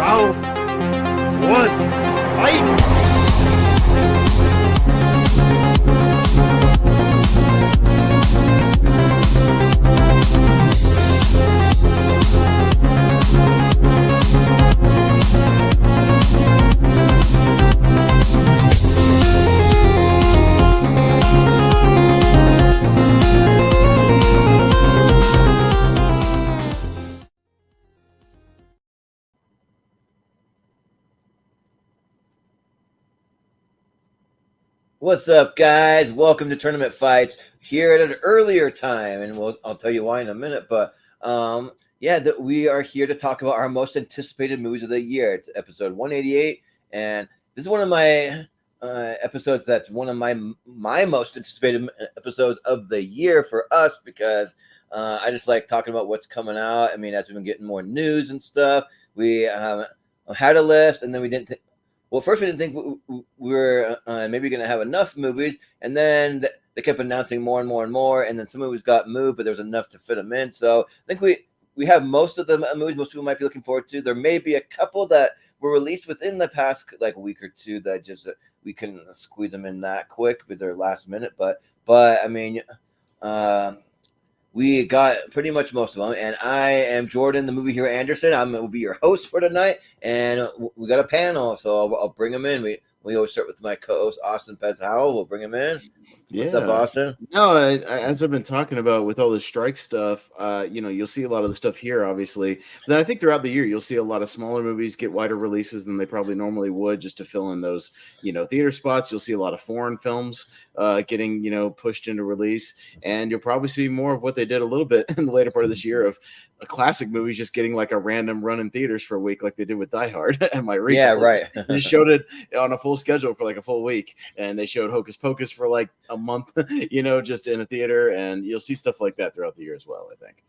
Round 1, fight! What's up, guys? Welcome to Tournament Fights here at an earlier time, and I'll tell you why in a minute. But we are here to talk about our most anticipated movies of the year. It's episode 188, and this is one of my episodes that's one of my most anticipated episodes of the year for us because I just like talking about what's coming out. I mean, as we've been getting more news and stuff, we had a list, and then we didn't. Well, first we didn't think we were maybe going to have enough movies, and then they kept announcing more and more and more, and then some movies got moved, but there was enough to fit them in. So I think we have most of the movies most people might be looking forward to. There may be a couple that were released within the past like week or two that just we couldn't squeeze them in that quick with their last minute. But I mean, we got pretty much most of them, and I am Jordan, the movie hero Anderson. I will be your host for tonight, and we got a panel, so I'll bring them in. We always start with my co-host Austin Pez Howell. We'll bring him in. What's up, Austin? No, as I've been talking about with all the strike stuff, you'll see a lot of the stuff here, obviously. But then I think throughout the year, you'll see a lot of smaller movies get wider releases than they probably normally would, just to fill in those, theater spots. You'll see a lot of foreign films getting, pushed into release, and you'll probably see more of what they did a little bit in the later part of this year of classic movies just getting like a random run in theaters for a week, like they did with Die Hard and my recall. Yeah, right. They just showed it on a full schedule for like a full week, and they showed Hocus Pocus for like a month, just in a theater, and you'll see stuff like that throughout the year as well, I think.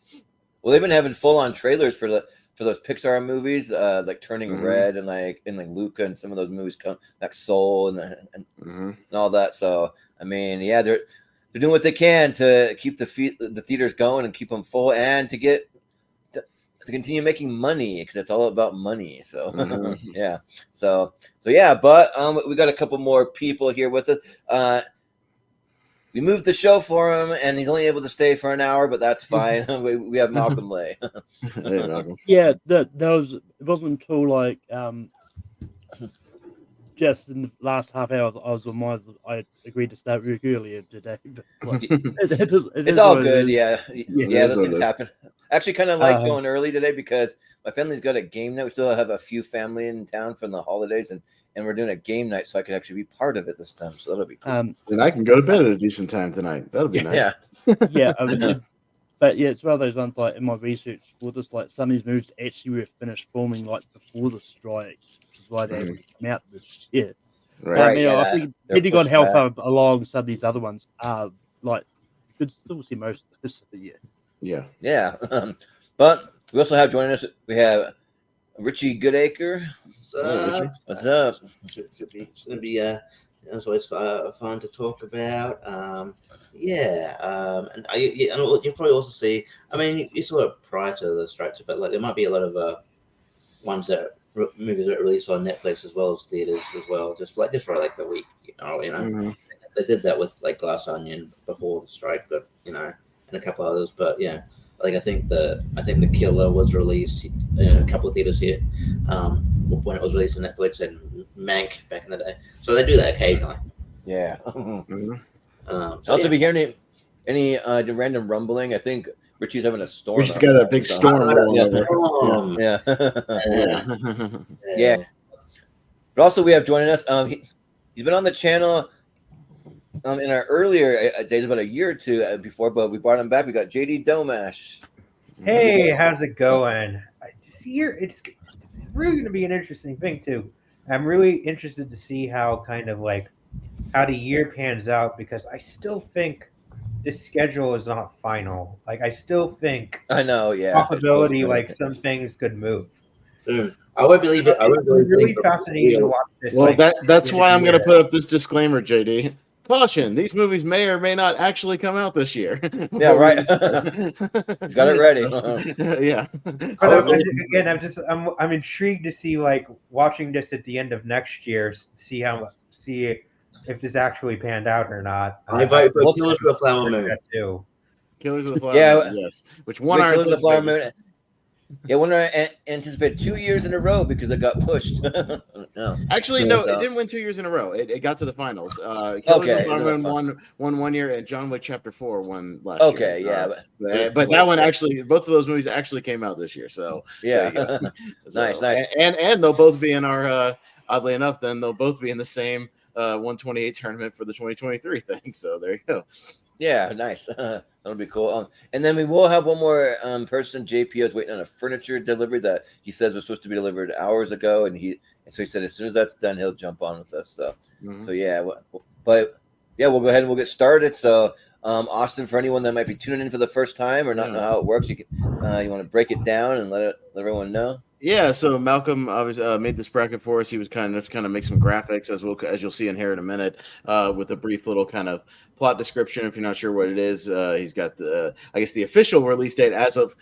Well, they've been having full-on trailers for those Pixar movies, like Turning Red and like Luca, and some of those movies come like Soul and all that. So I mean, yeah, they're doing what they can to keep the theaters going and keep them full, and to continue making money, because it's all about money. So yeah, so yeah. But we got a couple more people here with us. We moved the show for him, and he's only able to stay for an hour, but that's fine. we have Malcolm Lay. Hey, Malcolm. Yeah, it wasn't until like just in the last half hour I agreed to start work earlier today. But, like, it's all good. Yeah, those things happen. Actually, kind of like going early today because my family's got a game night. We still have a few family in town from the holidays, and we're doing a game night, so I could actually be part of it this time. So that'll be cool. And I can go to bed at a decent time tonight. That'll be nice. Yeah. But yeah, it's one of those ones like in my research for this, like some of these movies actually were finished filming like before the strike, which is why they haven't come out this year. Right. I think depending on how far along some of these other ones are, like you could still see most of this of the year. Yeah. But we also have joining us. We have Richie Goodacre. What's up? Should be it's always fun to talk about. And you'll probably also see. I mean, you saw it prior to the strikes, but like there might be a lot of movies that release on Netflix as well as theaters as well, just for like the week. They did that with like Glass Onion before the strike, but and a couple others. But yeah, like I think the Killer was released in a couple of theaters here when it was released on Netflix, and Mank back in the day. So they do that occasionally. Yeah. To be hearing any random rumbling, I think Richie's having a storm. Richie's got a big storm. Yeah. But also we have joining us. He's been on the channel in our earlier days, about a year or two before, but we brought him back. We got JD Domash. Hey, how's it going? It's really going to be an interesting thing too. I'm really interested to see how the year pans out, because I still think this schedule is not final. Like I still think possibility like some things could move. I would believe it. I would really fascinating to watch this. Well, that's why I'm going to put up this disclaimer, JD. Caution, these movies may or may not actually come out this year. Yeah, right. He's Got it ready. Yeah. But So, I'm intrigued to see, like, watching this at the end of next year, see if this actually panned out or not. I vote for Well, Killers of the Flower Moon. That too. Killers of the Flower Yeah, Moon, yes. Which one Wait, are Killers of the Flower anticipating. Moon. Yeah, one are anticipated 2 years in a row because it got pushed. No. Actually, Yeah, no, so- it didn't win 2 years in a row. It got to the finals. Killers Okay, of the Flower it was Moon fun. won 1 year, and John Wick Chapter 4 won last Okay, year. yeah, But that one actually, both of those movies actually came out this year. So yeah. there you go. Nice. And they'll both be in our. Oddly enough, then they'll both be in the same 128 tournament for the 2023 thing. So there you go. Yeah, nice. That'll be cool. And then we will have one more person. JP is waiting on a furniture delivery that he says was supposed to be delivered hours ago, and so he said as soon as that's done, he'll jump on with us. So, so yeah, but yeah, we'll go ahead and we'll get started. So, Austin, for anyone that might be tuning in for the first time or not know how it works, you want to break it down and let everyone know. Yeah, so Malcolm obviously made this bracket for us. He was kind of make some graphics as you'll see in here in a minute, with a brief little kind of plot description. If you're not sure what it is, he's got the official release date as of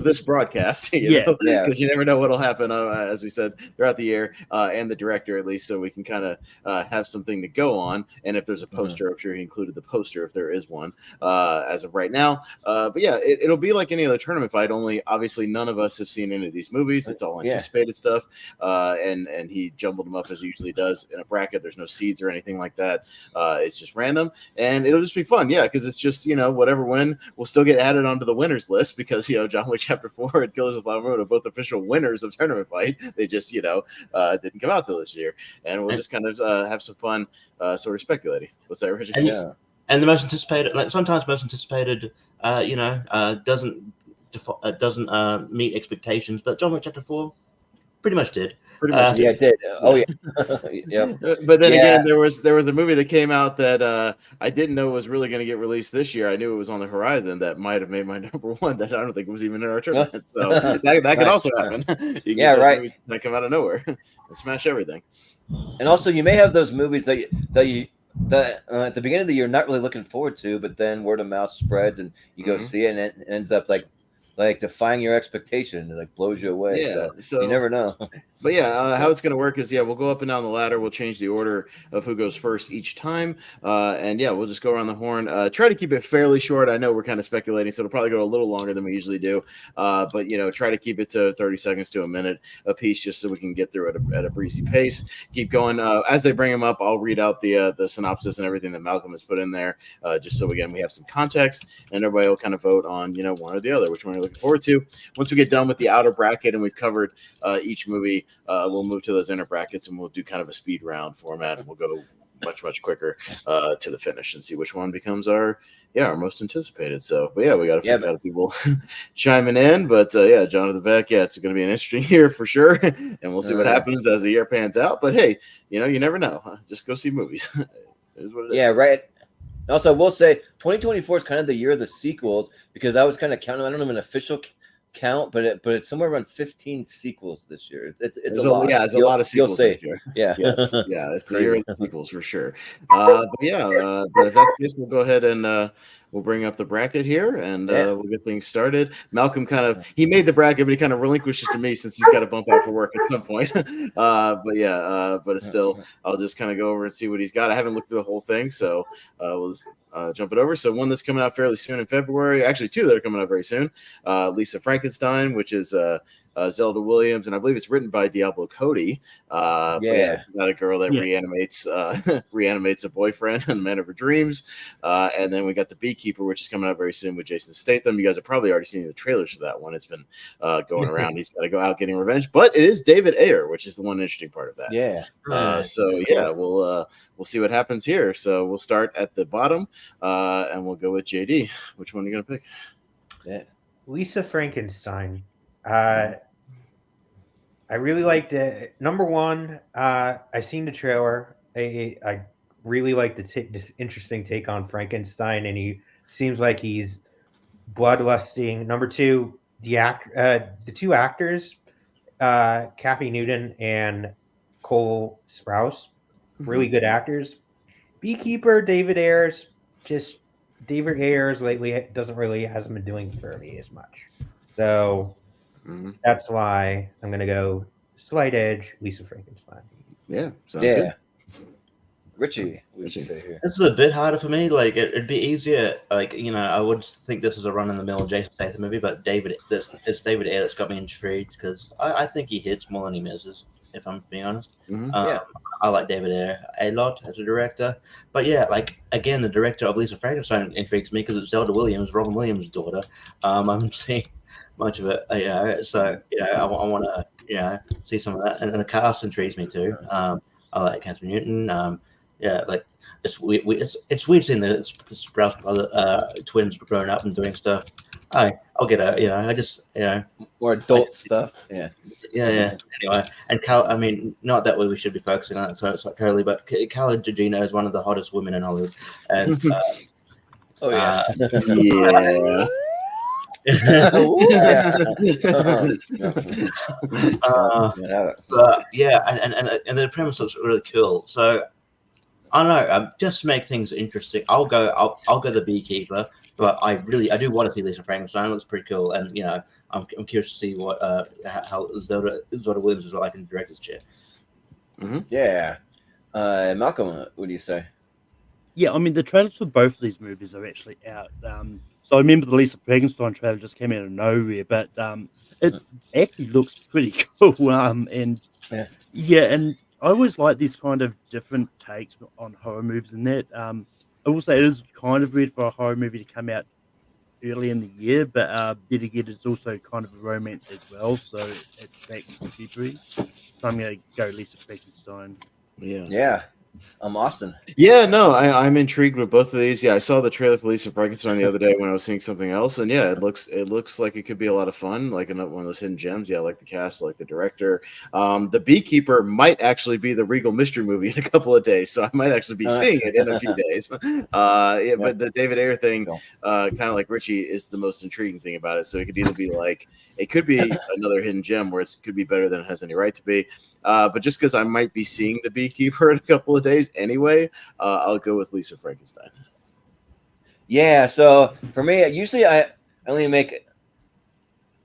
this broadcast. Because you never know what'll happen. As we said throughout the year, and the director at least, so we can kind of have something to go on. And if there's a poster, I'm sure he included the poster if there is one as of right now. But yeah, it'll be like any other tournament fight. Only obviously none of us have seen any of these movies. It's all anticipated stuff, and he jumbled them up as he usually does in a bracket. There's no seeds or anything like that. It's just random, and it'll just be fun. Yeah, because it's just whatever win will still get added onto the winners list because John Wick Chapter 4 and Killers of the Flower Moon are both official winners of tournament fight. They just didn't come out till this year, and we'll just kind of have some fun sort of speculating. What's that, Richard? And the most anticipated, sometimes most anticipated, doesn't meet expectations, but John Wick Chapter 4 pretty much did. Yeah, it did. Oh yeah, yeah. But then again, there was a movie that came out that I didn't know was really going to get released this year. I knew it was on the horizon. That might have made my number one. That I don't think it was even in our tournament. So that could also happen. Right. That come out of nowhere and smash everything. And also, you may have those movies that at the beginning of the year not really looking forward to, but then word of mouth spreads and you go see it, and it ends up like defying your expectation. It like blows you away. Yeah, so you never know. But yeah, how it's going to work is we'll go up and down the ladder. We'll change the order of who goes first each time, and we'll just go around the horn. Try to keep it fairly short. I know we're kind of speculating, so it'll probably go a little longer than we usually do. But try to keep it to 30 seconds to a minute a piece, just so we can get through at a breezy pace. Keep going. As they bring them up, I'll read out the synopsis and everything that Malcolm has put in there, just so we have some context, and everybody will kind of vote on one or the other, which one you're looking forward to. Once we get done with the outer bracket and we've covered each movie, we'll move to those inner brackets and we'll do kind of a speed round format, and we'll go much quicker to the finish and see which one becomes our most anticipated. So, but we got a few kind of people chiming in, but Jonathan Beck, it's going to be an interesting year for sure, and we'll see what happens as the year pans out. But hey, you never know. Just go see movies. It is what it is. Yeah, right. Also, I will say 2024 is kind of the year of the sequels, because I was kind of counting. I don't have an official count, but it's somewhere around 15 sequels this year. It's a lot. Yeah, it's a lot of sequels this year. Yeah. Yes. Yeah, it's the year of the sequels for sure. But if that's the case, we'll go ahead and we'll bring up the bracket here, and we'll get things started. Malcolm he made the bracket, but he kind of relinquishes to me since he's got to bump out for work at some point. But it's still, I'll just kind of go over and see what he's got. I haven't looked through the whole thing, so we'll just jump it over. So one that's coming out fairly soon in February, actually two that are coming out very soon. Lisa Frankenstein, which is Zelda Williams, and I believe it's written by Diablo Cody. About a girl that reanimates a boyfriend and the man of her dreams. And then we got The Beekeeper, which is coming out very soon with Jason Statham. You guys have probably already seen the trailers for that one. It's been going around. He's got to go out getting revenge, but it is David Ayer, which is the one interesting part of that. We'll see what happens here. So we'll start at the bottom, and we'll go with JD. Which one are you gonna pick? Yeah, Lisa Frankenstein. I really liked it. Number one, I seen the trailer. I really like this interesting take on Frankenstein, and he seems like he's bloodlusting. Number two, the two actors, Kathy Newton and Cole Sprouse, really good actors. Beekeeper, David Ayers lately hasn't been doing for me as much. So that's why I'm gonna go slight edge, Lisa Frankenstein. Yeah, sounds good. Richie, what would you say here? This is a bit harder for me. Like it'd be easier. Like I would think this is a run in the mill Jason Statham movie, but it's David Ayer that's got me intrigued because I think he hits more than he misses. If I'm being honest, I like David Ayer a lot as a director. But yeah, like again, the director of Lisa Frankenstein intrigues me because it's Zelda Williams, Robin Williams' daughter. I haven't seen much of it, so I want to see some of that, and the cast intrigues me too. I like Catherine Newton. Like it's weird. It's weird seeing the Sprouse brother twins growing up and doing stuff. I'll get out. I just more adult stuff. Yeah. Anyway, and Cal. I mean, not that we should be focusing on that totally, but Carla Gugino is one of the hottest women in Hollywood, and but and the premise looks really cool. So I don't know. Just to make things interesting, I'll go the Beekeeper, but I do want to see Lisa Frankenstein. It looks pretty cool, and I'm curious to see what how Zelda Williams is like in the director's chair. Yeah, Malcolm, what do you say? Yeah, I mean the trailers for both of these movies are actually out. So I remember the Lisa Frankenstein trailer just came out of nowhere, but it actually looks pretty cool. And I always like these kind of different takes on horror movies and that. I will say it is kind of weird for a horror movie to come out early in the year, but then again, it's also kind of a romance as well, so it's back to February. So I'm going to go Lisa Frankenstein. Yeah. Austin. Yeah, no, I'm intrigued with both of these. Yeah, I saw the trailer for Lisa Frankenstein the other day when I was seeing something else, and yeah, it looks like it could be a lot of fun, like one of those hidden gems. Yeah, I like the cast, I like the director. The Beekeeper might actually be the Regal Mystery movie in a couple of days, so I might actually be seeing it in a few days. But the David Ayer thing, kind of like Richie, is the most intriguing thing about it. So it could either be like it could be another hidden gem where it could be better than it has any right to be. But just because I might be seeing the Beekeeper in a couple of days anyway, I'll go with Lisa Frankenstein. Yeah, so for me, usually I only make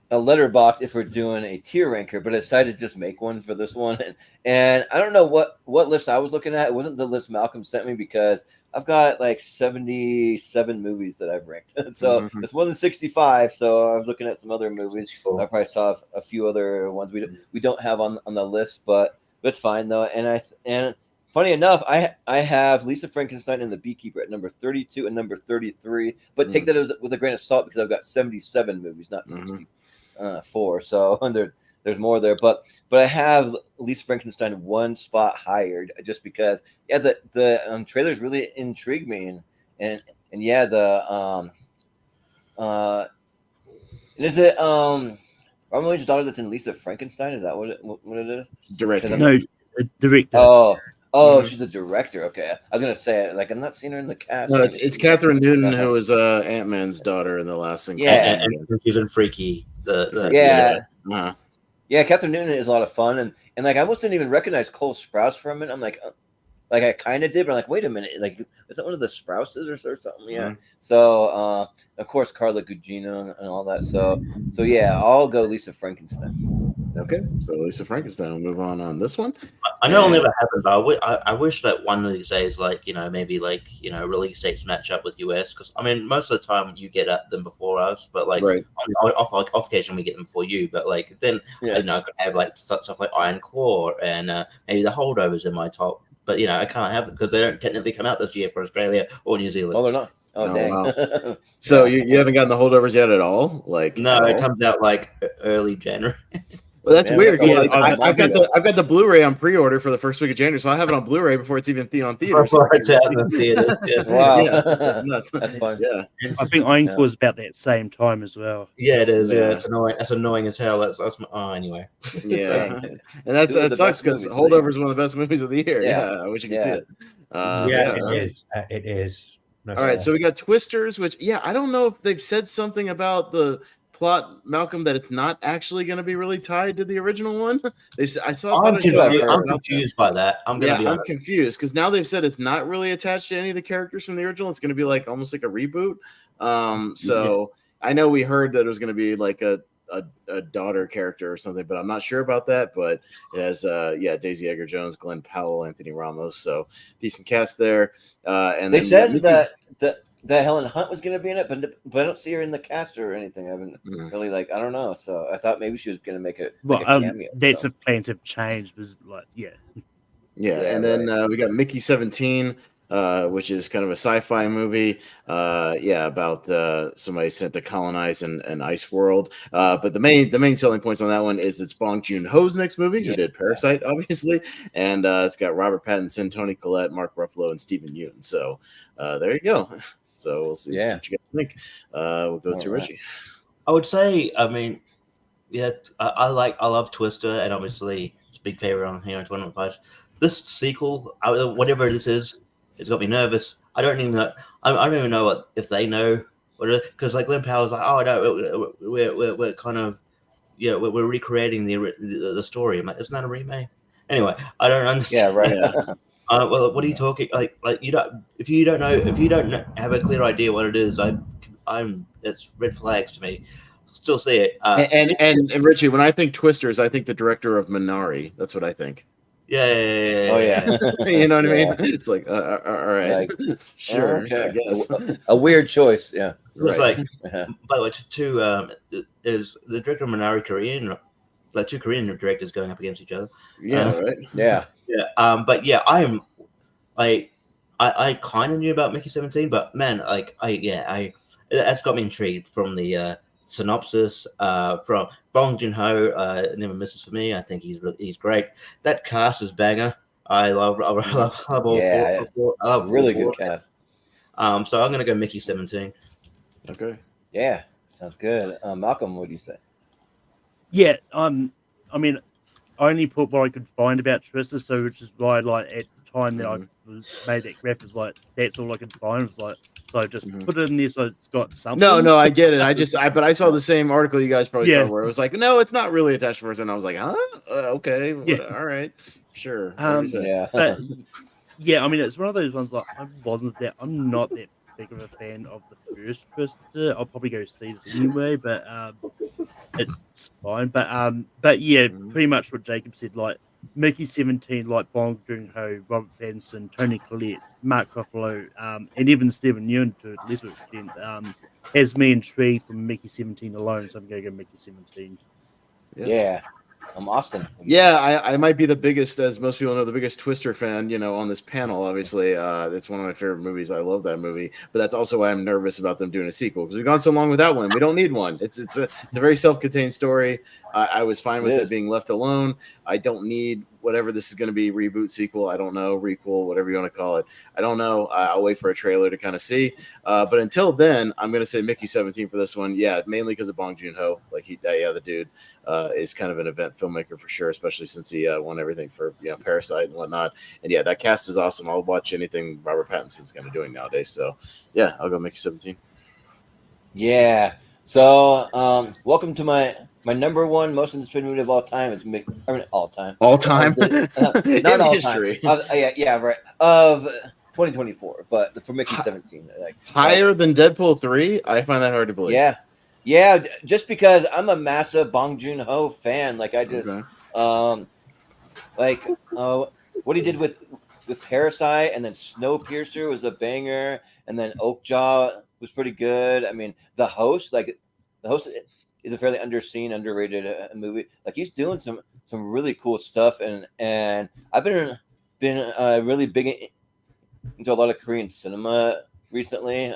a letterbox if we're doing a tier ranker, but I decided to just make one for this one. And I don't know what list I was looking at. It wasn't the list Malcolm sent me because I've got like 77 movies that I've ranked. So it's more than 65. So I was looking at some other movies. I probably saw a few other ones we don't have on the list, but it's fine though. And funny enough, I have Lisa Frankenstein and the Beekeeper at number 32 and number 33. But take that with a grain of salt because I've got 77 movies, not 64. So there's more there. But I have Lisa Frankenstein one spot higher just because the trailers really intrigue me and yeah the is it Robin Williams' daughter that's in Lisa Frankenstein? Is that what it is? Director. No, director. Oh, she's a director. Okay, I was gonna say like I'm not seeing her in the cast. No, it's Catherine Newton who was Ant-Man's daughter in the last thing. Yeah, and she's in Freaky. Yeah, Catherine Newton is a lot of fun, and like I almost didn't even recognize Cole Sprouse for a minute. I'm like I kind of did, but I'm like, wait a minute, like is that one of the Sprouses or something? Yeah. So of course Carla Gugino and all that. So yeah, I'll go Lisa Frankenstein. Okay, so Lisa Frankenstein. We'll move on this one. I know it'll never happen, but I wish that one of these days, like maybe like release dates match up with US, because I mean most of the time you get at them before us, but like off occasion we get them before you. But like then I could have like stuff like Iron Claw and maybe The Holdovers in my top. But I can't have it because they don't technically come out this year for Australia or New Zealand. Oh, they're not. Oh, dang. Wow. So you haven't gotten The Holdovers yet at all? Like no, it comes out like early January. Well, that's weird. I've got the Blu-ray on pre-order for the first week of January, so I have it on Blu-ray before it's even on theaters. Before it's out in the theaters. Yes. Wow, yeah, that's nuts. That's fun. Yeah, I think Iron Claw is about that same time as well. Yeah, it is. Yeah, it's annoying. That's annoying as hell. Anyway. Yeah, and that sucks because Holdover is one of the best movies of the year. Yeah, I wish you could see it. It is. It is. All right, so we got Twisters, which I don't know if they've said something about the plot, Malcolm, that it's not actually going to be really tied to the original one? I saw. I'm I'm confused by that. I'm gonna be I'm honest. confused because now they've said it's not really attached to any of the characters from the original. It's going to be like almost like a reboot. So I know we heard that it was going to be like a daughter character or something, but I'm not sure about that. But it has Daisy Edgar Jones, Glenn Powell, Anthony Ramos, so decent cast there. And They then, said that Helen Hunt was going to be in it, but I don't see her in the cast or anything. I haven't really I don't know. So I thought maybe she was going to make a cameo. That's if plans have changed. Was and then we got Mickey 17. Which is kind of a sci-fi movie, about somebody sent to colonize an ice world. But the main selling points on that one is it's Bong Joon-ho's next movie, who did Parasite, obviously, and it's got Robert Pattinson, Toni Collette, Mark Ruffalo, and Stephen Yeun. So there you go. So we'll see what you guys think. We'll go to Richie. I would say, I mean, I love Twister, and obviously it's a big favorite on here in 2025. This sequel, whatever this is, it's got me nervous. I don't even know. I don't even know if they know what it is, because like Glenn Powell's like, oh no, we're kind of we're recreating the story. I'm like, isn't that a remake? Anyway, I don't understand. Yeah, right. Well, what are you talking like you don't if you don't have a clear idea what it is, it's red flags to me. Still see it. And Richie, when I think Twisters, I think the director of Minari. That's what I think. Yeah. You know what I mean? It's like, all right, sure. Okay. I guess a weird choice. Yeah. It's like, by the way, is the director of Minari Korean? Like two Korean directors going up against each other. Right. Yeah. But yeah, I kind of knew about Mickey 17, but man, that's got me intrigued from the synopsis from Bong Joon-ho. Never misses for me. I think he's great. That cast is banger. I love all really good cast. So I'm gonna go Mickey 17. Okay. Yeah, sounds good. Malcolm, what do you say? Yeah, I mean, I only put what I could find about Twister, so which is why, like, at the time that I made that graph, was like, that's all I could find. It was like, so I just put it in there so it's got something. No, I get it. But I saw the same article you guys probably saw where it was like, no, it's not really attached to first, and I was like, huh? Okay, all right, sure. But yeah, I mean, it's one of those ones like I'm not that big of a fan of the first Twister. I'll probably go see this anyway, but it's fine. But yeah, pretty much what Jacob said. Like Mickey 17, like Bong Joon-ho, Robert Pattinson, Toni Collette, Mark Ruffalo, and even Stephen Yeun to a lesser extent, has me intrigued from Mickey 17 alone. So I'm going to go Mickey 17. Yeah. I'm Austin. Yeah, I might be the biggest, as most people know, the biggest Twister fan, on this panel, obviously. It's one of my favorite movies. I love that movie. But that's also why I'm nervous about them doing a sequel, because we've gone so long without one. We don't need one. It's a very self-contained story. I was fine with it being left alone. I don't need whatever this is going to be, reboot, sequel, I don't know, requel, whatever you want to call it. I don't know. I'll wait for a trailer to kind of see. But until then, I'm going to say Mickey 17 for this one. Yeah, mainly because of Bong Joon-ho. Like, the dude is kind of an event filmmaker for sure, especially since he won everything for Parasite and whatnot. And yeah, that cast is awesome. I'll watch anything Robert Pattinson's kind of doing nowadays. So yeah, I'll go Mickey 17. Yeah. So welcome to my number one most anticipated movie of all time. It's all time. All time? Not all history. Time. Right. Of 2024, but for Mickey 17. Higher than Deadpool 3? I find that hard to believe. Yeah, just because I'm a massive Bong Joon-ho fan. Like, I just what he did with Parasite, and then Snowpiercer was a banger, and then Oakjaw was pretty good. I mean, The Host is a fairly underrated movie. Like, he's doing some really cool stuff, and I've been really big into a lot of Korean cinema recently,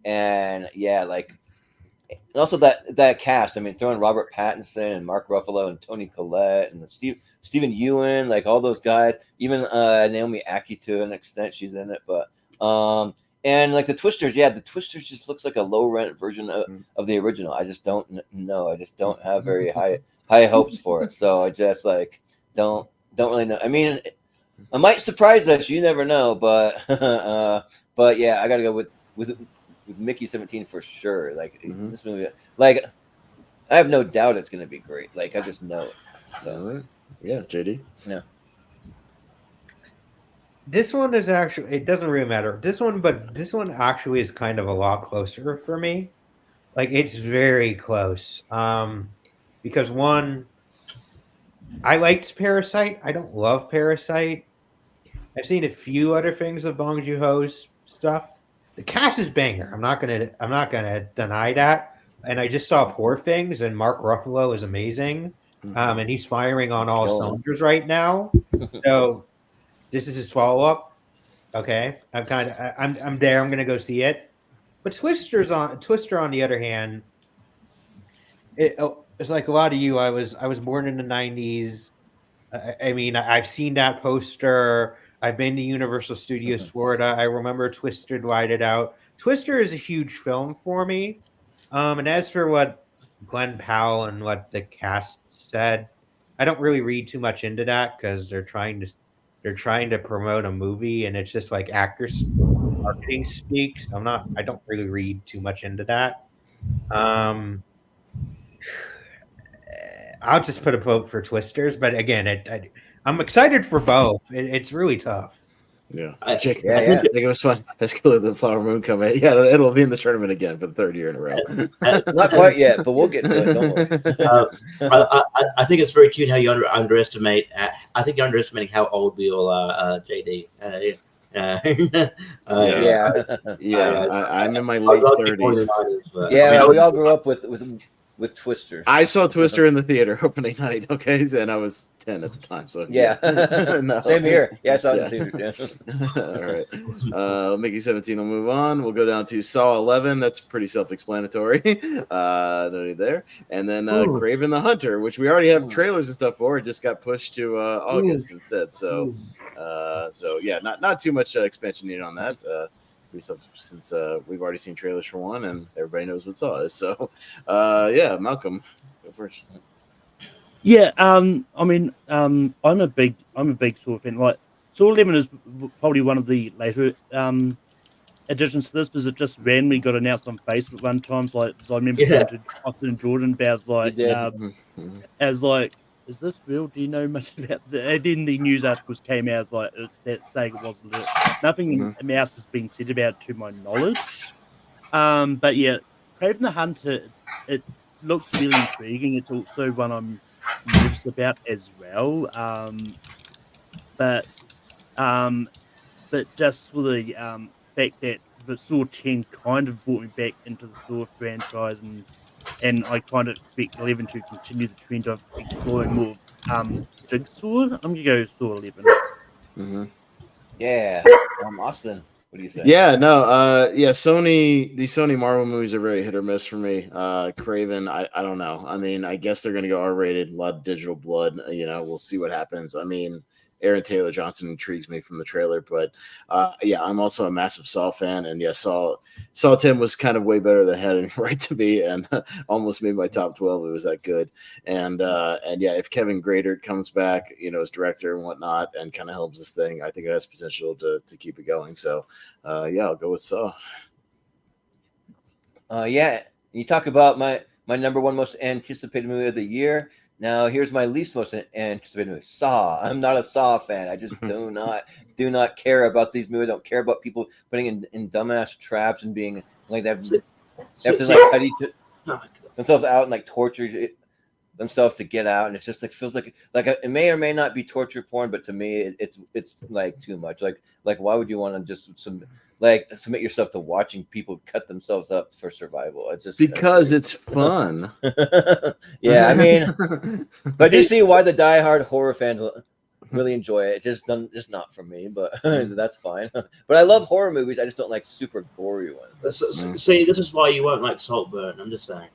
and yeah, like, and also that cast. I mean, throwing Robert Pattinson and Mark Ruffalo and Toni Collette and Stephen Yeun, like all those guys. Even Naomi Aki to an extent, she's in it, but and like the Twisters, the Twisters just looks like a low rent version of the original. I just don't know. I just don't have very high hopes for it. So I just don't really know. I mean, I might surprise us. You never know. But yeah, I got to go with Mickey 17 for sure. Like this movie, like I have no doubt it's going to be great. Like, I just know it. So, All right. Yeah, JD. yeah. This one is actually, it doesn't really matter. This one actually is kind of a lot closer for me. Like it's very close. Because one, I liked Parasite. I don't love Parasite. I've seen a few other things of Bong Joon-ho's stuff. The cast is banger. I'm not gonna deny that. And I just saw Poor Things, and Mark Ruffalo is amazing. And he's firing on all Killing it. cylinders right now. So this is his follow up. Okay, I'm there. I'm gonna go see it. But Twister on the other hand, it's like a lot of you. I was born in the '90s. I mean, I've seen that poster. I've been to Universal Studios Florida. I remember Twister lighted out. Twister is a huge film for me. And as for what Glenn Powell and what the cast said, I don't really read too much into that because they're trying to promote a movie, and it's just like actors marketing speaks. I don't really read too much into that. I'll just put a vote for Twisters, but again, I'm excited for both. It's really tough. Yeah, I- Jake, Yeah, I think it was fun. Let's go the Flower Moon come in. Yeah, it'll be in the tournament again for the third year in a row. Not quite yet, but we'll get to it. Don't worry. I think it's very cute how you underestimate. I think you're underestimating how old we all are, JD. I'm in my I'd late love to be born in 30s. the 90s, but, Yeah, I mean, we all grew up with Twisters. I saw Twister in the theater opening night, okay, and I was 10 at the time. So Yeah. No. Same here. Yeah, I saw it Yeah. in theater. Yeah. All right. Mickey 17 will move on. We'll go down to Saw 11. That's pretty self-explanatory. No need there. And then Kraven the Hunter, which we already have trailers and stuff for. It just got pushed to August instead. So, yeah, not too much expansion needed on that. Since we've already seen trailers for one, and everybody knows what Saw is. So, yeah, Malcolm, go first. Yeah, I mean, I'm a big Saw fan. Like, Saw 11 is probably one of the later additions to this because it just randomly got announced on Facebook one time. So I remember going to Austin and Jordan about like, as like, is this real? Do you know much about that? And then the news articles came out as like that saying it wasn't it. Nothing else has been said about it to my knowledge. But yeah, Kraven the Hunter, it looks really intriguing. It's also one I'm nervous about as well. But just for the fact that the Saw 10 kind of brought me back into the Saw franchise, and I kind of expect 11 to continue the trend of exploring more Jigsaw. I'm gonna go Saw 11. Yeah. Austin, what do you say? Yeah, no, the Sony Marvel movies are very hit or miss for me. Kraven, I don't know. I mean, I guess they're gonna go R-rated, a lot of digital blood. We'll see what happens. I mean, Aaron Taylor Johnson intrigues me from the trailer, but yeah, I'm also a massive Saw fan, and yeah, Saw 10 was kind of way better than it had any right to be, and almost made my top 12. It was that good, and yeah, if Kevin Grader comes back, as director and whatnot, and kind of helps this thing, I think it has potential to keep it going. So yeah, I'll go with Saw. Yeah, you talk about my number one most anticipated movie of the year. Now, here's my least most anticipated movie, Saw. I'm not a Saw fan. I just do not care about these movies. I don't care about people putting in dumbass traps and being like that. They have to like cut themselves out and like torture themselves to get out, and it's just like feels like it may or may not be torture porn, but to me, it's like too much. Like why would you want to just submit yourself to watching people cut themselves up for survival? It's just because it's fun. Yeah, I mean, but you see why the diehard horror fans really enjoy it. It's just not for me, but that's fine. But I love horror movies. I just don't like super gory ones. See, this is why you won't like Saltburn. I'm just saying.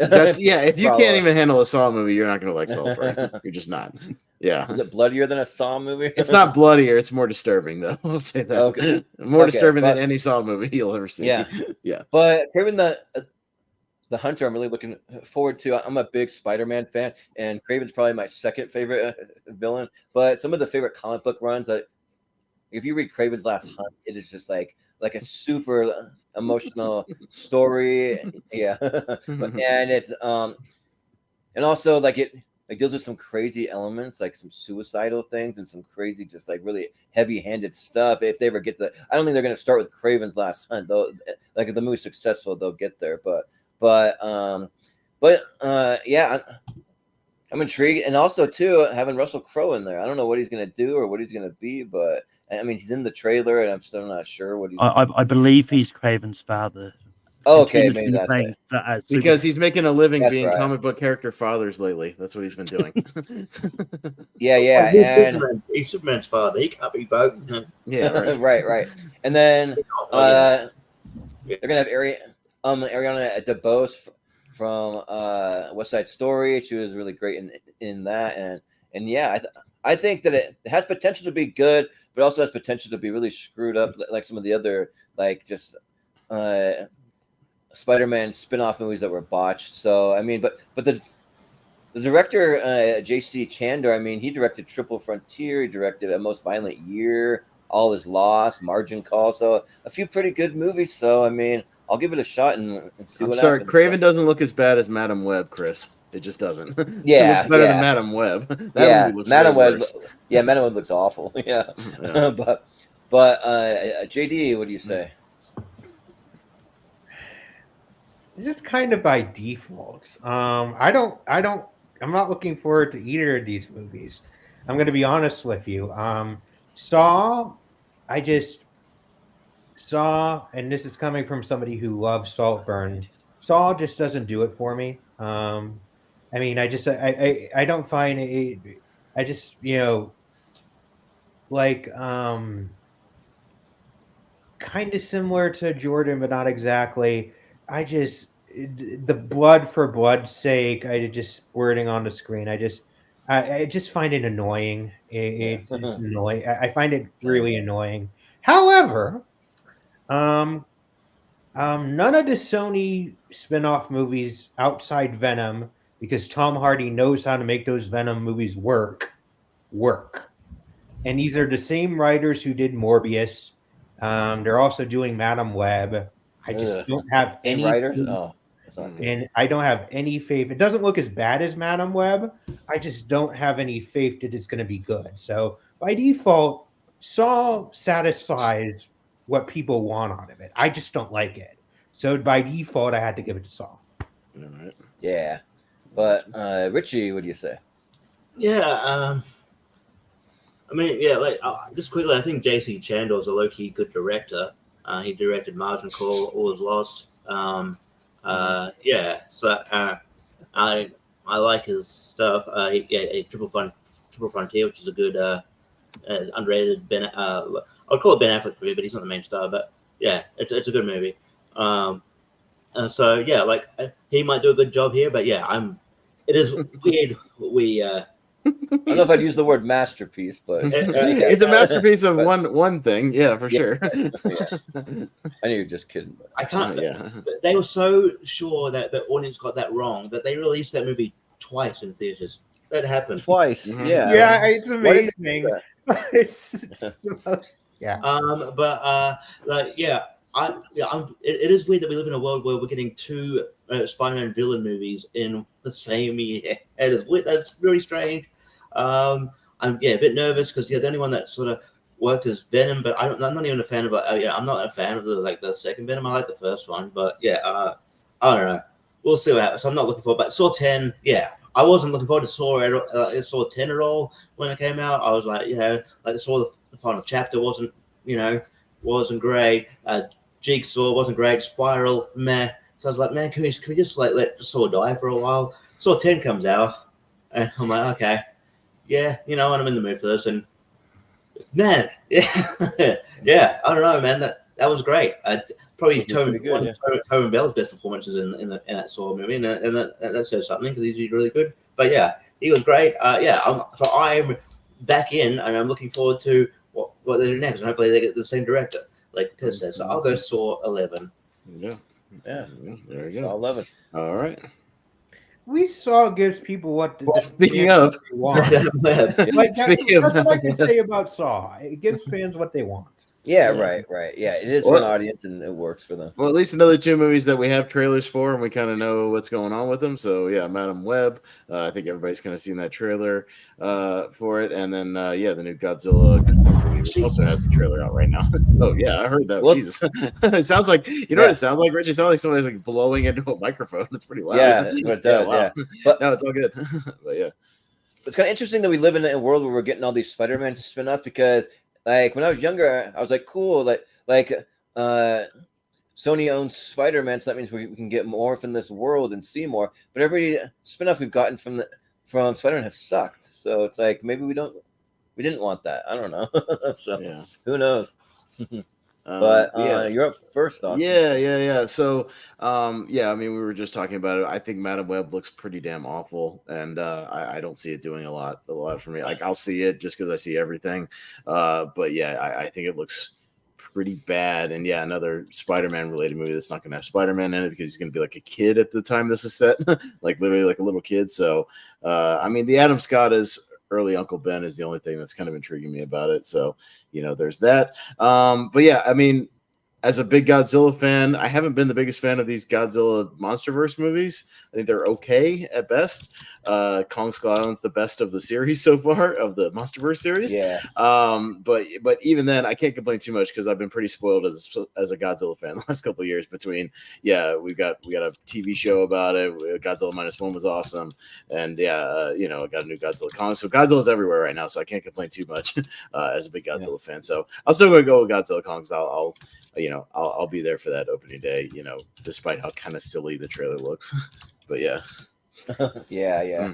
If you can't even handle a Saw movie, you're not gonna like Saltburn. You're just not. Yeah. Is it bloodier than a Saw movie? It's not bloodier. It's more disturbing, though. I'll say that. Okay. More disturbing than any Saw movie you'll ever see. Yeah. Yeah. But Kraven the Hunter, I'm really looking forward to. I'm a big Spider-Man fan, and Kraven's probably my second favorite villain. But some of the favorite comic book runs that, if you read Kraven's Last Hunt, it is just like a super emotional story. Yeah. And it's and also like it deals with some crazy elements, like some suicidal things and some crazy, just like really heavy-handed stuff. If they ever get I don't think they're going to start with Kraven's Last Hunt, though. Like if the movie's successful, they'll get there. Yeah, I'm intrigued, and also too having Russell Crowe in there. I don't know what he's going to do or what he's going to be, but I mean he's in the trailer, and I'm still not sure what he's. I believe he's Craven's father. Oh, okay, maybe that's it. Because he's making a living That's being right. comic book character fathers lately. That's what he's been doing. Yeah, and He's Superman's father. He can't be both. Yeah, right. And then Yeah. they're gonna have Ariana DeBose from West Side Story. She was really great in that, and yeah, I think that it has potential to be good, but also has potential to be really screwed up, like some of the other like just Spider-Man spin-off movies that were botched. So I mean, but the director J.C. Chandor, I mean, he directed Triple Frontier, he directed A Most Violent Year, All Is Lost, Margin Call, so a few pretty good movies. So I mean, I'll give it a shot and see what happens. Craven doesn't look as bad as Madam Web, Chris. It just doesn't. Yeah, it looks better than Madam Web. That movie looks Madam Web. worse. Yeah, Madam Web looks awful. Yeah, but JD, what do you say? This is kind of by default. I'm not looking forward to either of these movies. I'm going to be honest with you. Saw, I just saw, and this is coming from somebody who loves Saltburn. Saw just doesn't do it for me. I mean, I don't find it. I just like kind of similar to Jordan, but not exactly. The blood for blood's sake, I just wording on the screen. I just find it annoying. It's annoying. I find it really annoying. However, none of the Sony spin-off movies outside Venom, because Tom Hardy knows how to make those Venom movies work. And these are the same writers who did Morbius. They're also doing Madam Web. I just don't have any writers. And I don't have any faith. It doesn't look as bad as Madam Web. I just don't have any faith that it's going to be good. So by default, Saw satisfies what people want out of it. I just don't like it. So by default, I had to give it to Saw. All right. Yeah, but Richie, what do you say? Yeah, I mean, yeah, like just quickly, I think J.C. Chandor's a low-key good director. He directed Margin Call, All Is Lost. Yeah, so I like his stuff. Triple Frontier, which is a good underrated Ben. I'd call it Ben Affleck movie, but he's not the main star. But yeah, it's a good movie. So yeah, like he might do a good job here, but yeah, it is weird. I don't know if I'd use the word masterpiece, but it's a masterpiece of one thing. Yeah, for sure. I knew you were just kidding. But. I can't. Yeah. They were so sure that the audience got that wrong that they released that movie twice in theaters. That happened Twice. Mm-hmm. Yeah. Yeah, it's amazing. It's the most. Yeah. It is weird that we live in a world where we're getting two Spider-Man villain movies in the same year. It is weird. That's very strange. I'm a bit nervous because the only one that sort of worked as Venom, but I'm not even a fan of I'm not a fan of the second Venom. I like the first one, but I don't know. We'll see what happens. I'm not looking forward. But Saw 10, I wasn't looking forward to Saw 10 at all when it came out. I was like, Saw the final chapter wasn't great. Jigsaw wasn't great. Spiral, meh. So I was like, man, can we just let Saw die for a while? Saw 10 comes out, and I'm like, okay, and I'm in the mood for this. And man, I don't know, man. That was great. Probably Tobin Bell's best performances in that Saw movie, and that says something because he's really good. But yeah, he was great. So I'm back in, and I'm looking forward to what they do next, and hopefully they get the same director, like Chris said. So I'll go Saw 11. Yeah. Yeah. There you Saw go. 11. All right. We Saw gives people what. Speaking of, want. Like that's Speaking what I of- can say about Saw. It gives fans what they want. Yeah, Yeah. right. Yeah, it is for an audience, and it works for them. Well, at least another 2 movies that we have trailers for, and we kind of know what's going on with them. So yeah, Madam Web. I think everybody's kind of seen that trailer for it, and then yeah, the new Godzilla movie, which also has a trailer out right now. Oh yeah, I heard that. Well- Jesus, it sounds like what it sounds like, Richie. It sounds like somebody's like blowing into a microphone. It's pretty loud. Yeah, that's what it does. wow. But no, it's all good. But yeah, it's kind of interesting that we live in a world where we're getting all these Spider-Man spin-offs, because like when I was younger, I was like, cool, like Sony owns Spider-Man, so that means we can get more from this world and see more. But every spin-off we've gotten from Spider-Man has sucked. So it's like maybe we didn't want that. I don't know. So yeah. who knows? But yeah. you're up first, Austin. Yeah. So, yeah, I mean, we were just talking about it. I think Madam Web looks pretty damn awful, and I don't see it doing a lot for me. Like, I'll see it just because I see everything. But yeah, I think it looks pretty bad. And yeah, another Spider-Man related movie that's not going to have Spider-Man in it because he's going to be like a kid at the time this is set, like literally like a little kid. So, I mean, the Adam Scott is early Uncle Ben is the only thing that's kind of intriguing me about it. So, there's that. But yeah, I mean, as a big Godzilla fan, I haven't been the biggest fan of these Godzilla MonsterVerse movies. I think they're okay at best. Kong Skull Island's the best of the series so far, of the MonsterVerse series. Yeah. But even then, I can't complain too much because I've been pretty spoiled as a Godzilla fan the last couple of years. Between we got a TV show about it. Godzilla -1 was awesome, and I got a new Godzilla comic. So Godzilla's everywhere right now, so I can't complain too much as a big Godzilla fan. So I'll still gonna go with Godzilla comics. I'll be there for that opening day, despite how kind of silly the trailer looks. But yeah. Yeah.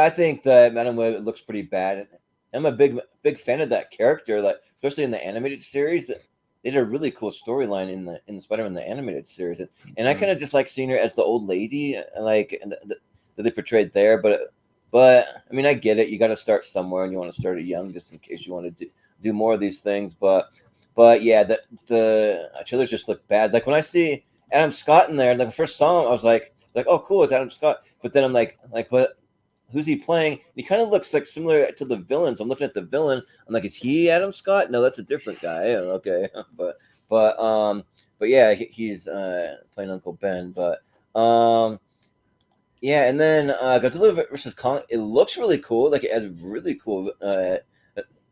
I think that Madam Web looks pretty bad. I'm a big fan of that character, like especially in the animated series. That they did a really cool storyline in the Spider-Man the animated series, and I kind of just like seeing her as the old lady, like that they portrayed there. But I mean, I get it. You got to start somewhere, and you want to start it young, just in case you want to do more of these things. But yeah, the trailers just look bad. Like when I see Adam Scott in there, like the first saw him, I was like, oh, cool, it's Adam Scott. But then I'm like, but who's he playing? He kind of looks like similar to the villains. I'm looking at the villain. I'm like, is he Adam Scott? No, that's a different guy. Okay, but yeah, he's playing Uncle Ben. But yeah, and then Godzilla versus Kong. It looks really cool. Like it has really cool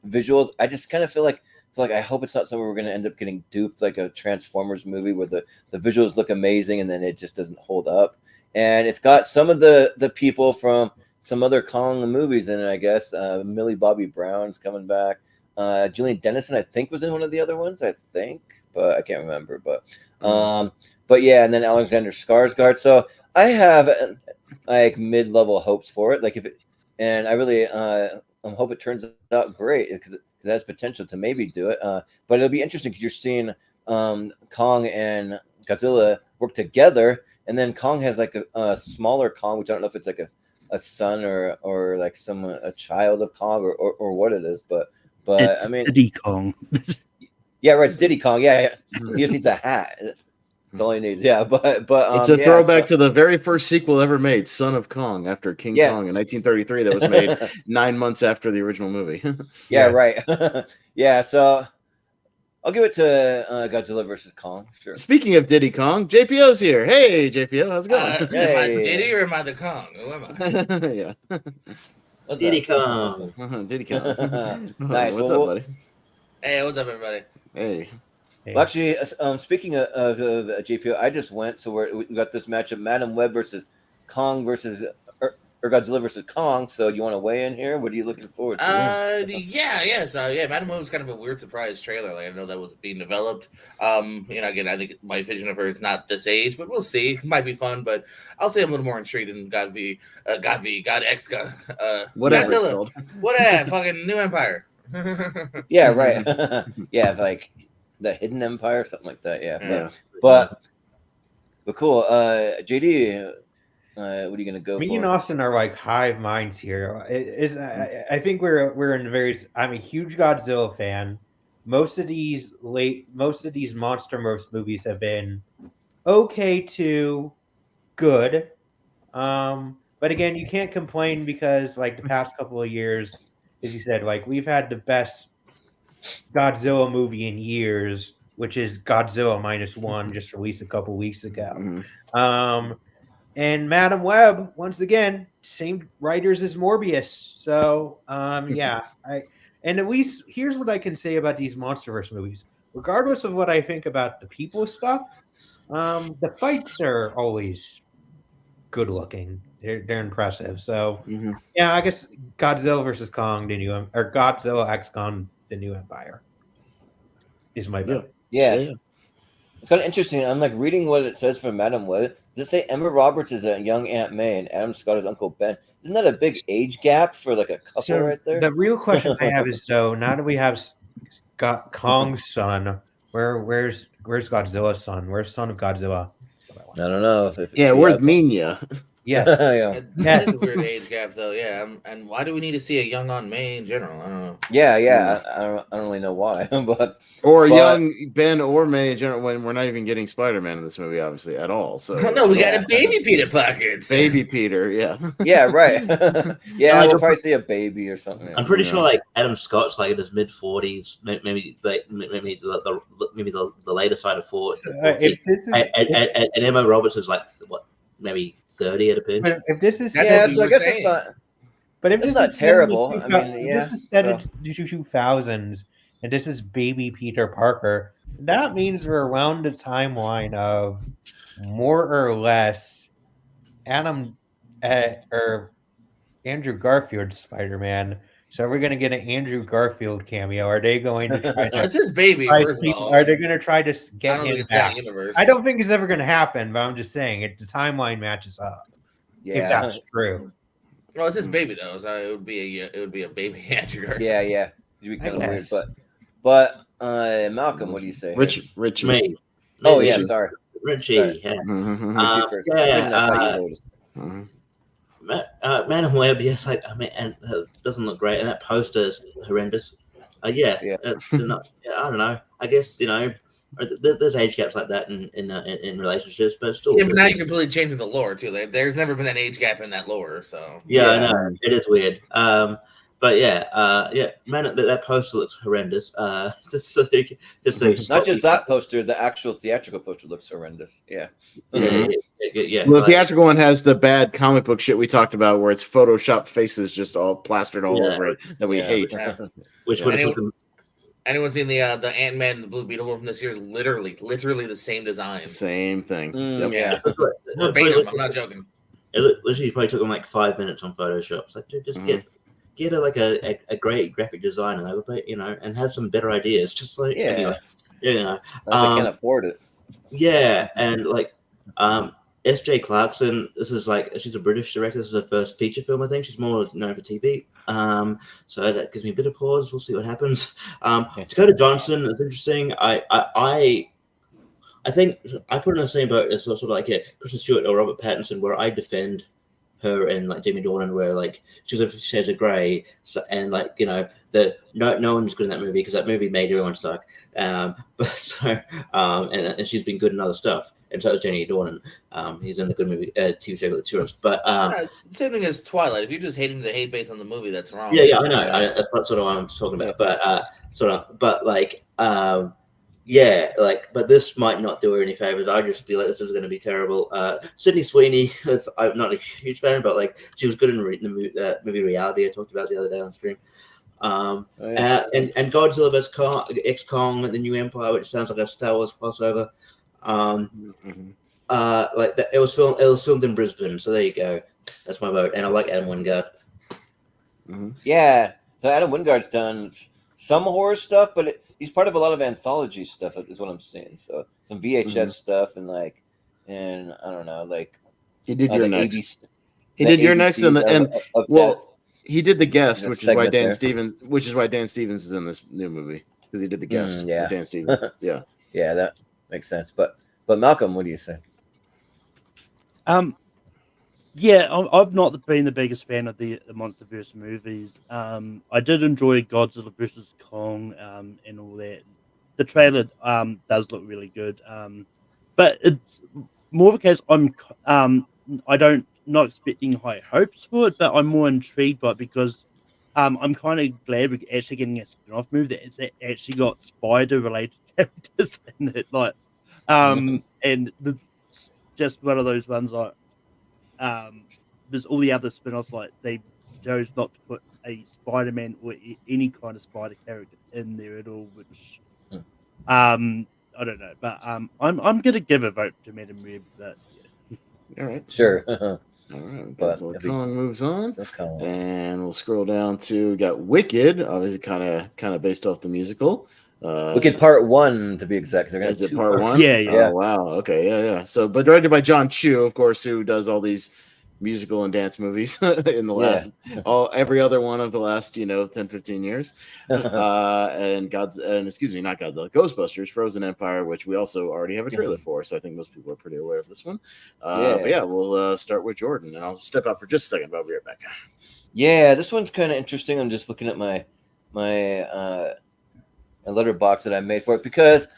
visuals. I just kind of feel like I hope it's not somewhere we're going to end up getting duped like a Transformers movie where the visuals look amazing and then it just doesn't hold up. And it's got some of the people from some other Kong movies in it, I guess. Millie Bobby Brown's coming back. Julian Dennison, I think, was in one of the other ones, but I can't remember. But yeah, and then Alexander Skarsgård. So I have like mid-level hopes for it. And I really hope it turns out great because it has potential to maybe do it. But it'll be interesting because you're seeing Kong and Godzilla work together, and then Kong has like a smaller Kong, which I don't know if it's like a son or like a child of Kong or what it is. But it's I mean, Diddy Kong. Yeah, right. It's Diddy Kong. Yeah. He just needs a hat. That's all he needs. Yeah, but it's a throwback to the very first sequel ever made, Son of Kong, after King Kong in 1933. That was made 9 months after the original movie. Yeah, right. Yeah, so I'll give it to Godzilla versus Kong. Sure. Speaking of Diddy Kong, JPO's here. Hey, JPO, how's it going? Am I Diddy or am I the Kong? Who am I? Yeah. Diddy Kong. Diddy Kong. Nice. What's up, buddy? Hey, what's up, everybody? Hey. Well, actually, speaking of JPO, I just went. So we got this matchup: Madam Web versus Kong versus or Godzilla versus Kong. So you want to weigh in here? What are you looking forward to? Yeah. So Madam Web was kind of a weird surprise trailer. Like I know that was being developed. Again, I think my vision of her is not this age, but we'll see. It might be fun, but I'll say I'm a little more intrigued in God X, whatever. Godzilla. Whatever. Fucking New Empire. Yeah, right. Yeah, like the Hidden Empire, something like that. Yeah. But cool. JD, what are you gonna go for? Me and Austin are like hive minds here. I think we're in very. I'm a huge Godzilla fan. Most of these MonsterVerse movies have been okay to good. But again, you can't complain because like the past couple of years, as you said, like we've had the best Godzilla movie in years, which is Godzilla -1, just released a couple weeks ago. And Madam Web, once again, same writers as Morbius. So and at least here's what I can say about these MonsterVerse movies. Regardless of what I think about the people stuff, the fights are always good looking. They're impressive. So yeah, I guess Godzilla versus Kong, or Godzilla X Kong, the New Empire, is my vote. Yeah. It's kind of interesting. I'm like reading what it says for Madam Web. Does it say Emma Roberts is a young Aunt May and Adam Scott is Uncle Ben? Isn't that a big age gap for like a couple right there? The real question I have is though, now that we have Kong's son, where's Godzilla's son? Where's son of Godzilla? I don't know. Where's Minya? Yes. That is a weird age gap, though. Yeah, and why do we need to see a young Aunt May in general? I don't know. I don't really know why, but young Ben or May in general. When we're not even getting Spider-Man in this movie, obviously at all. So no, we got a baby Peter Parker. Baby Peter, yeah, right. We'll probably see a baby or something. I'm pretty sure like Adam Scott's like in his mid-40s, maybe the later side of 40. And Emma Roberts is like what, maybe 30 at a pinch. But if this is so I guess it's not. But if it's not terrible, I mean, this is set in the 2000s, and this is baby Peter Parker. That means we're around the timeline of more or less Andrew Garfield's Spider-Man. So we're going to get an Andrew Garfield cameo. Are they going to try to... That's his baby, first of all. Are they going to try to get him it's back? that universe. I don't think it's ever going to happen, but I'm just saying the timeline matches up. Yeah. If that's true. Well, it's his baby though, so it would be a baby Andrew Garfield. Yeah. It'd be kind of weird, but Malcolm, what do you say? Richie. Me. Oh yeah, sorry. Richie. Sorry. Yeah. Richie first. Man Web, yes, and doesn't look great, and that poster is horrendous. I don't know. I guess there's age gaps like that in relationships, but still. Yeah, but now you're completely changing the lore too. Like, there's never been an age gap in that lore, so. Yeah, I know it is weird. But man, that poster looks horrendous. Not just that poster, the actual theatrical poster looks horrendous. Yeah. Well, the theatrical one has the bad comic book shit we talked about, where it's Photoshop faces just all plastered all over it that we hate. Which one? Anyone seen the Ant-Man and the Blue Beetle from this year is literally the same design. Same thing. Yeah. Verbatim, I'm not joking. It literally probably took them like 5 minutes on Photoshop. It's like, dude, just get a great graphic designer, and have some better ideas. Just like I can't afford it. Yeah, and like S.J. Clarkson, she's a British director. This is her first feature film, I think. She's more known for TV. So that gives me a bit of pause. We'll see what happens. Dakota Johnson is interesting. I think I put her in the same boat as sort of like Kristen Stewart or Robert Pattinson, where I defend her and like Jamie Dornan, where like she's a shades of grey, and like no one's good in that movie because that movie made everyone suck. And she's been good in other stuff, and so is Jamie Dornan. He's in a good movie, TV show with the Tourist. But same thing as Twilight. If you're just hating the hate based on the movie, that's wrong. Yeah, I know. That's what sort of what I'm talking about. But this might not do her any favors. I just feel like this is going to be terrible. Sydney Sweeney, I'm not a huge fan, but like she was good in the movie Reality I talked about the other day on stream. And Godzilla vs. X Kong and the New Empire, which sounds like a Star Wars crossover. Like that, it was filmed in Brisbane, so there you go. That's my vote, and I like Adam Wingard. Yeah, so Adam Wingard's done some horror stuff, but he's part of a lot of anthology stuff, is what I'm saying. So some VHS stuff and I don't know, like he did Your Next. He did Your Next, he did The Guest, which is why Dan Stevens is in this new movie, because he did The Guest. With Dan Stevens. Yeah, that makes sense. But Malcolm, what do you say? I've not been the biggest fan of the MonsterVerse movies. I did enjoy Godzilla vs. Kong and all that. The trailer does look really good, but it's more of a case I'm not expecting high hopes for it, but I'm more intrigued by it because I'm kind of glad we're actually getting a spin-off movie that it's actually got spider-related characters in it, like, and just one of those ones like, there's all the other spin-offs like they chose not to put a Spider-Man or any kind of spider character in there at all, which, I don't know, but I'm gonna give a vote to Madam Web, but yeah. All right. Sure. All right, But so if we- Colin moves on, So Colin. and we'll scroll down to we got Wicked, obviously kind of based off the musical. Wicked Part 1 to be exact. They're gonna Is have it 2 part parts. one? Yeah, yeah. Oh, wow. Okay, yeah. So, but directed by John Chu, of course, who does all these musical and dance movies in the last every other one of the last 10 15 years. And not Godzilla, Ghostbusters, Frozen Empire, which we also already have a trailer for, so I think most people are pretty aware of this one. But yeah, we'll start with Jordan, and I'll step out for just a second, but I'll be right back. Yeah, this one's kind of interesting. I'm just looking at my letterbox that I made for it because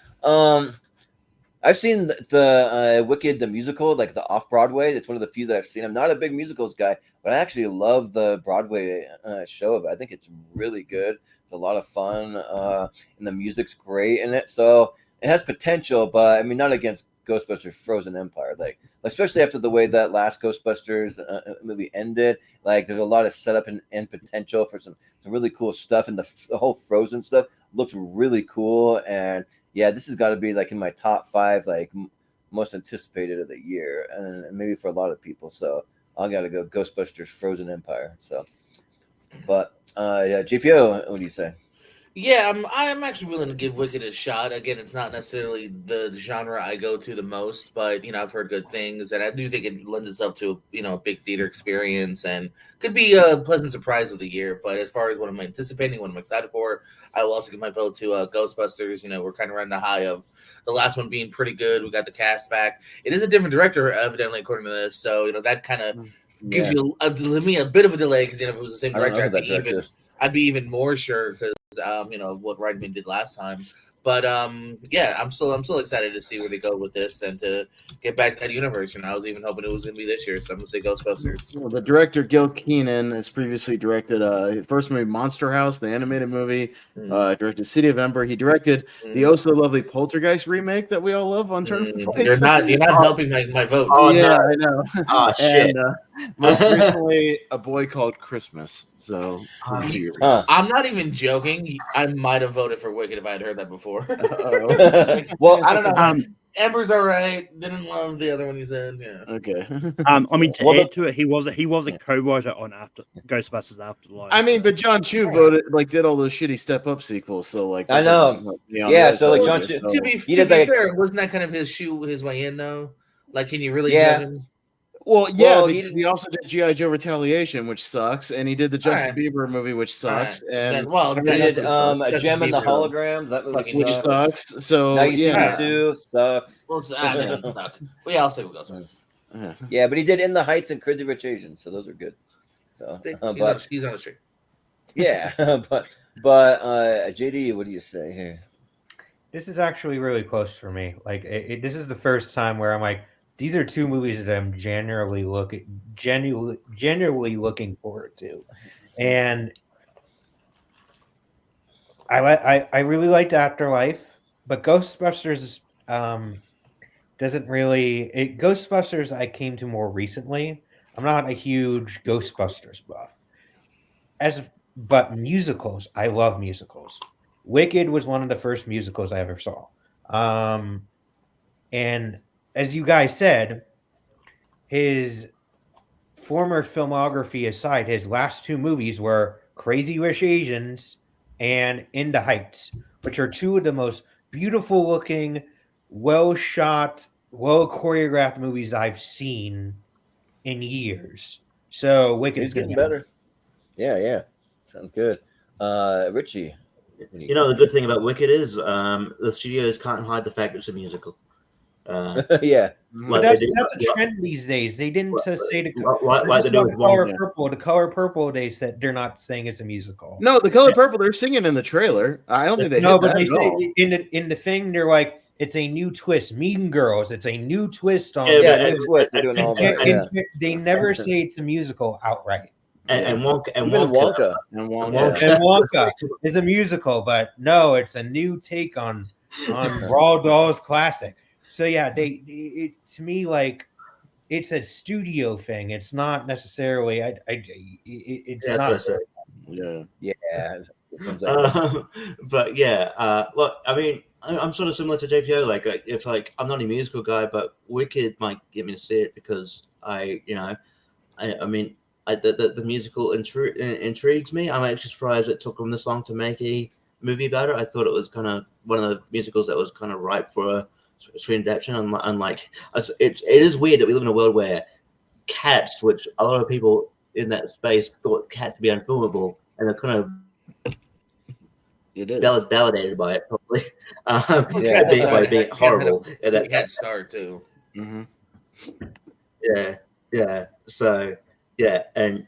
I've seen the Wicked the musical, like the off Broadway. It's one of the few that I've seen. I'm not a big musicals guy, but I actually love the Broadway show of it. I think it's really good. It's a lot of fun, and the music's great in it. So it has potential, but I mean, not against Ghostbusters Frozen Empire. Like especially after the way that last Ghostbusters movie ended, like there's a lot of setup and potential for some really cool stuff, and the whole Frozen stuff looks really cool. And yeah, this has got to be like in my top 5 like most anticipated of the year, and maybe for a lot of people. So I got to go Ghostbusters Frozen Empire. So, but yeah, GPO, what do you say? Yeah, I'm actually willing to give Wicked a shot. Again, it's not necessarily the genre I go to the most, but I've heard good things, and I do think it lends itself to a big theater experience and could be a pleasant surprise of the year. But as far as what I'm anticipating, what I'm excited for, I will also give my vote to Ghostbusters. We're kind of riding the high of the last one being pretty good. We got the cast back. It is a different director, evidently, according to this, so that kind of gives you to me a bit of a delay because if it was the same director, I'd be even more sure because what Reitman did last time. But yeah, I'm still excited to see where they go with this and to get back to that universe. I was even hoping it was going to be this year, so I'm going to say Ghostbusters. Well, the director Gil Keenan has previously directed his first movie, Monster House, the animated movie. Directed City of Ember. He directed the Oh So Lovely Poltergeist remake that we all love on Turn for Fights. You're not helping my vote. Oh, yeah, no. I know. Oh, shit. And most recently, A Boy Called Christmas. So, I'm not even joking. I might have voted for Wicked if I had heard that before. Well, I don't know. Ember's all right. Didn't love the other one he said. Yeah. Okay. I mean, to add to it, he was a co-writer on Ghostbusters Afterlife. I mean, but John Chu voted did all those shitty Step Up sequels. So I know. Yeah. So like John Chu, to be fair, wasn't that kind of his way in though? Like, can you really judge him? Well, yeah, he also did G.I. Joe Retaliation, which sucks, and he did the Justin Bieber movie, which sucks, and he did a Gem and the Holograms, that movie which sucks. So now you see me too, sucks. Well, it sucks. Well, yeah, I'll say we'll go. Yeah, but he did In the Heights and Crazy Rich Asians, so those are good. So, he's on the street. Yeah, but JD, what do you say here? This is actually really close for me. Like, this is the first time where I'm like, these are 2 movies that I'm genuinely looking forward to, and I really liked Afterlife, but Ghostbusters doesn't really. Ghostbusters I came to more recently. I'm not a huge Ghostbusters buff, but musicals, I love musicals. Wicked was one of the first musicals I ever saw, and as you guys said, his former filmography aside, his last 2 movies were Crazy Rich Asians and In the Heights, which are 2 of the most beautiful looking, well shot, well choreographed movies I've seen in years. So Wicked is getting better. Yeah. Sounds good. Richie. The good thing about Wicked is the studios can't hide the fact it's a musical. Yeah, but that's a trend these days. They didn't say the color purple. The color purple. They said they're not saying it's a musical. No, the color purple. They're singing in the trailer. I don't think they. No, but they say in the thing they're like it's a new twist. Mean Girls. It's a new twist on. New twist. They're doing all that. They never say it's a musical outright. and Wonka and Even Wonka. And Wonka. And Wonka is a musical, but no, it's a new take on Roald Dahl's classic. So yeah, to me, like, it's a studio thing. It's not necessarily. It's Yeah, not. that's what Yeah. But yeah, look, I mean, I'm sort of similar to JPO. Like, if like I'm not a musical guy, but Wicked might get me to see it because I mean, the musical intrigues me. I'm actually surprised it took them this long to make a movie about it. I thought it was kind of one of the musicals that was kind of ripe for a screen adaptation. Unlike, it is weird that we live in a world where Cats, which a lot of people in that space thought Cats to be unfilmable, and they're kind of It is. validated by it, probably. Yeah. By being horrible. He had Star too. Mm-hmm. Yeah. So and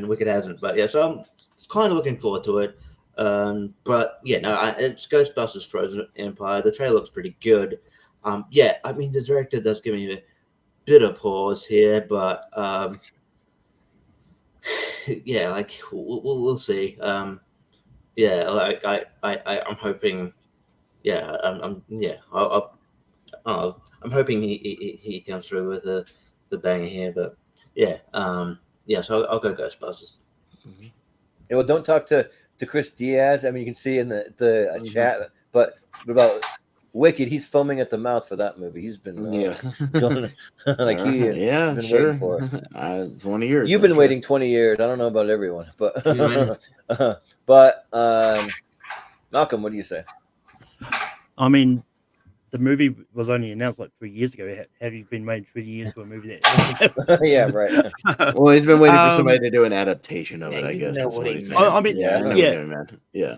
Wicked hasn't, but yeah. So I'm kind of looking forward to it. But yeah, no, it's Ghostbusters: Frozen Empire. The trailer looks pretty good. Yeah, I mean the director does give me a bit of pause here, but yeah, like we'll see. Yeah, like I'm hoping. Yeah, I'm hoping he comes through with the banger here, but yeah, so I'll go Ghostbusters. Mm-hmm. Yeah, well, don't talk to Chris Diaz. I mean, you can see in the chat, but what about Wicked? He's foaming at the mouth for that movie. He's been going like been waiting for it. 20 years. You've been waiting 20 years. I don't know about everyone, but but Malcolm, what do you say? I mean, the movie was only announced like 3 years ago. Have you been waiting 3 years for a movie that? Yeah, right. Well, he's been waiting for somebody to do an adaptation of it. I guess. That's what he meant. I mean, yeah.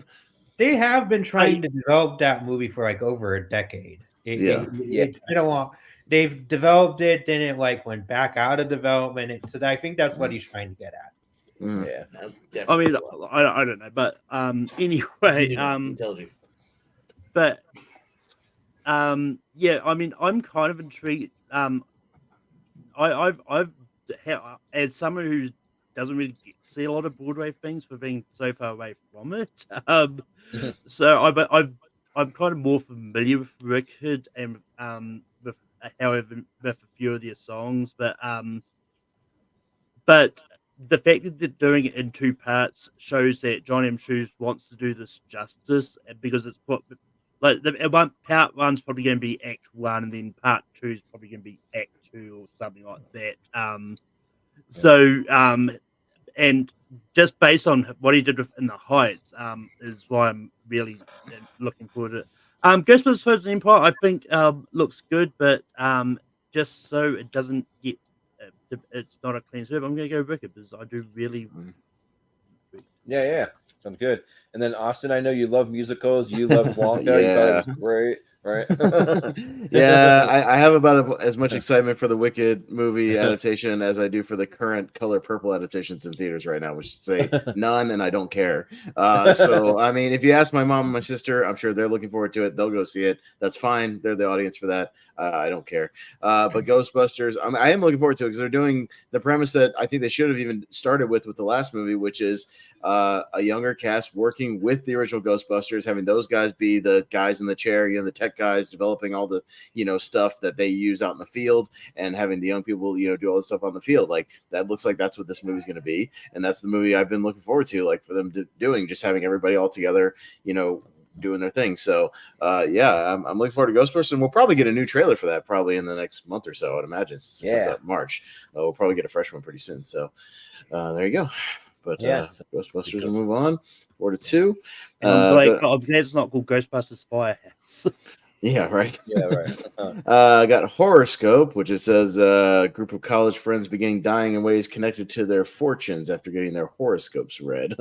They have been trying to develop that movie for like over a decade. It's been a long. They've developed it, then it like went back out of development. So I think that's what he's trying to get at. Yeah. I mean, I don't know, but anyway, He told you. But yeah, I mean, I'm kind of intrigued. I've as someone who doesn't really see a lot of Broadway things for being so far away from it. So I'm kind of more familiar with Wicked and with however with a few of their songs, but the fact that they're doing it in two parts shows that John M. Shoes wants to do this justice, because it's like part one's probably going to be Act 1, and then part 2 is probably going to be Act 2 or something like that. And just based on what he did in the Heights, is why I'm really looking forward to it. Ghostbusters: Frozen Empire, I think looks good, but just so it doesn't get, it's not a clean sweep, I'm going to go Wicked because I do really. Yeah, sounds good. And then Austin, I know you love musicals. You love Wonka. You thought it was great, right? Yeah, I have about as much excitement for the Wicked movie adaptation as I do for the current Color Purple adaptations in theaters right now, which is say none, and I don't care. So, I mean, if you ask my mom and my sister, I'm sure they're looking forward to it. They'll go see it. That's fine. They're the audience for that. I don't care. But Ghostbusters, I am looking forward to it because they're doing the premise that I think they should have even started with the last movie, which is a younger cast working with the original Ghostbusters, having those guys be the guys in the chair, the tech guys developing all the, stuff that they use out in the field, and having the young people, do all the stuff on the field. Like, that looks like that's what this movie's going to be. And that's the movie I've been looking forward to, like, for them doing, just having everybody all together, doing their thing. So, I'm looking forward to Ghostbusters, and we'll probably get a new trailer for that probably in the next month or so, I'd imagine. It's March. We'll probably get a fresh one pretty soon. So, there you go. But Ghostbusters will move on 4-2. I'm glad it's not called Ghostbusters Firehouse. Yeah, right. Yeah, right. I got Horoscope, which it says a group of college friends began dying in ways connected to their fortunes after getting their horoscopes read.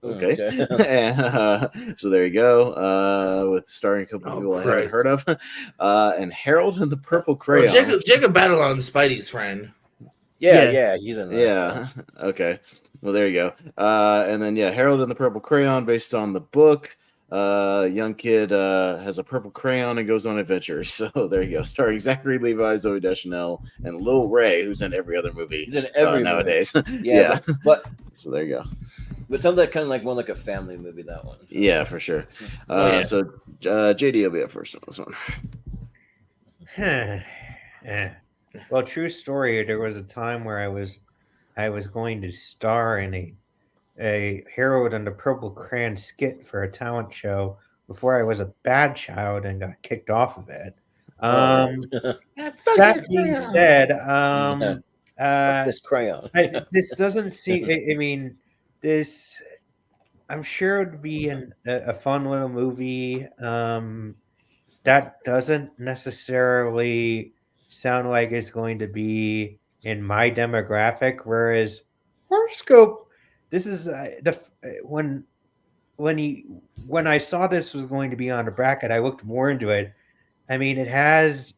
Okay. And, so there you go. With starring a couple of people I haven't heard of. And Harold and the Purple Crayon. Jacob Batalon's Spidey's friend. Yeah, he's in that. Yeah. So. Okay. Well, there you go. And then Harold and the Purple Crayon, based on the book. young kid has a purple crayon and goes on adventures. So there you go. Starring Zachary Levi, Zoe Deschanel, and Lil Ray, who's in every other movie. He's in every nowadays. Yeah, but so there you go. But sounds like kind of like more like a family movie, that one. So. Yeah, for sure. So JD will be up first on this one. Well, true story. There was a time where I was going to star in a Harold and the Purple Crayon skit for a talent show before I was a bad child and got kicked off of it. That being said, this crayon. this doesn't seem. I mean, this. I'm sure it would be a fun little movie. That doesn't necessarily sound like it's going to be in my demographic. Whereas Horoscope, this is when I saw this was going to be on the bracket, I looked more into it. I mean, it has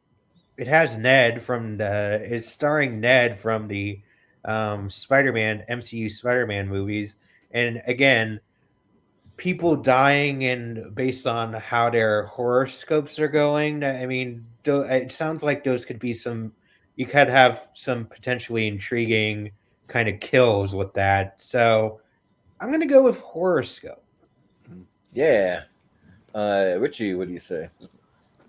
Ned from it's starring Ned from the Spider-Man MCU Spider-Man movies, and again, people dying and based on how their horoscopes are going. I mean, it sounds like those could be you could have some potentially intriguing kind of kills with that. So I'm going to go with horoscope. Yeah. Richie, what do you say?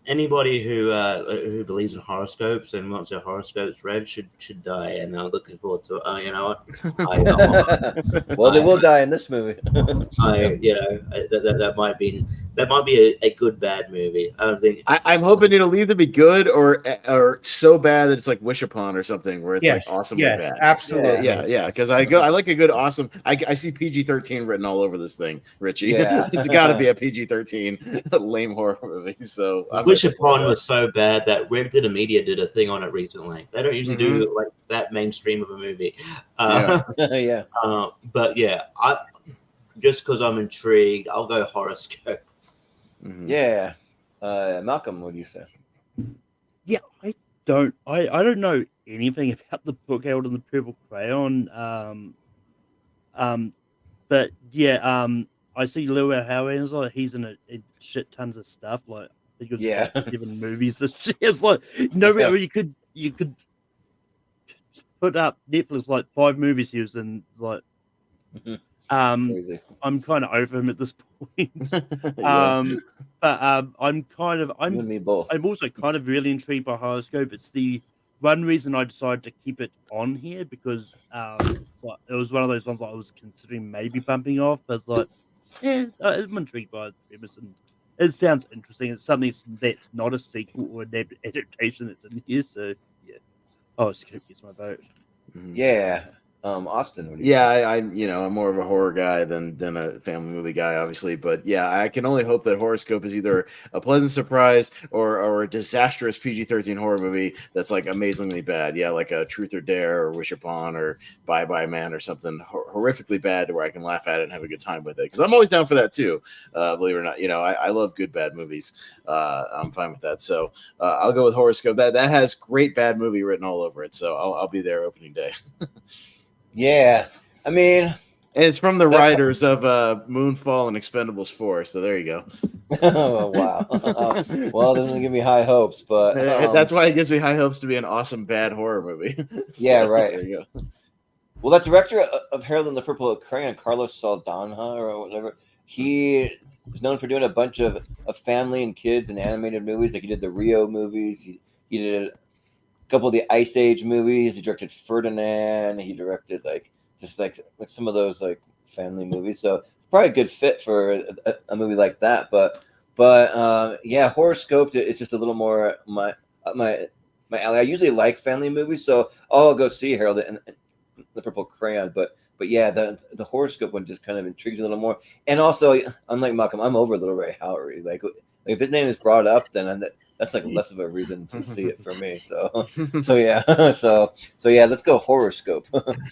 Anybody who believes in horoscopes and wants their horoscopes read should die, and I'm looking forward to it. You know what? Well, they will die in this movie. That might be a good bad movie. I don't think. I'm hoping it'll either be good or so bad that it's like Wish Upon or something, where it's like awesomely bad. Absolutely. Yeah. Because I like a good awesome. I see PG-13 written all over this thing, Richie. Yeah. It's got to be a PG-13 lame horror movie. So Wish Upon was so bad that Red Letter Media did a thing on it recently. They don't usually do like that mainstream of a movie. Yeah. But yeah, just because I'm intrigued, I'll go horoscope. Yeah. Malcolm, what do you say? Yeah, I don't know anything about the book Harold and the Purple Crayon. But yeah, I see Lil Howell. He's in a shit tons of stuff. Like, because 7 movies this year. It's like you could put up Netflix like 5 movies he was in. Like, Crazy. I'm kind of over him at this point. But I'm kind of You and me both. I'm also kind of really intrigued by horoscope. It's the one reason I decided to keep it on here because it was one of those ones I was considering maybe bumping off. But it's like, I'm intrigued by the premise and it sounds interesting. It's something that's not a sequel or an adaptation that's in here. So yeah, horoscope gets my vote. Yeah. Austin, what do you think? I'm more of a horror guy than a family movie guy, obviously. But yeah, I can only hope that Horoscope is either a pleasant surprise or a disastrous PG-13 horror movie that's like amazingly bad. Yeah, like a Truth or Dare or Wish Upon or Bye Bye Man or something horrifically bad where I can laugh at it and have a good time with it. Because I'm always down for that too. Believe it or not, I love good bad movies. I'm fine with that. So I'll go with Horoscope. That has great bad movie written all over it. So I'll be there opening day. Yeah, I mean, and it's from the writers of Moonfall and Expendables 4. So there you go. Oh, wow. Well, it doesn't give me high hopes, but that's why it gives me high hopes to be an awesome bad horror movie. Yeah, right. There you go. Well, that director of Harold and the Purple Crayon, Carlos Saldanha or whatever, he is known for doing a bunch of family and kids and animated movies. Like he did the Rio movies. He did a couple of the Ice Age movies. He directed Ferdinand. He directed like some of those like family movies. So it's probably a good fit for a movie like that. But yeah, Horoscope. It's just a little more my alley. I usually like family movies, so I'll go see Harold and the Purple Crayon. But yeah, the Horoscope one just kind of intrigues me a little more. And also, unlike Malcolm, I'm over Little Ray Howell. Like if his name is brought up, then that's like less of a reason to see it for me. So yeah, so yeah, let's go Horoscope.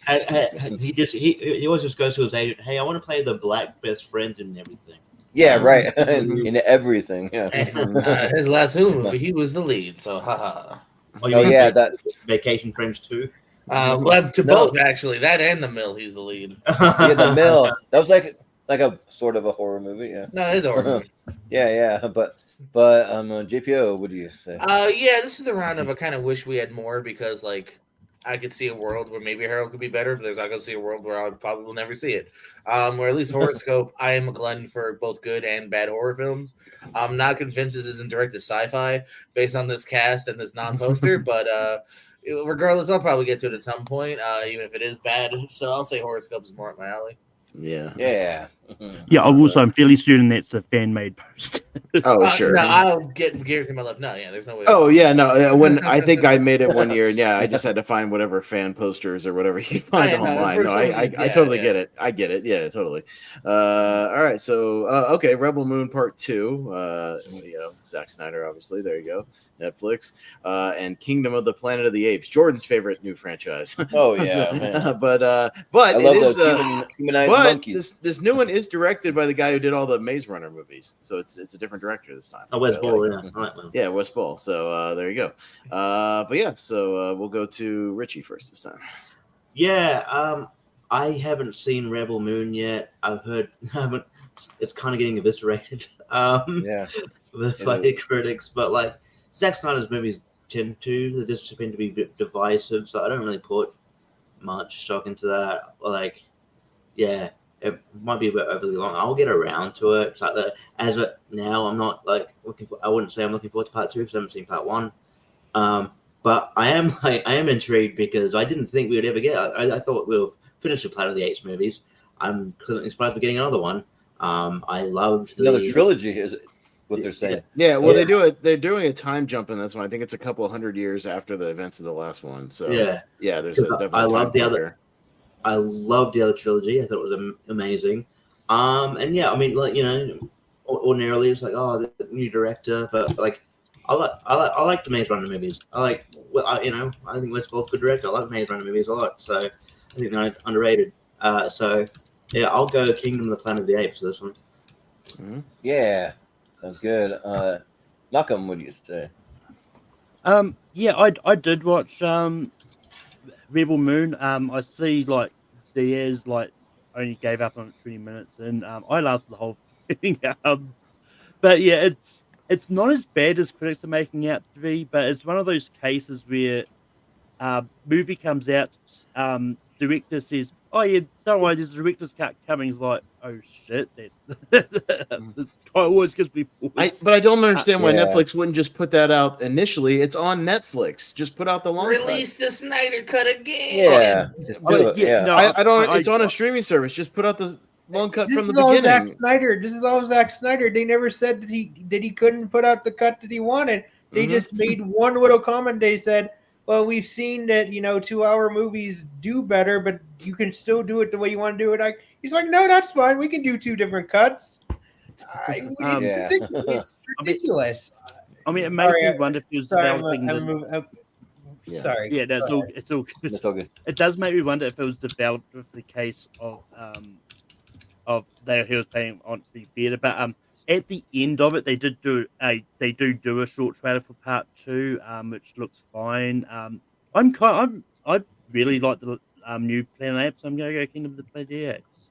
And he always just goes to his agent. Hey, I want to play the black best friend and everything. Yeah, right. In everything. Yeah. And, his last movie, he was the lead. So haha. Oh yeah, that Vacation Friends 2. Both actually, that and The Mill, he's the lead. Yeah, The Mill. That was like like a sort of a horror movie. Yeah. No, it is a horror movie. Yeah. But JPO, what do you say? Yeah, this is the round of I kind of wish we had more because like I could see a world where maybe Harold could be better, but there's not gonna see a world where I probably will never see it. Or at least Horoscope, I am a glutton for both good and bad horror films. I'm not convinced this isn't directed sci-fi based on this cast and this non-poster, but regardless, I'll probably get to it at some point, even if it is bad. So I'll say Horoscope is more up my alley. Yeah. Yeah. Yeah, I'm fairly certain that's a fan-made post. Oh, sure. No, I'll get Garrett to my left. No, yeah, there's no way. Oh yeah, no. When I think I made it one year, and yeah, I just had to find whatever fan posters or whatever you find online. No, I totally get it. I get it. Yeah, totally. All right, so okay, Rebel Moon Part 2. Zack Snyder, obviously. There you go. Netflix, and Kingdom of the Planet of the Apes, Jordan's favorite new franchise. Oh yeah, man. but I it love is those humanized but monkeys. this new one is directed by the guy who did all the Maze Runner movies, so it's a different director this time. Oh, Wes Ball, yeah. I like that. Yeah, Wes Ball. So there you go. But yeah, so we'll go to Richie first this time. Yeah, I haven't seen Rebel Moon yet. I've heard it's kind of getting eviscerated. Yeah, by the critics, but like Zack Snyder's movies they just tend to be a bit divisive, so I don't really put much stock into that. Like, yeah, it might be a bit overly long. I'll get around to it. It's like as of now, I'm not like looking for. I wouldn't say I'm looking forward to Part 2 because I haven't seen Part 1. But I am intrigued because I didn't think we would ever get. I thought we would finish the Planet of the Apes movies. I'm pleasantly surprised we're getting another one. I loved another trilogy. Is what they're saying? Yeah, well, they do it. They're doing a time jump in this one. I think it's a couple 100 years after the events of the last one. So yeah, there's definitely. I love the other. I loved the other trilogy. I thought it was amazing. And yeah, I mean, like, ordinarily it's like, oh, the new director, but like, I like the Maze Runner movies. I think Wes Ball's a good director. I like Maze Runner movies a lot, so I think they're underrated. So yeah, I'll go Kingdom of the Planet of the Apes for this one. Mm-hmm. Yeah, sounds good. Malcolm, what do you say? Yeah, I did watch Rebel Moon. I see like Diaz like only gave up on 20 minutes, and I lasted the whole thing. But yeah, it's not as bad as critics are making out to be, but it's one of those cases where movie comes out, director says, "Oh yeah, don't worry, there's a director's cut coming." It's like, oh shit, that's always gives me pause. But I don't understand why Netflix wouldn't just put that out initially. It's on Netflix. Just put out the long release the Snyder cut again. Yeah, just do it. Yeah. No, I don't. It's on a streaming service. Just put out the long cut from the beginning. Zack Snyder. This is all Zack Snyder. They never said that he couldn't put out the cut that he wanted. They just made one little comment. They said, well, we've seen that 2-hour movies do better, but you can still do it the way you want to do it. He's like, no, that's fine. We can do 2 different cuts. It's ridiculous. I mean, it made me wonder if he was developing. Sorry. Yeah, it's all good. It's all good. It does make me wonder if it was developed with the case of he was paying on the theater, but at the end of it, they do a short trailer for Part 2, which looks fine. I really like the new Planet of the Apes. I'm gonna go Kingdom of the Planet of the Apes.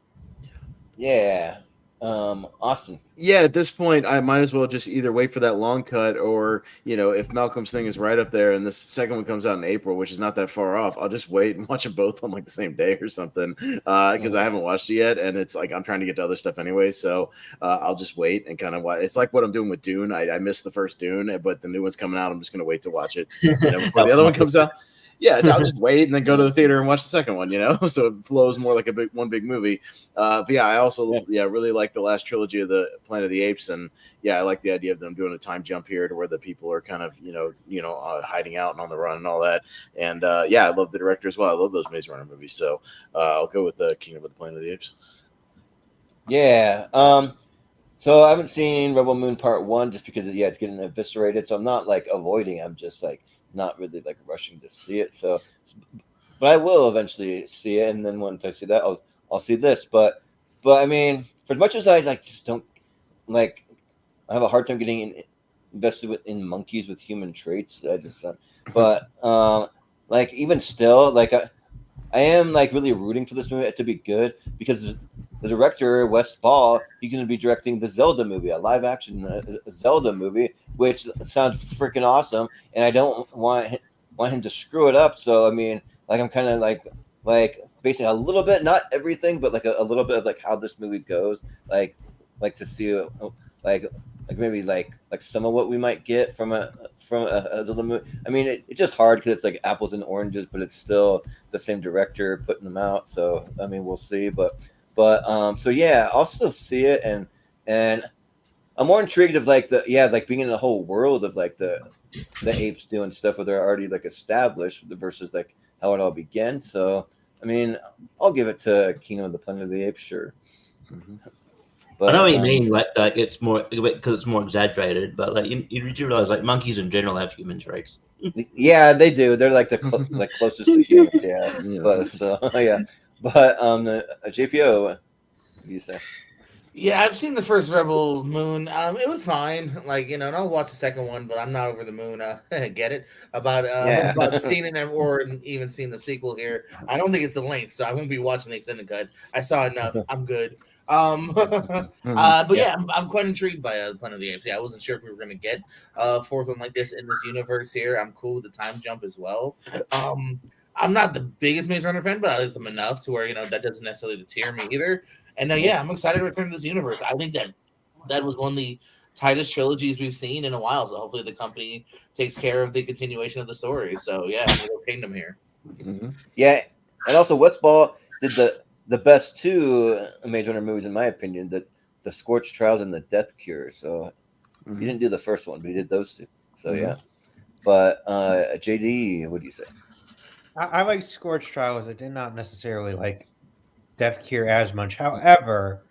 Yeah. Austin. Yeah, at this point, I might as well just either wait for that long cut, or if Malcolm's thing is right up there and this second one comes out in April, which is not that far off, I'll just wait and watch them both on like the same day or something, because I haven't watched it yet, and it's like I'm trying to get to other stuff anyway, so I'll just wait and kind of watch. It's like what I'm doing with Dune. I missed the first Dune, but the new one's coming out. I'm just gonna wait to watch it before the other one comes out. Yeah, I'll just wait and then go to the theater and watch the second one, so it flows more like one big movie. But yeah, I also really like the last trilogy of the Planet of the Apes, and I like the idea of them doing a time jump here to where the people are kind of hiding out and on the run and all that. And I love the director as well. I love those Maze Runner movies, so I'll go with the Kingdom of the Planet of the Apes. Yeah. So I haven't seen Rebel Moon Part 1 just because it's getting eviscerated. So I'm not like avoiding. I'm just like not really like rushing to see it. So, but I will eventually see it, and then once I see that, I'll see this. But I mean, for as much as I just don't like, I have a hard time getting invested in monkeys with human traits. I just, but like even still, like I am like really rooting for this movie to be good because the director Wes Ball, he's going to be directing the Zelda movie, a live action Zelda movie, which sounds freaking awesome. And I don't want him to screw it up. So I mean, like I'm kind of like basically a little bit, not everything, but like a little bit of like how this movie goes, like to see like maybe like some of what we might get from a Zelda movie. I mean, it's just hard because it's like apples and oranges, but it's still the same director putting them out. So I mean, we'll see. But so yeah, I'll still see it, and I'm more intrigued of like being in the whole world of like the apes doing stuff where they're already like established versus like how it all began. So I mean, I'll give it to Kingdom of the Planet of the Apes, sure. Mm-hmm. But, I know what you mean, like it's more because it's more exaggerated, but like you realize like monkeys in general have human traits. Yeah, they do. They're like the closest to humans. Yeah, but so yeah, but JPO, what do you say? Yeah, I've seen the first Rebel Moon. It was fine. Like, and I'll watch the second one, but I'm not over the moon. Get it about seeing it or even seeing the sequel here. I don't think it's the length, so I won't be watching the extended cut. I saw enough. I'm good. But yeah, I'm quite intrigued by Planet of the Apes. Yeah, I wasn't sure if we were going to get a fourth one like this in this universe here. I'm cool with the time jump as well. I'm not the biggest Maze Runner fan, but I like them enough to where that doesn't necessarily deter me either. And yeah, I'm excited to return to this universe. I think that was one of the tightest trilogies we've seen in a while. So hopefully the company takes care of the continuation of the story. So yeah, Kingdom here. Mm-hmm. Yeah, and also Wes Ball did the best two Maze Runner movies in my opinion, the Scorched Trials and the Death Cure. So he didn't do the first one, but he did those two. So yeah. But JD, what do you say? I like Scorched Trials. I did not necessarily like Death Cure as much. However,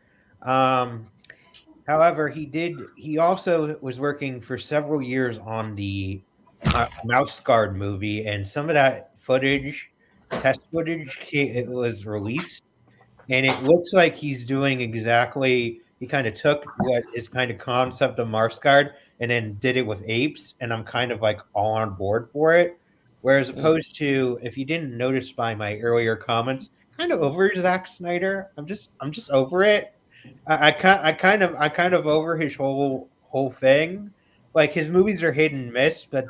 he also was working for several years on the Mouse Guard movie, and some of that test footage, it was released, and it looks like he's doing exactly. He kind of took what is kind of concept of Mouse Guard and then did it with apes, and I'm kind of like all on board for it. Whereas opposed to, if you didn't notice by my earlier comments, kind of over Zack Snyder. I'm just over it. I kind of over his whole thing. Like his movies are hit and miss, but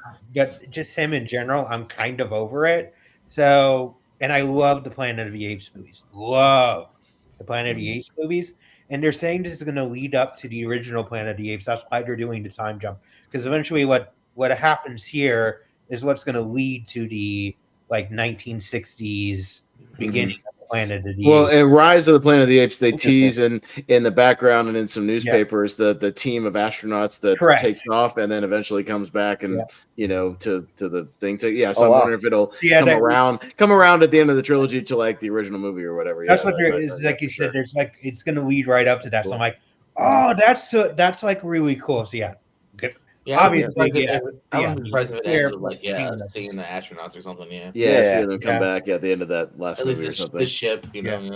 just him in general, I'm kind of over it. So, and I love the Planet of the Apes movies. Love the Planet of the Apes movies. And they're saying this is going to lead up to the original Planet of the Apes. That's why they're doing the time jump. Because eventually, what happens here is what's going to lead to the 1960s beginning of the Planet of the Apes. Well, and Rise of the Planet of the Apes, they tease in the background and in some newspapers the team of astronauts that takes off and then eventually comes back and to the thing. So I'm wondering if it'll come around at the end of the trilogy to like the original movie or whatever. That's what there is. Like you said, there's it's going to lead right up to that. Cool. So I'm like, oh, that's like really cool. So yeah. Good. Yeah, obviously, I wouldn't be surprised if it ends with seeing the astronauts or something. Seeing them come back at the end of that last movie or something. The ship,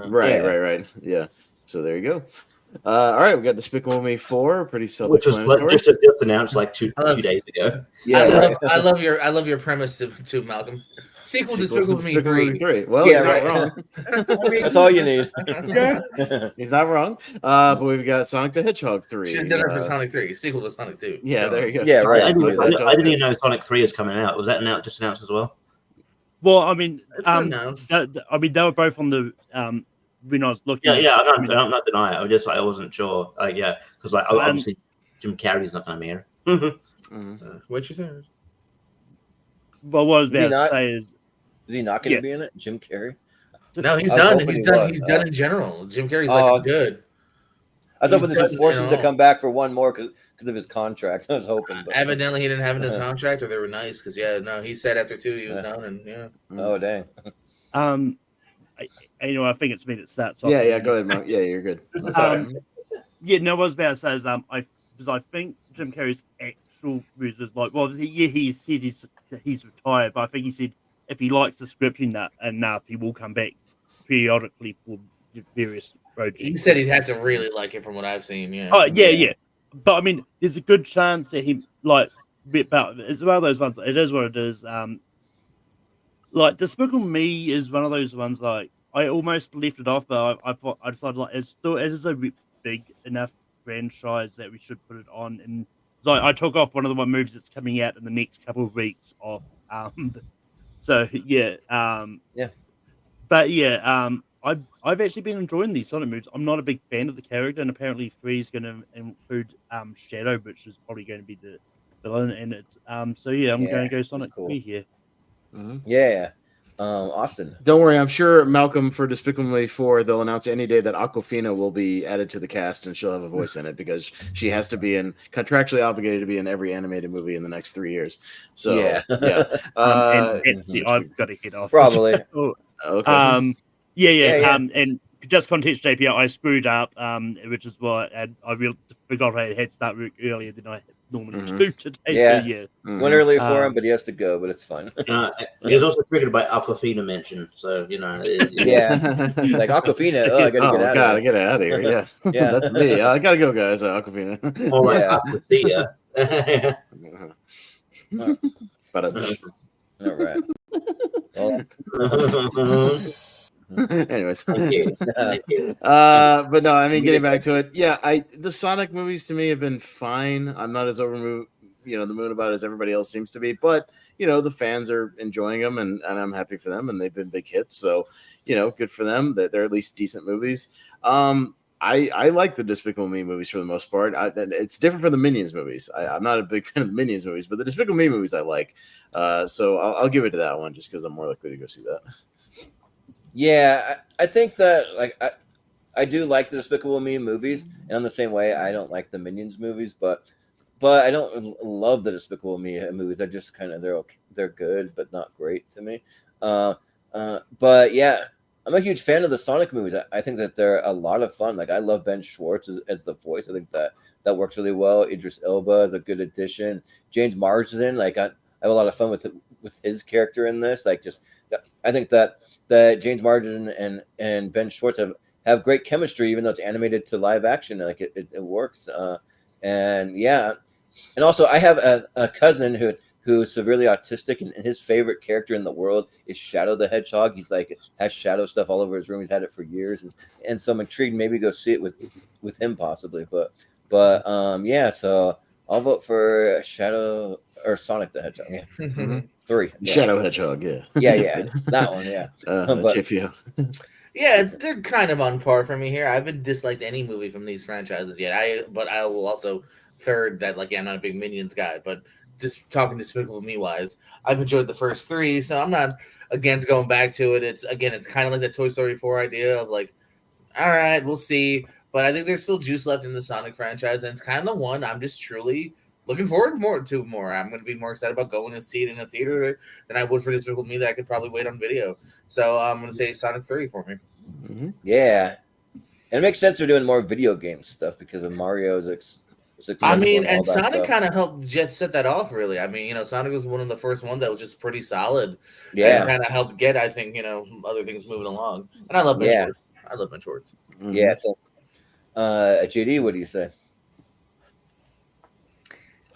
Right. Yeah. So there you go. All right, we got Despicable Me 4, pretty self-explanatory. Which was just announced like two days ago. Yeah, I love your premise too, Malcolm. Sequel to Despicable Me 3. Well, yeah, right. Wrong. That's all you need. He's not wrong. But we've got Sonic the Hedgehog 3. Should have done it for Sonic 3. Sequel to Sonic 2. Yeah, there you go. Yeah, right. I didn't even know Sonic 3 is coming out. Was that just announced as well? Well, I mean, they were both on the when I was looking. Yeah. I'm not denying it. I wasn't sure. Because obviously Jim Carrey's not going to be here. What you say? Well, what I was about to say is he not going to be in it? Jim Carrey? No, he's done. He's done in general. Jim Carrey's good. I thought they just forced him to come back for one more because of his contract. I was hoping. But... Evidently, he didn't have it in his contract, or they were nice because he said after 2 he was done, and Oh dang. I think it's me that starts off. Yeah, go ahead, Mark. Yeah, you're good. What I was about to say is I think Jim Carrey's actual views is like, well, he said he's retired, but I think he said if he likes the script enough, he will come back periodically for various projects. He said he'd have to really like it, from what I've seen. Yeah. Oh yeah. But I mean, there's a good chance that he it's one of those ones. It is what it is. Like Despicable Me is one of those ones. Like I almost left it off, but I decided like it is a big enough franchise that we should put it on. And so I took off one of the movies that's coming out in the next couple of weeks off. So yeah, Yeah. But yeah, I've actually been enjoying these Sonic movies. I'm not a big fan of the character, and apparently 3 is going to include Shadow, which is probably going to be the villain. And it's so yeah, I'm going to go Sonic cool. 3 here. Mhm. Yeah. Austin. Don't worry, I'm sure Malcolm for Despicable Me 4, they'll announce any day that Aquafina will be added to the cast and she'll have a voice in it because she has to be contractually obligated to be in every animated movie in the next 3 years. So Yeah. And actually, I've got to head off. Probably. Okay. Yeah. And just context, JP, I screwed up, which is why I forgot I had to start work earlier than I normally do today. Yeah. So, yeah. Went earlier for him, but he has to go, but it's fine. He was also triggered by Aquafina mention, so Yeah. Like Aquafina, I gotta get out of here. Get out of here. Yeah. Yeah. That's me. I gotta go, guys. Aquafina. Or like Yeah. Aquathea. But All right. Well, anyways. Thank you. Thank you. But no, I mean, getting back to it, yeah, the Sonic movies to me have been fine. I'm not as the moon about it as everybody else seems to be, but the fans are enjoying them, and I'm happy for them, and they've been big hits, so good for them that they're at least decent movies. I like the Despicable Me movies for the most part. It's different from the Minions movies. I'm not a big fan of the Minions movies, but the Despicable Me movies I like. So I'll give it to that one just because I'm more likely to go see that. yeah, I think that I do like the Despicable Me movies, and in the same way I don't like the Minions movies, but I don't love the Despicable Me movies. I just kind of they're good, but not great to me. But yeah. I'm a huge fan of the Sonic movies. I think that they're a lot of fun. Like I love Ben Schwartz as the voice. I think that works really well. Idris Elba is a good addition. James Marsden, I have a lot of fun with his character in this. I think that James Marsden and Ben Schwartz have great chemistry, even though it's animated to live action. It works. And yeah, and also I have a cousin who's severely autistic, and his favorite character in the world is Shadow the Hedgehog. He's has Shadow stuff all over his room. He's had it for years, and so I'm intrigued. Maybe go see it with him possibly. But yeah. So I'll vote for Shadow or Sonic the Hedgehog. Yeah. 3. Yeah. Shadow Hedgehog. Yeah. Yeah. That one. Yeah. Yeah, they're kind of on par for me here. I haven't disliked any movie from these franchises yet. But I will also third that I'm not a big Minions guy, but just talking Despicable Me wise, I've enjoyed the first 3, so I'm not against going back to it. It's kind of like the Toy Story 4 idea of all right, we'll see. But I think there's still juice left in the Sonic franchise, and it's kind of the one I'm just truly looking forward to more. I'm going to be more excited about going to see it in a theater than I would for Despicable Me that I could probably wait on video. So I'm going to say Sonic 3 for me. Mm-hmm. Yeah, and it makes sense they're doing more video game stuff because of Mario's. And Sonic kind of helped just set that off, really. Sonic was one of the first ones that was just pretty solid. Yeah. And kind of helped get, I think, other things moving along. And I love Ben Schwartz. I love Ben Schwartz. Mm-hmm. Yeah. So, JD, what do you say?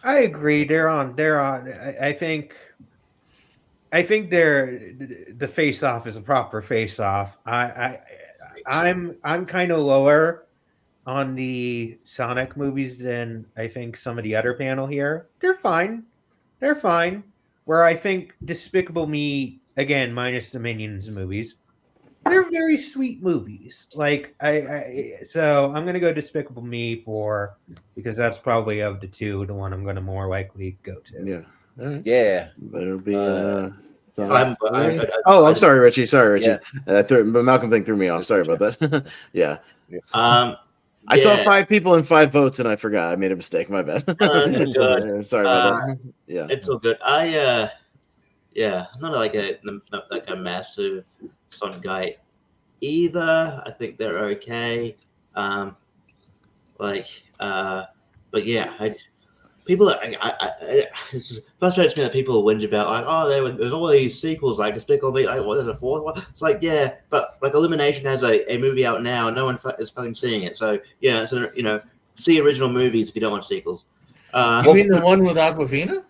I agree. They're on. I think the face-off is a proper face-off. I'm kind of lower on the Sonic movies than I think some of the other panel here. They're fine. Where I think Despicable Me, again, minus the Minions movies, they're very sweet movies. So I'm gonna go Despicable Me because that's probably of the two the one I'm gonna more likely go to. Yeah. Right. Yeah. But it'll be I'm sorry, Richie. Yeah. But Malcolm thing threw me off. Sorry about that. Yeah. I Yeah. saw 5 people and 5 votes, and I forgot. I made a mistake. My bad. Sorry about that. Yeah, It's all good. I'm not like a massive Sonic guy either. I think they're okay. But yeah, it frustrates me that people whinge about there's all these sequels Despicable Me, there's a 4th one. It's yeah, but Illumination has a movie out now and no one is fucking seeing it. So yeah, see original movies if you don't want sequels. You mean the one with Aquafina?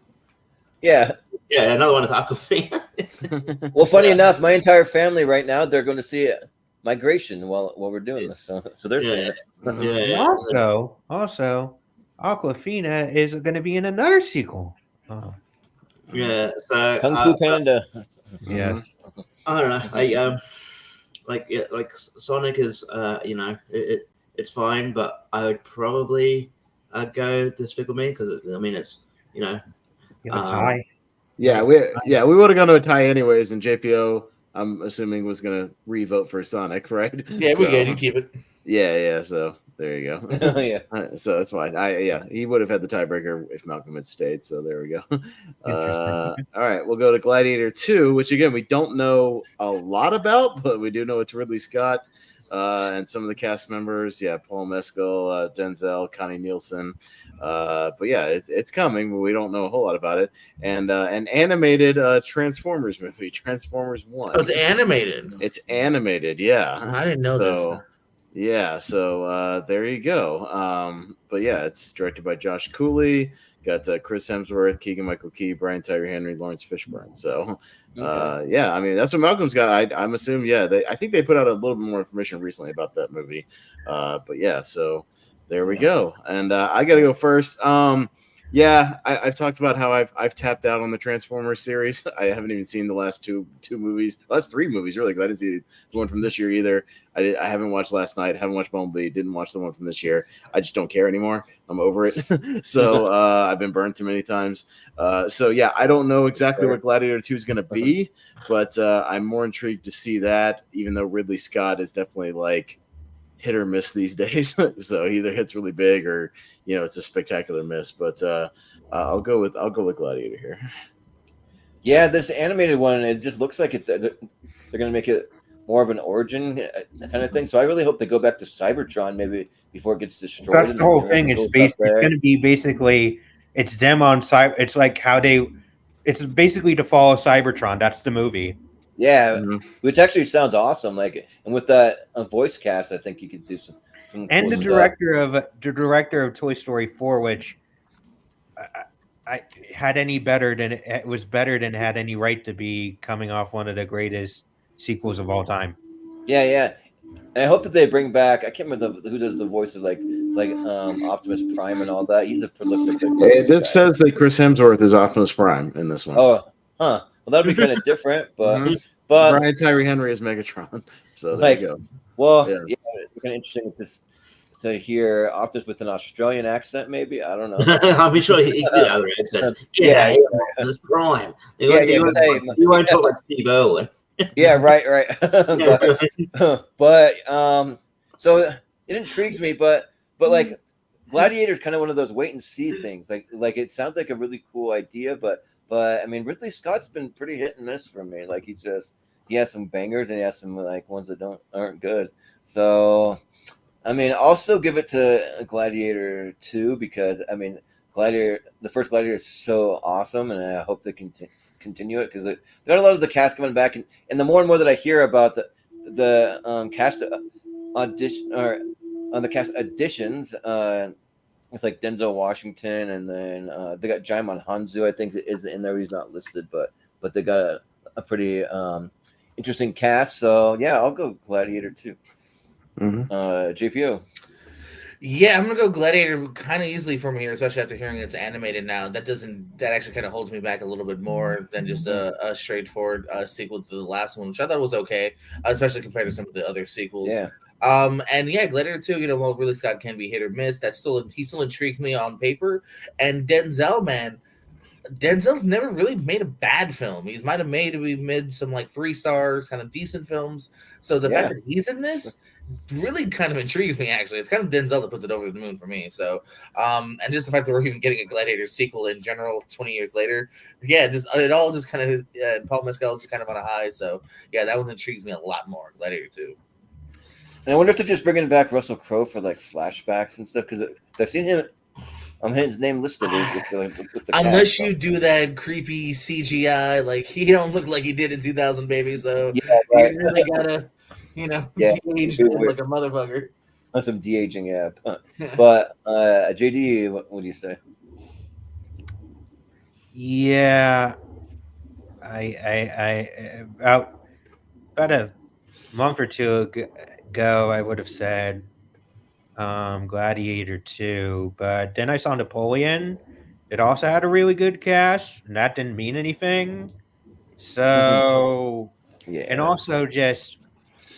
Yeah. Yeah, another one with Aquafina. Well, funny enough, my entire family right now, they're going to see it migration while we're doing this. So they're saying it. Yeah. Also, Aquafina is going to be in another sequel. Yeah. So Kung Fu Panda. Yes. I don't know. Like Sonic is it's fine, but I would probably go Despicable Me because I mean it's Yeah, it's high. Yeah, we would have gone to a tie anyways, and JPO, I'm assuming, was gonna re-vote for Sonic, right? Yeah, we good. You keep it. Yeah. So there you go. Yeah. So that's fine. He would have had the tiebreaker if Malcolm had stayed. So there we go. All right, we'll go to Gladiator 2, which again we don't know a lot about, but we do know it's Ridley Scott and some of the cast members. Yeah, Paul Mescal, Denzel, Connie Nielsen. But yeah, it's coming, but we don't know a whole lot about it. And an animated Transformers movie, Transformers 1. Oh, it's animated. It's animated, yeah. I didn't know this. Yeah, so there you go. But yeah, it's directed by Josh Cooley. Got Chris Hemsworth, Keegan-Michael Key, Brian Tyree Henry, Lawrence Fishburne. So yeah, I mean that's what Malcolm's got. I'm assuming, yeah. I think they put out a little bit more information recently about that movie. But yeah, so there we go. And I got to go first. Yeah, I've talked about how I've tapped out on the Transformers series. I haven't even seen the last two movies, last 3 movies really, because I didn't see the one from this year either. I haven't watched Last Night, haven't watched Bumblebee, didn't watch the one from this year. I just don't care anymore. I'm over it. So I've been burned too many times. So yeah, I don't know exactly what Gladiator 2 is going to be, but I'm more intrigued to see that, even though Ridley Scott is definitely like hit or miss these days. So he either hits really big or it's a spectacular miss. But I'll go with Gladiator here. Yeah, this animated one, it just looks like they're going to make it more of an origin kind of thing. So I really hope they go back to Cybertron maybe before it gets destroyed. That's the whole thing. It's going to be basically it's them on Cyber. It's like how it's basically to follow Cybertron. That's the movie. Yeah, which actually sounds awesome. Like, and with that voice cast, I think you could do some. And cool the director of Toy Story 4, which I had any better than it was better than had any right to be, coming off one of the greatest sequels of all time. Yeah. And I hope that they bring back. I can't remember who does the voice of like Optimus Prime and all that. He's a prolific. This says that Chris Hemsworth is Optimus Prime in this one. Oh, huh. Well, that'd be kind of different, but Brian Tyree Henry is Megatron. So there you go. Well, yeah, it's kind of interesting to hear Optimus with an Australian accent. Maybe I don't know. I'm sure he did other accents. Yeah, Optimus Prime. You won't talk like Steve Irwin. Yeah, right. but so it intrigues me, but like Gladiator is kind of one of those wait and see things. Like it sounds like a really cool idea, but I mean Ridley Scott's been pretty hit and miss for me. Like he has some bangers and he has some like ones that aren't good. So I mean, I'll still give it to Gladiator 2 because I mean the first Gladiator is so awesome, and I hope they continue it because they got a lot of the cast coming back, and the more and more that I hear about the cast audition or on the cast additions, it's like Denzel Washington, and then they got Jaimon Hanzu, I think, that is in there. He's not listed, but they got a pretty interesting cast. So yeah, I'll go Gladiator 2. JPO. Yeah, I'm gonna go Gladiator kind of easily from here, especially after hearing it's animated now. That actually kind of holds me back a little bit more than just a straightforward sequel to the last one, which I thought was okay, especially compared to some of the other sequels. Yeah. And yeah, Gladiator 2, while Ridley Scott can be hit or miss, he still intrigues me on paper. And Denzel, man, Denzel's never really made a bad film. He might have made some like 3 stars, kind of decent films. So the fact that he's in this really kind of intrigues me. Actually, it's kind of Denzel that puts it over the moon for me. So, and just the fact that we're even getting a Gladiator sequel in general 20 years later, it all just kind of Paul Mescal is kind of on a high. So yeah, that one intrigues me a lot more. Gladiator 2. And I wonder if they're just bringing back Russell Crowe for like flashbacks and stuff because I've seen him. His name listed with the unless cast, you do that creepy CGI, like he don't look like he did in 2000, baby. So yeah, right. you really gotta, de-age like a motherfucker. That's some de-aging, yeah. But JD, what do you say? Yeah, I about month or two ago, I would have said Gladiator 2, but then I saw Napoleon. It also had a really good cast, and that didn't mean anything. So, Yeah. and also just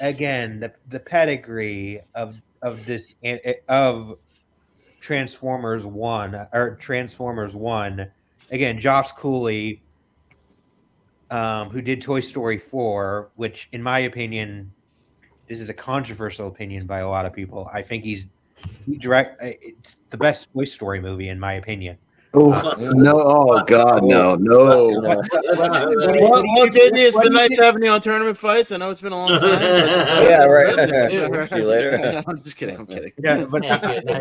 again the pedigree of this of Transformers 1 or Transformers 1. Again, Josh Cooley, who did Toy Story 4, which in my opinion, this is a controversial opinion by a lot of people. I think it's the best Toy Story movie in my opinion. Oh no! Oh God, no! No. Well, JD, it's been nice having you on Tournament Fights. I know it's been a long time. But, Yeah, right. See you later. I'm just kidding. I'm kidding. Yeah, but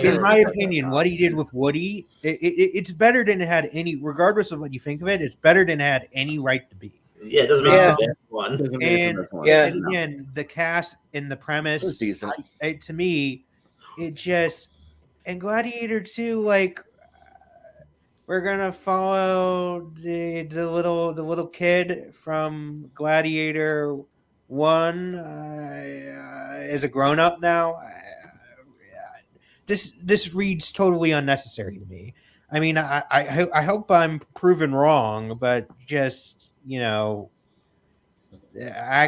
in my opinion, what he did with Woody, it's better than it had any. Regardless of what you think of it, it's better than it had any right to be. Yeah, it doesn't mean Yeah. it's the best one. And again, the cast and the premise, It was decent. to me, it just and Gladiator 2, like we're gonna follow the little kid from Gladiator 1 as a grown up now. This reads totally unnecessary to me. I mean, I hope I'm proven wrong, but just I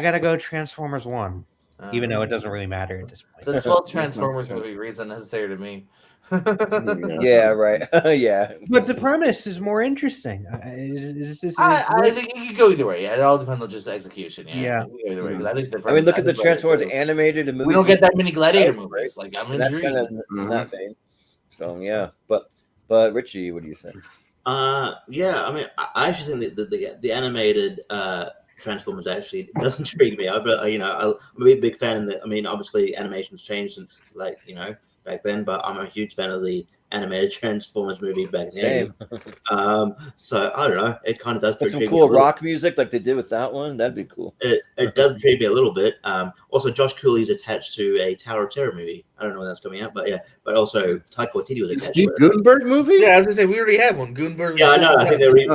gotta go Transformers 1, even though it doesn't really matter at this point. The 12th Transformers movie reads unnecessary to me. Yeah, right. Yeah. But the premise is more interesting. I think you could go either way. Yeah, it all depends on just execution. Yeah. You can go either way, 'cause I think the I mean, look at the premise- Transformers animated and movies. We don't get that many Gladiator Right. movies. Like I'm And that's intrigued. kind of in that vein. So yeah, but Richie, what do you think? Yeah, I mean, I actually think that the animated Transformers actually does intrigue me. I'm a big fan of I mean, obviously animation's changed since back then, but I'm a huge fan of the animated Transformers movie back then. Same. So I don't know, it kind of does Like some intrigue cool me a rock music like they did with that one. That'd be cool. It does intrigue me a little bit. Also, Josh Cooley's attached to a Tower of Terror movie. I don't know when that's coming out, but yeah. But also, Taika Waititi was attached Steve to it. Gutenberg movie? Yeah, I was gonna say we already have one. Gutenberg. Yeah, I know. I think they're doing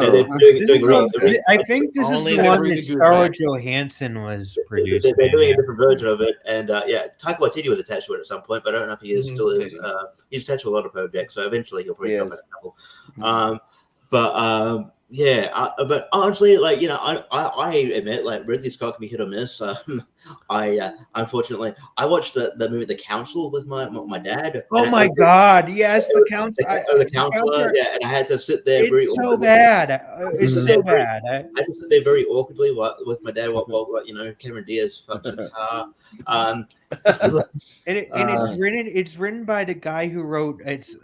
I think this is Only the the one really that good Scarlett Johansson was producing. They're doing a different version of it, and Taika Waititi was attached to it at some point, but I don't know if he is still is. He's attached to a lot of projects, so eventually he'll probably drop a couple. But honestly, I admit, Ridley Scott can be hit or miss. Unfortunately, I watched the movie The Council with my dad. Oh my God! Yes, The Council. The Counselor. Yeah, and I had to sit there. It's so bad. It's so bad. I had to sit there very awkwardly with my dad while Cameron Diaz fucks the car. And it's written by the guy who wrote it's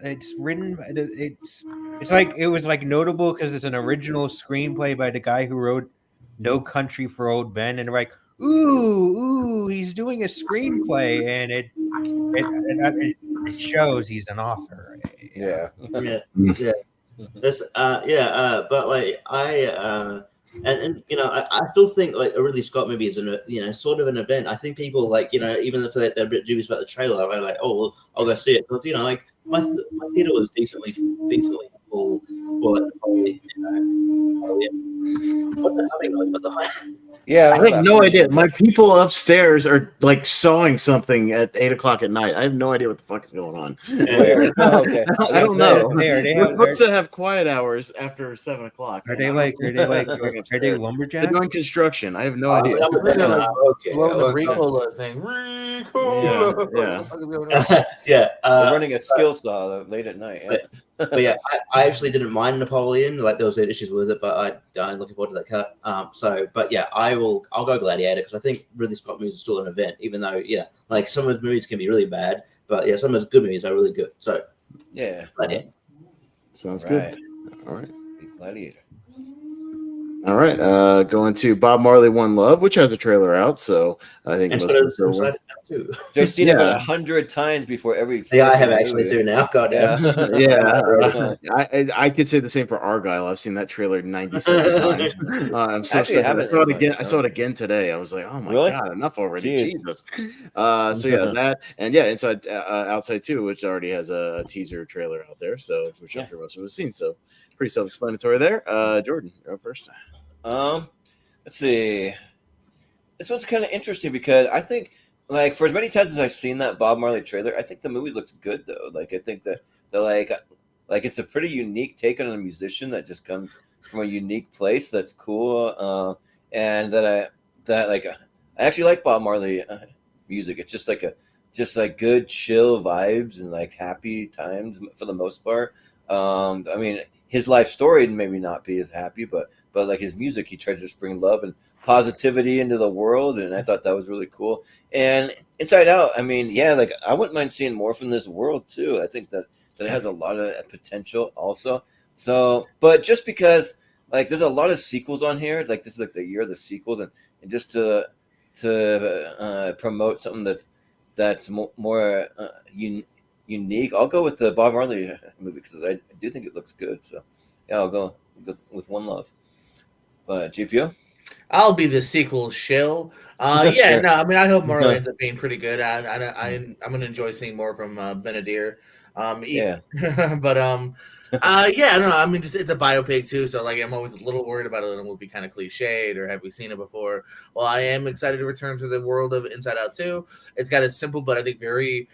like notable because it's an original screenplay by the guy who wrote No Country for Old Men, and like ooh he's doing a screenplay, and it shows he's an author. Yeah. This but like I still think like a Ridley Scott movie is sort of an event. I think people even if they're a bit dubious about the trailer, they're like, oh well, I'll go see it because my theater was decently full for probably what's that humming noise? What the fuck? Yeah, I have no idea. My people upstairs are like sawing something at 8 o'clock at night. I have no idea what the fuck is going on. Okay. I don't know. We're supposed to have quiet hours after 7 o'clock. Are they lumberjacks? They're doing construction. I have no idea. Okay. Blowing the Ricola thing. Ricola. Yeah. They're running a skill saw late at night. Yeah. But yeah, I actually didn't mind Napoleon. Like there was issues with it, but I'm looking forward to that cut. But yeah, I'll go Gladiator because I think Ridley Scott movies are still an event, even though like some of his movies can be really bad, but yeah, some of his good movies are really good. So yeah, Gladiator. Sounds good. All right, Gladiator. All right, going to Bob Marley One Love, which has a trailer out, so I think most people are too. They've seen it 100 times before every. Yeah, I have actually too now. God damn. I could say the same for Argyle. I've seen that trailer 97 times. I'm so sick. I saw it again. I saw it again today. I was like, oh my god, enough already, Jesus. So yeah, that and Inside Outside 2, which already has a teaser trailer out there, so which I'm sure most of us have seen. So pretty self-explanatory there. Jordan, you're up first. Let's see. this one's kind of interesting because I think, like, for as many times as I've seen that Bob Marley trailer, I think the movie looks good though. Like, I think that the like it's a pretty unique take on a musician that just comes from a unique place. That's cool, and I actually like Bob Marley music. It's just like good chill vibes and like happy times for the most part. I mean, his life story maybe not be as happy, but like his music, he tried to just bring love and positivity into the world, and I thought that was really cool. And Inside Out, I mean, yeah, like I wouldn't mind seeing more from this world too. I think that it has a lot of potential also. So, but just because like there's a lot of sequels on here, like this is like the year of the sequels, and just to promote something that's more unique, I'll go with the Bob Marley movie because I do think it looks good. So yeah, I'll go with One Love. But GPO, I'll be the sequel shill. Yeah, Sure. no, I mean, I hope Marley ends up being pretty good. I'm gonna enjoy seeing more from Benadir. Yeah. But yeah, I don't know. I mean, it's a biopic too, so like I'm always a little worried about it. It will be kind of cliched, or have we seen it before? Well, I am excited to return to the world of Inside Out 2. It's got a simple but I think very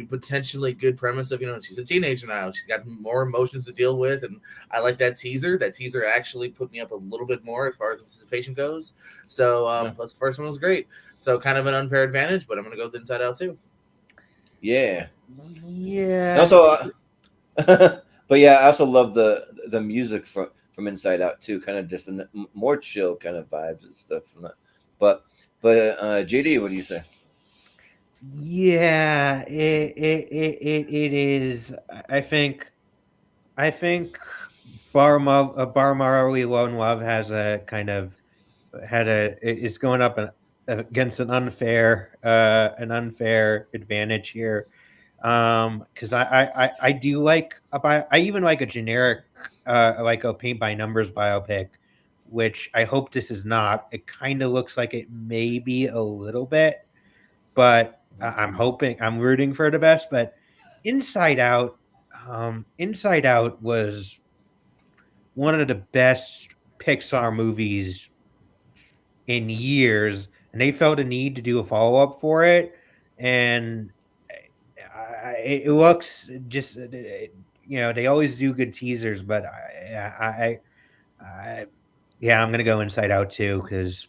potentially good premise of, she's a teenager now. She's got more emotions to deal with, and I like that teaser. That teaser actually put me up a little bit more as far as anticipation goes. So plus the first one was great. So kind of an unfair advantage, but I'm gonna go with Inside Out 2. Yeah. Yeah. Also, but yeah, I also love the music from Inside Out too. Kind of just more chill kind of vibes and stuff from that. But JD, what do you say? Yeah, it is. I think Bar Marley Lone Love has a kind of is going up against an unfair advantage here. Because I do like I even like a generic like a paint by numbers biopic, which I hope this is not. It kind of looks like it may be a little bit, but I'm rooting for the best. But Inside Out was one of the best Pixar movies in years, and they felt a need to do a follow up for it, and it looks just they always do good teasers, but yeah, I'm gonna go Inside Out too because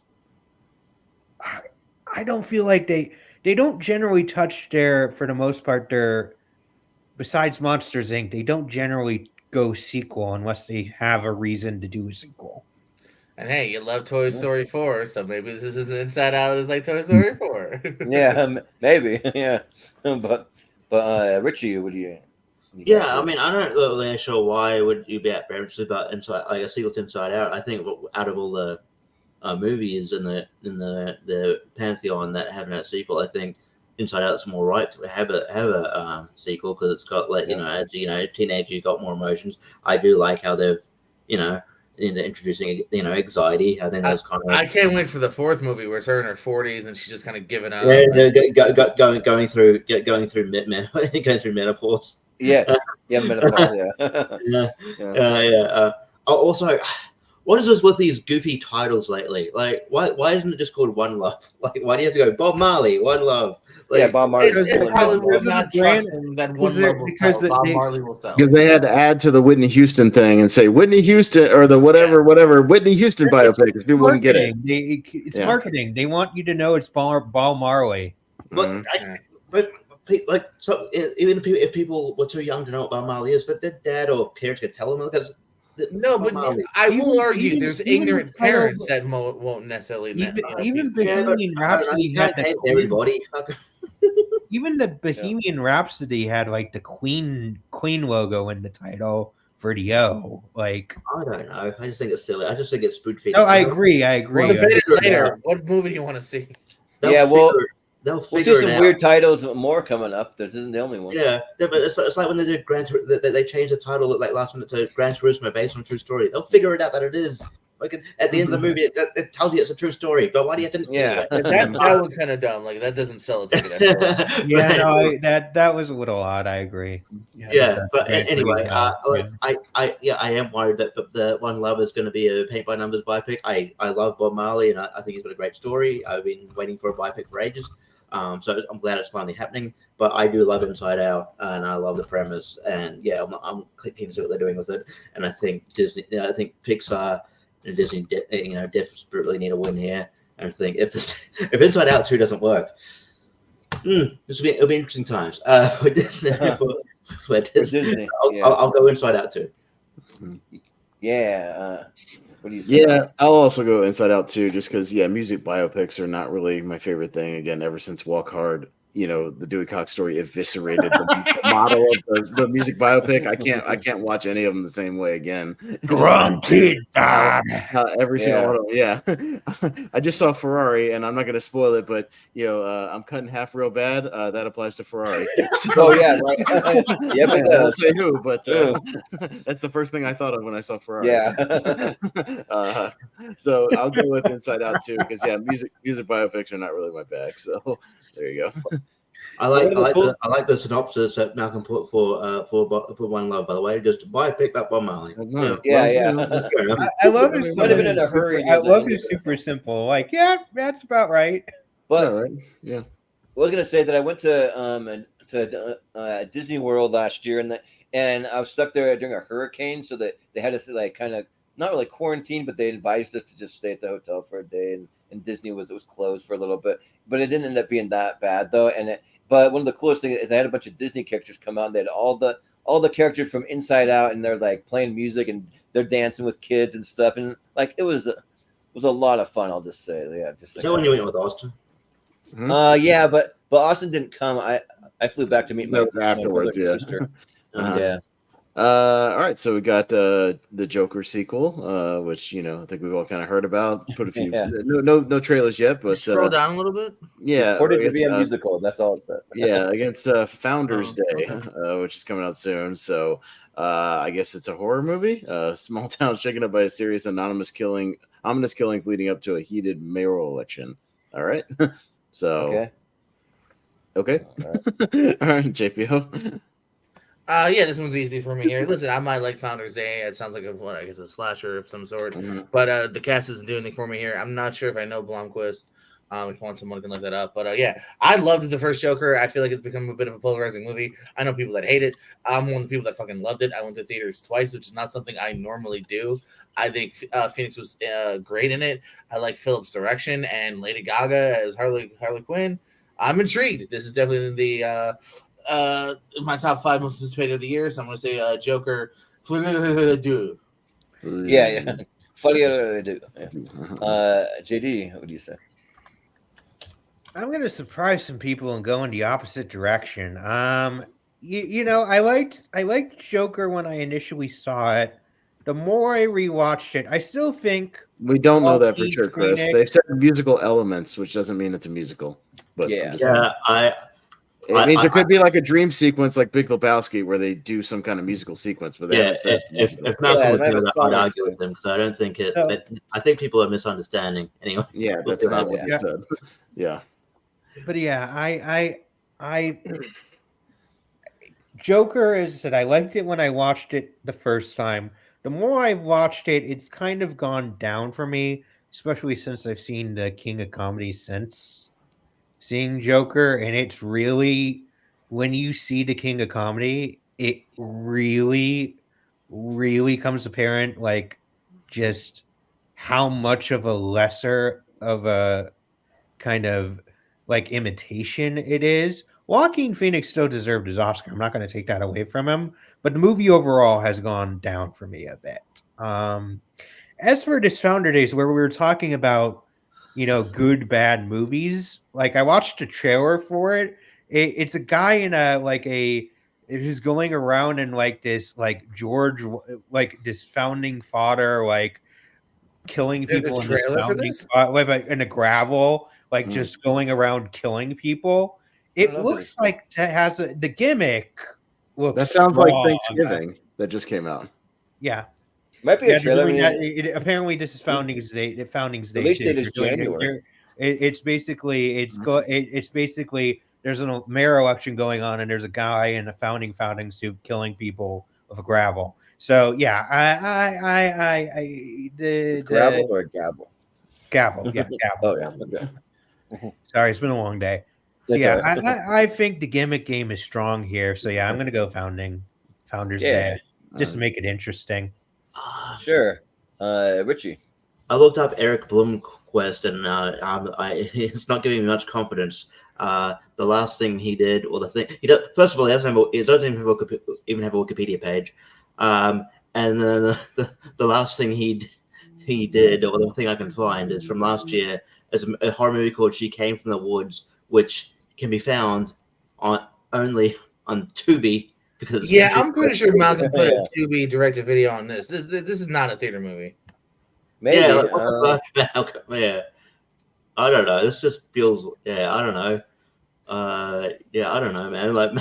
I don't feel like they don't generally touch for the most part besides Monsters Inc. They don't generally go sequel unless they have a reason to do a sequel. And hey, you love Toy Story 4, so maybe this is Inside Out is like Toy Story 4. Yeah, maybe. Yeah, but Richie, what do you? Yeah, I mean, I don't really sure why would you be interested about Inside, like a sequel to Inside Out. I think out of all the movies in the pantheon that haven't had a sequel, I think Inside Out's more right to have a sequel because it's got as teenager, you got more emotions. I do like how they've introducing anxiety. I think that's kind of. I can't wait for the fourth movie where it's her in her 40s and she's just kind of giving up. Yeah, going through menopause. Yeah, menopause. Yeah. Also, what is this with these goofy titles lately? Like, why isn't it just called One Love? Like, why do you have to go Bob Marley, One Love? Like, yeah, Bob Marley. It's probably we're not trusting that One Love will sell. Bob Marley will sell. Because they had to add to the Whitney Houston thing and say Whitney Houston or the whatever Whitney Houston biopic because people wouldn't get it. It's marketing. They want you to know it's Bob Marley. But like, so even if people were too young to know what Bob Marley is, that their dad or parents could tell them because. No, but I will argue there's ignorant parents that won't necessarily. Even Bohemian Rhapsody had everybody. Even the Bohemian Rhapsody had like the Queen logo in the title for the O. Like, I don't know. I just think it's silly. I just think it's spoon feeding. No, I agree. We'll debate it later. What movie do you want to see? We'll see some weird titles more coming up. This isn't the only one. Yeah, but it's like when they did they changed the title like last minute to Gran Turismo based on true story. They'll figure it out that it is Like at the end of the movie, it tells you it's a true story. But why do you have to? Yeah. That was kind of dumb. Like that doesn't sell a ticket. Yeah, no, that was a little odd. I agree. Yeah, but ran pretty anyway, well, I am worried that the One Love is going to be a paint by numbers biopic. I love Bob Marley, and I think he's got a great story. I've been waiting for a biopic for ages, so I'm glad it's finally happening. But I do love Inside Out, and I love the premise, and yeah, I'm keen to see what they're doing with it. And I think Disney, I think Pixar and Disney, desperately need a win here. And I think if Inside Out 2 doesn't work. It'll be interesting times for Disney. For Disney. So I'll go Inside Out too. Yeah. What do you say? Yeah, I'll also go Inside Out too, just because music biopics are not really my favorite thing. Again, ever since Walk Hard, the Dewey Cox story eviscerated the model of the music biopic. I can't watch any of them the same way again. Every single one of them. Yeah. I just saw Ferrari, and I'm not going to spoil it, but I'm cutting half real bad. That applies to Ferrari. So, Oh yeah, right. Yeah, but I won't say who, but that's the first thing I thought of when I saw Ferrari. Yeah. So I'll go with Inside Out too, because music biopics are not really my bag. So there you go. I like the synopsis that Malcolm put for One Love. By the way, just biopic that Bob Marley. Yeah. I love it. Might have been in a hurry. I love it. Super simple. Like, yeah, that's about right. But right. Yeah. I was gonna say that I went to Disney World last year, and I was stuck there during a hurricane, so that they had us like kind of not really quarantine, but they advised us to just stay at the hotel for a day, and Disney was closed for a little bit, but it didn't end up being that bad though. But one of the coolest things is they had a bunch of Disney characters come out. And they had all the characters from Inside Out, and they're like playing music and they're dancing with kids and stuff, and like it was a lot of fun. I'll just say, yeah. Just is that when you went with Austin? Yeah, but Austin didn't come. I flew back to meet my afterwards. sister. Yeah. All right, so we got the Joker sequel, which I think we've all kind of heard about. Put a few no trailers yet, but scroll down a little bit. Yeah, reported to be a musical. That's all it said. Yeah, against Founders Day, which is coming out soon. So I guess it's a horror movie. Small town shaken up by a serious ominous killings leading up to a heated mayoral election. All right, so okay. All right, JPO. Yeah, this one's easy for me here. Listen, I might like Founders Day. It sounds like a slasher of some sort. But the cast isn't doing anything for me here. I'm not sure if I know Blomquist. If you want someone can look that up. But yeah, I loved the first Joker. I feel like it's become a bit of a polarizing movie. I know people that hate it. I'm one of the people that fucking loved it. I went to theaters twice, which is not something I normally do. I think Phoenix was great in it. I like Philip's direction and Lady Gaga as Harley Quinn. I'm intrigued. This is definitely the my top 5 most anticipated of the year. So I'm going to say Joker. Yeah. Funny do. JD, what do you say? I'm going to surprise some people and go in the opposite direction. I liked Joker when I initially saw it. The more I rewatched it, I still think we don't know that for sure, Chris. They said musical elements, which doesn't mean it's a musical. But it means it could be like a dream sequence, like Big Lebowski, where they do some kind of musical sequence. But if Malcolm was doing that, I'd argue with them because I don't think it. I think people are misunderstanding anyway. Yeah, that's not what they said. Yeah, but yeah, I Joker, as I said, I liked it when I watched it the first time. The more I've watched it, it's kind of gone down for me, especially since I've seen the King of Comedy since seeing Joker, and it's really, when you see the King of Comedy, it really, really comes apparent, like, just how much of a lesser of a kind of like imitation it is. Joaquin Phoenix still deserved his Oscar. I'm not going to take that away from him, but the movie overall has gone down for me a bit. As for this Founder Days, where we were talking about, good, bad movies, like I watched a trailer for it. It's a guy in who's going around in like this, like George, like this founding father, like killing people in in a gravel, like just going around killing people. It looks like it has the gimmick. That sounds like Thanksgiving that just came out. Yeah. Might be a trailer. I mean, apparently, this is Founding's Day. Founding's Day. release too. date is They're doing- January. It's basically it's basically there's a mayor election going on, and there's a guy in a founding suit killing people with a gravel. So yeah, Gravel or gavel? gavel, yeah, gavel. Oh yeah. Okay. Sorry, it's been a long day. So That's yeah, all right. I think the gimmick game is strong here. So yeah, I'm gonna go Founders Yeah. Day just to make it interesting. Sure. Richie. I looked up Eric Blomquist, and it's not giving me much confidence. The last thing he did, or the thing he does, first of all, he doesn't even have a Wikipedia page. And then the last thing he did, or the thing I can find, is from last year. It's a horror movie called She Came from the Woods, which can be found only on Tubi. Because I'm pretty sure Malcolm put a Tubi direct-to-video on this. This is not a theater movie. Maybe. Yeah, yeah. I don't know. This just feels. Yeah, I don't know. Yeah, I don't know, man. Like,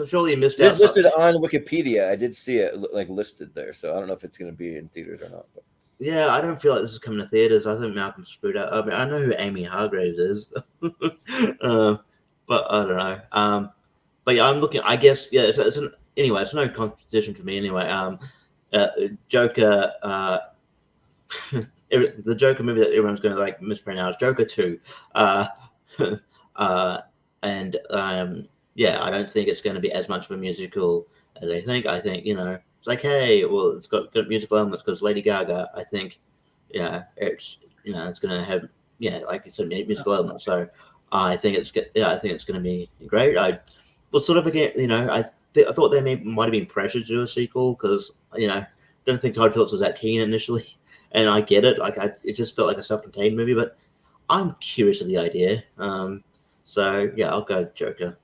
surely you missed out. It's listed on Wikipedia. I did see it listed there, so I don't know if it's going to be in theaters or not. But. Yeah, I don't feel like this is coming to theaters. I think Malcolm screwed up. I mean, I know who Amy Hargraves is, but I don't know. But yeah, I'm looking. I guess it's anyway. It's no competition for me anyway. Joker. The Joker movie that everyone's going to mispronounce, Joker 2. And I don't think it's going to be as much of a musical as they think. I think it's like, hey, well, it's got good musical elements because Lady Gaga. I think it's it's going to have like you said, musical elements. So I think it's going to be great. I was sort of again, I thought they might have been pressured to do a sequel because don't think Todd Phillips was that keen initially. And I get it. It just felt like a self-contained movie, but I'm curious of the idea. So yeah, I'll go Joker.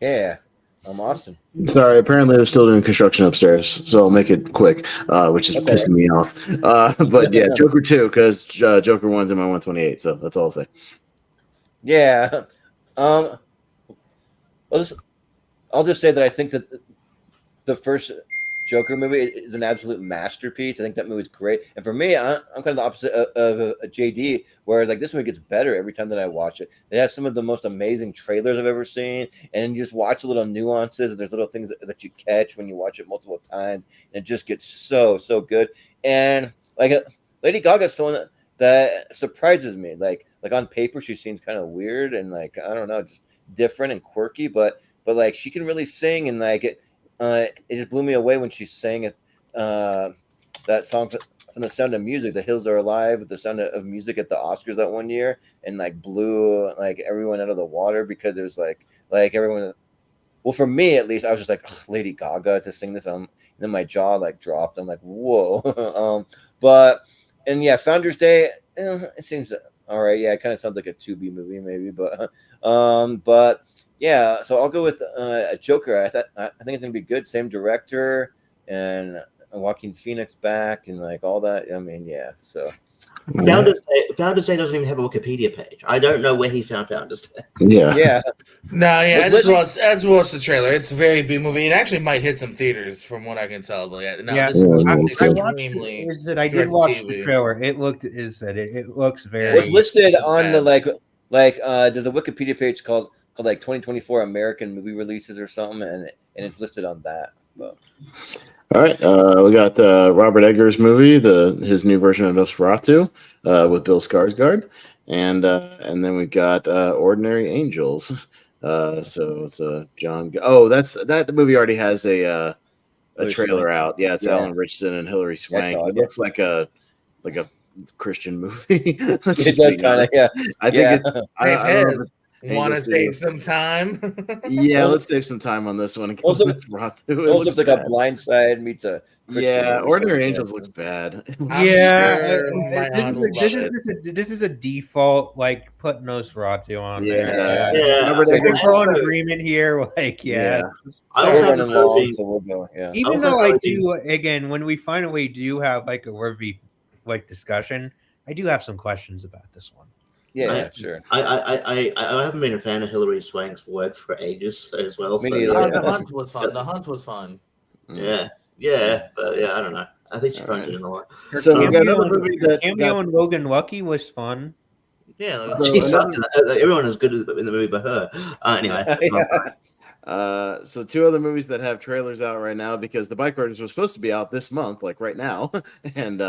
Yeah, I'm Austin. Sorry, apparently they're still doing construction upstairs, so I'll make it quick, which is pissing me off. But yeah, Joker 2, because Joker 1's in my 128, so that's all I'll say. Yeah. I'll just say that I think that the first Joker movie is an absolute masterpiece. I think that movie's great. And for me, I'm kind of the opposite of JD, where this movie gets better every time that I watch it. It has some of the most amazing trailers I've ever seen. And you just watch the little nuances. And there's little things that you catch when you watch it multiple times. And it just gets so, so good. And Lady Gaga's someone that surprises me. Like on paper, she seems kind of weird and I don't know, just different and quirky. But she can really sing and it just blew me away when she sang it. That song from The Sound of Music, "The Hills Are Alive," with The Sound of Music at the Oscars that one year, and blew everyone out of the water because it was everyone. Well, for me at least, I was just like, Lady Gaga to sing this, and then my jaw dropped. I'm like, whoa. And yeah, Founders Day, it seems all right. Yeah, it kind of sounds like a Tubi movie maybe, but yeah, so I'll go with Joker. I think it's gonna be good. Same director and Joaquin Phoenix back and all that. I mean, yeah. So Founders Day doesn't even have a Wikipedia page. I don't know where he found Founders Day. Yeah. No, yeah. As we watch the trailer, it's a very B movie. It actually might hit some theaters, from what I can tell. But yeah, no, this looks extremely. I did watch the trailer. It looks very. What's listed on the there's a Wikipedia page called 2024 American movie releases or something, and it's listed on that. But. All right, we got Robert Eggers' movie, his new version of Nosferatu with Bill Skarsgård, and then we got Ordinary Angels. So it's John. Oh, that movie already has a trailer out. Yeah, it's Alan Richardson and Hilary Swank. It looks like a Christian movie. It does kind of, yeah. I think it's. Want to save some time? Yeah, let's save some time on this one. It also looks like a Blind Side meets a Christian Ordinary Angels looks bad. This is a default put Nosferatu on there. Yeah. We're all in agreement here. Even though I do, again, when we finally do have a review discussion, I do have some questions about this one. Yeah, sure. I haven't been a fan of Hilary Swank's work for ages as well. The Hunt was fun. Yeah. Yeah, but yeah, I don't know. I think she phones it in a lot. Her So we've got cameo another in- movie her that cameo got in Logan Lucky was fun. Yeah, like, So She another- sucked in that. Like, everyone was good in the movie but her. Anyway. So two other movies that have trailers out right now because the Bike Riders was supposed to be out this month, like right now, and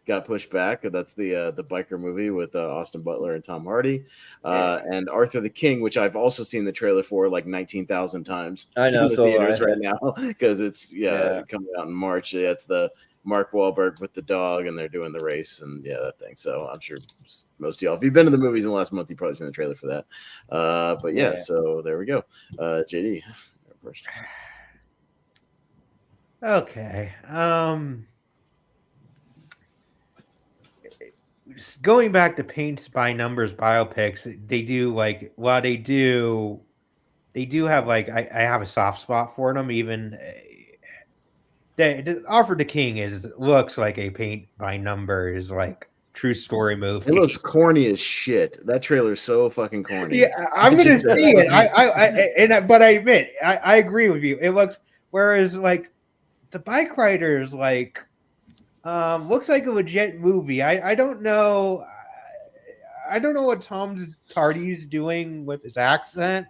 got pushed back. That's the biker movie with Austin Butler and Tom Hardy, and Arthur the King, which I've also seen the trailer for like 19,000 times. I know, in the so theaters right now because it's coming out in March. Yeah, it's the Mark Wahlberg with the dog, and they're doing the race, and that thing. So I'm sure most of y'all, if you've been to the movies in the last month, you've probably seen the trailer for that. But yeah, so there we go. JD first. Okay. Just going back to Paints by Numbers biopics, they do like while they do have like I have a soft spot for them. Even the Offer the King looks like a Paint by Numbers like true story movie. It looks corny as shit. That trailer's so fucking corny. Yeah, I'm gonna see it. But I admit, I agree with you. It looks whereas like the Bike Riders like looks like a legit movie. I don't know. I don't know what Tom Hardy's doing with his accent,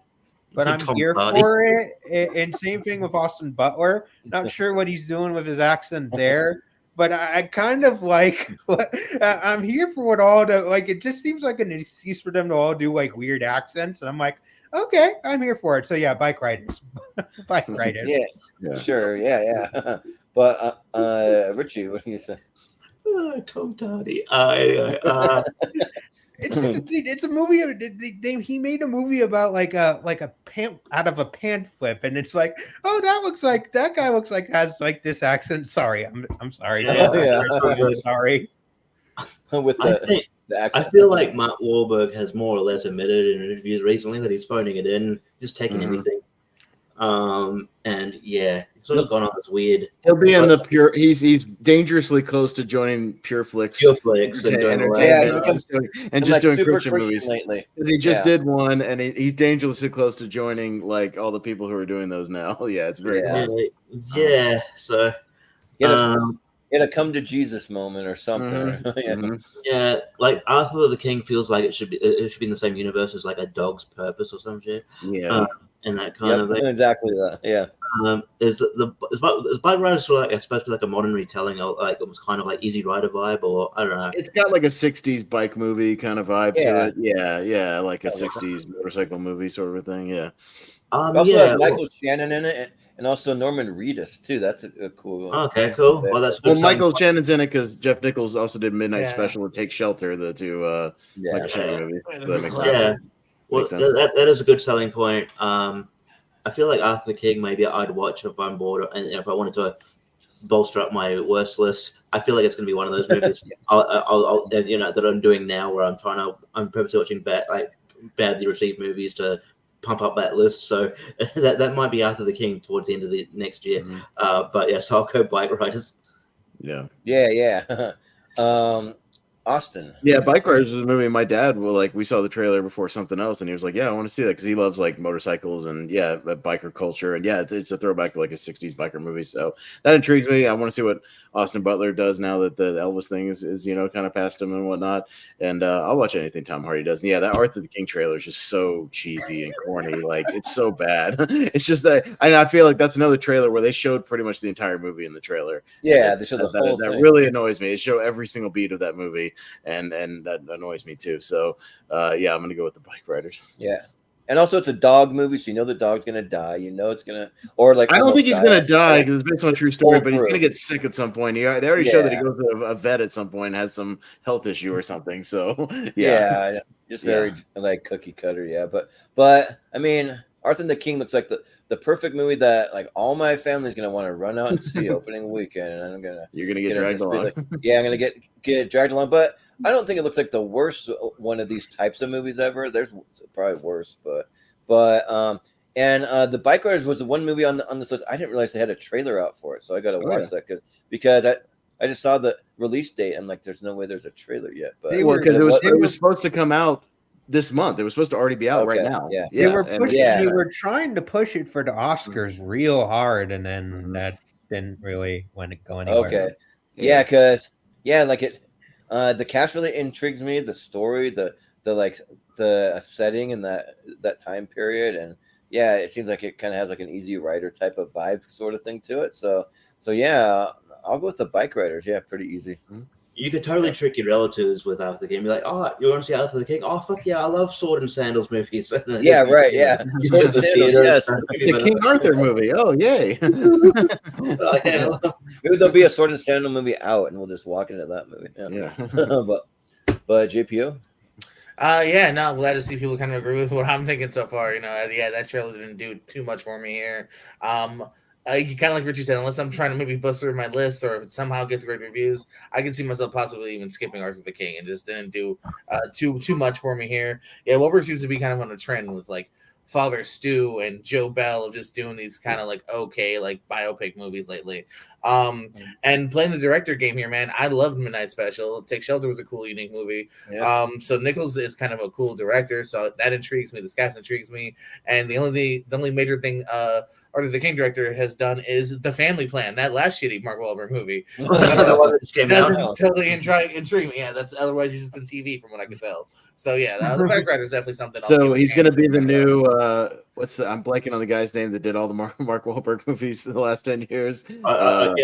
but I'm Tom here Hardy. for it. And same thing with Austin Butler. Not sure what he's doing with his accent there, but I kind of like. I'm here for it all. To like, it just seems like an excuse for them to all do like weird accents, and I'm like, okay, I'm here for it. So yeah, Bike Riders, Bike Riders. Yeah, sure, yeah. But Richie, what do you say? Tom Hardy. Anyway, It's a movie. He made a movie about like a pant out of a pant flip, and it's like, oh, that guy looks like has like this accent. Sorry, I'm sorry. Yeah. I'm sorry. With the accent. I feel like Mark Wahlberg has more or less admitted in interviews recently that he's phoning it in, just taking anything. And yeah, he's sort of gone on this weird. He'll be in the pure. He's dangerously close to joining PureFlix. PureFlix and doing just doing super Christian movies lately. Because he just did one, and he's dangerously close to joining like all the people who are doing those now. Yeah, it's very cool. Yeah. So. In a come to Jesus moment or something. Yeah, like Arthur the King feels like it should be in the same universe as like A Dog's Purpose or some shit. Yeah. And that kind of thing. Exactly that. Yeah. Is Bike Riders sort of like supposed to be like a modern retelling, or like it was kind of like Easy Rider vibe, or I don't know. It's got like a '60s bike movie kind of vibe to it. Yeah, like a '60s motorcycle movie sort of a thing. Yeah. Also has Michael Shannon in it, and also Norman Reedus too. That's a cool. Okay, cool. Well, that's good. Michael Shannon's in it because Jeff Nichols also did Midnight Special and Take Shelter, the two Michael Shannon movies. So that makes sense. Yeah. Well, that is a good selling point. I feel like Arthur the King maybe I'd watch if I'm bored, and if I wanted to bolster up my worst list. I feel like it's going to be one of those movies I'll that I'm doing now, where I'm purposely watching badly received movies to pump up that list. So that might be Arthur the King towards the end of the next year. But yeah, so I'll go Bike Riders. Yeah. Austin. Yeah, Bike Riders was a movie my dad we saw the trailer before something else, and he was like, yeah, I want to see that because he loves like motorcycles and biker culture, and it's a throwback to like a 60s biker movie. So that intrigues me. I want to see what Austin Butler does now that the Elvis thing is kind of past him and whatnot. And I'll watch anything Tom Hardy does. And yeah, that Arthur the King trailer is just so cheesy and corny. Like it's so bad. It's just that I feel like that's another trailer where they showed pretty much the entire movie in the trailer. Yeah, they showed the whole thing. That really annoys me. They show every single beat of that movie. And that annoys me too. So I'm gonna go with the Bike Riders. Yeah, and also it's a dog movie, so the dog's gonna die. It's gonna I don't think he's gonna die because it's based on a true story, but he's gonna get sick at some point. They already showed that he goes to a vet at some point, and has some health issue or something. So just very like cookie cutter. Yeah, but I mean, Arthur the King looks like the perfect movie that like all my family's gonna want to run out and see opening weekend, and you're gonna get dragged along. I'm gonna get dragged along, but I don't think it looks like the worst one of these types of movies ever. There's probably worse, but the Bike Riders was the one movie on this list. I didn't realize they had a trailer out for it, so I got to watch that because I just saw the release date. I'm like, there's no way there's a trailer yet, but because it was supposed to come out this month. It was supposed to already be out right now. They were trying to push it for the Oscars real hard, and then didn't really want to go anywhere. Okay. Yeah, because like the cast really intrigues me. The story, the setting and that time period, and yeah, it seems like it kind of has like an Easy Rider type of vibe sort of thing to it. So yeah, I'll go with the Bike Riders. Yeah, pretty easy. You could totally trick your relatives with After the King. Be like, oh, you want to see After the King? Oh, fuck yeah, I love Sword and Sandals movies. Yeah, right. Yeah, Sword and Sandals. Yes, it's a King Arthur movie. Oh, yay! Maybe there'll be a Sword and Sandal movie out, and we'll just walk into that movie. Yeah. but JPO. Yeah, no, I'm glad to see people kind of agree with what I'm thinking so far. Yeah, that trailer didn't do too much for me here. You kind of like Richie said, unless I'm trying to maybe bust through my list or if it somehow gets great reviews, I can see myself possibly even skipping Arthur the King, and just didn't do too much for me here. Yeah, Wahlberg seems to be kind of on a trend with like Father Stu and Joe Bell of just doing these kind of like biopic movies lately. And playing the director game here, man, I loved Midnight Special. Take Shelter was a cool, unique movie. Yeah. So Nichols is kind of a cool director, so that intrigues me. This cast intrigues me, and the only major thing Arthur the King director has done is The Family Plan, that last shitty Mark Wahlberg movie. So doesn't totally intrigue me. Yeah, that's otherwise he's just on TV from what I can tell. So yeah, the Bike Rider is definitely something. So he's going to be the new. I'm blanking on the guy's name that did all the Mark Wahlberg movies in the last 10 years. I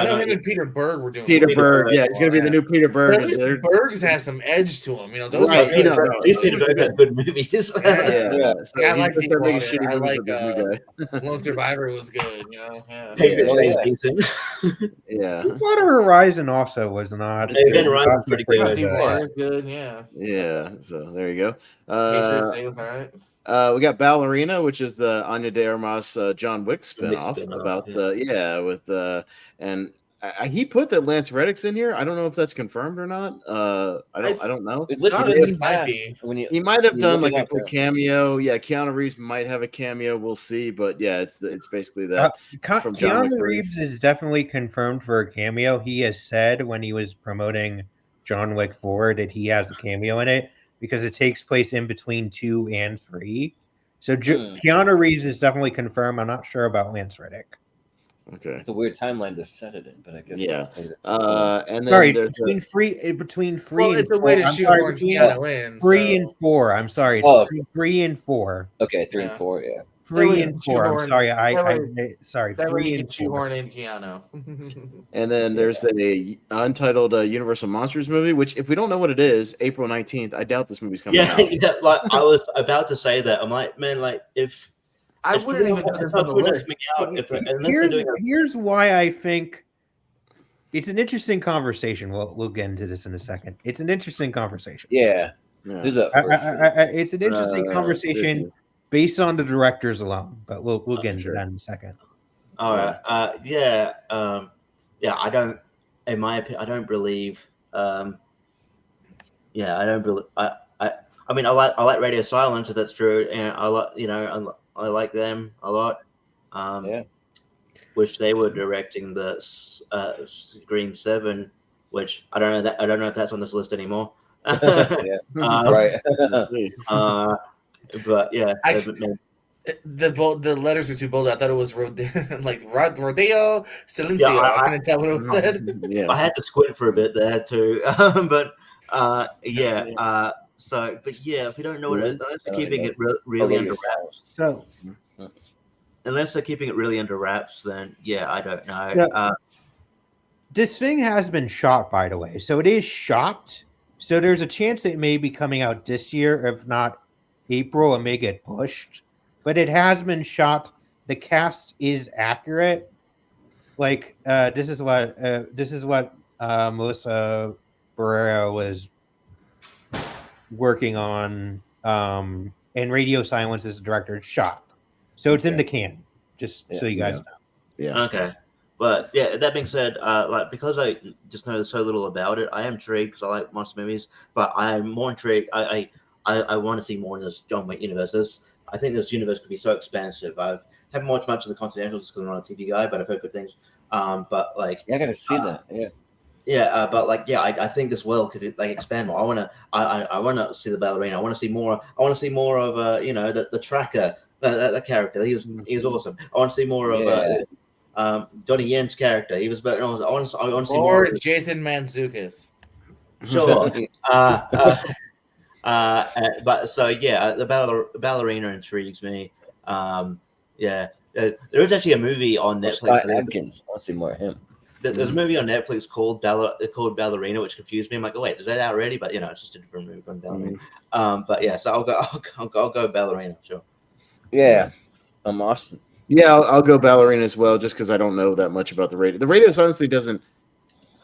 know him and Peter Berg were doing. Peter Berg, yeah, he's going to be the new Peter Berg. But at least Berg's has some edge to him, those right, these Peter Berg got good movies. So I like shitty I movies like with this new guy. Lone Survivor was good, Yeah. Decent. Yeah. Deepwater Horizon also was not. Event Horizon was pretty good. Deepwater, good, yeah. Yeah. So there you go. All right. We got Ballerina, which is the Anya de Armas John Wick spinoff about and he put that Lance Reddick's in here. I don't know if that's confirmed or not. I don't know. It's listed might be. He might have done like a quick cameo. Yeah, Keanu Reeves might have a cameo. We'll see, but yeah, it's basically that. From John Wick Keanu Reeves is definitely confirmed for a cameo. He has said when he was promoting John Wick 4 that he has a cameo in it, because it takes place in between 2 and 3. So Keanu Reeves is definitely confirmed. I'm not sure about Lance Reddick. Okay, it's a weird timeline to set it in, but I guess and then sorry, between 3 and it's a way to shoehorn Keanu in. 3 and 4. I'm sorry, it's between 3 and 4. Okay, 3 and 4, yeah. 3 and 4. I'm sorry. Sorry. That 3 way you and can shoehorn in Keanu. And then there's the untitled Universal Monsters movie, which if we don't know what it is, April 19th, I doubt this movie's coming out. Yeah, like I was about to say that. I'm like, man, like if I wouldn't even know this on the list. Here's why I think it's an interesting conversation. We'll get into this in a second. It's an interesting conversation. Yeah. It's an interesting conversation based on the directors alone, but we'll get into that in a second. All right. I don't. In my opinion, I don't believe. I don't believe. I mean, I like Radio Silence, if that's true, and I like them a lot. Wish they were directing the Scream 7, which I don't know if that's on this list anymore. Right. But yeah, the letters were too bold. I thought it was Rodeo Silencio. I couldn't tell what it said. Yeah, I had to squint for a bit there too. But if you don't know what it is, unless they're keeping it really under wraps. Unless they're keeping it really under wraps, then I don't know. This thing has been shot, by the way, so it is shot. So there's a chance it may be coming out this year, if not April. It may get pushed, but it has been shot. The cast is accurate. Like this is what Melissa Barrera was working on, and Radio Silence is the director. It's shot, so it's in the can. Just so you guys know. Yeah. Okay. But that being said, because I just know so little about it, I am intrigued because I like monster movies. But I am more intrigued. I want to see more in this John Wick universe. I think this universe could be so expansive. I haven't watched much of the Continentals because I'm not a TV guy, but I've heard good things. But I gotta see that. I think this world could expand more. I wanna see the ballerina. I want to see more. I want to see more of the tracker. That character. He was awesome. I want to see more of Donnie Yen's character. He was better. I want to see Or more. Jason Mantzoukas. Sure. But so yeah, the ballerina intrigues me. Yeah, there is actually a movie on Netflix. Scott Adkins. I want to see more of him. There's a movie on Netflix called Ballerina, which confused me. I'm like, oh wait, is that out already? But it's just a different movie called Ballerina. But yeah, so I'll go Ballerina, sure. Yeah, I'm Austin. Yeah, I'll go Ballerina as well, just because I don't know that much about the radio. The radio honestly doesn't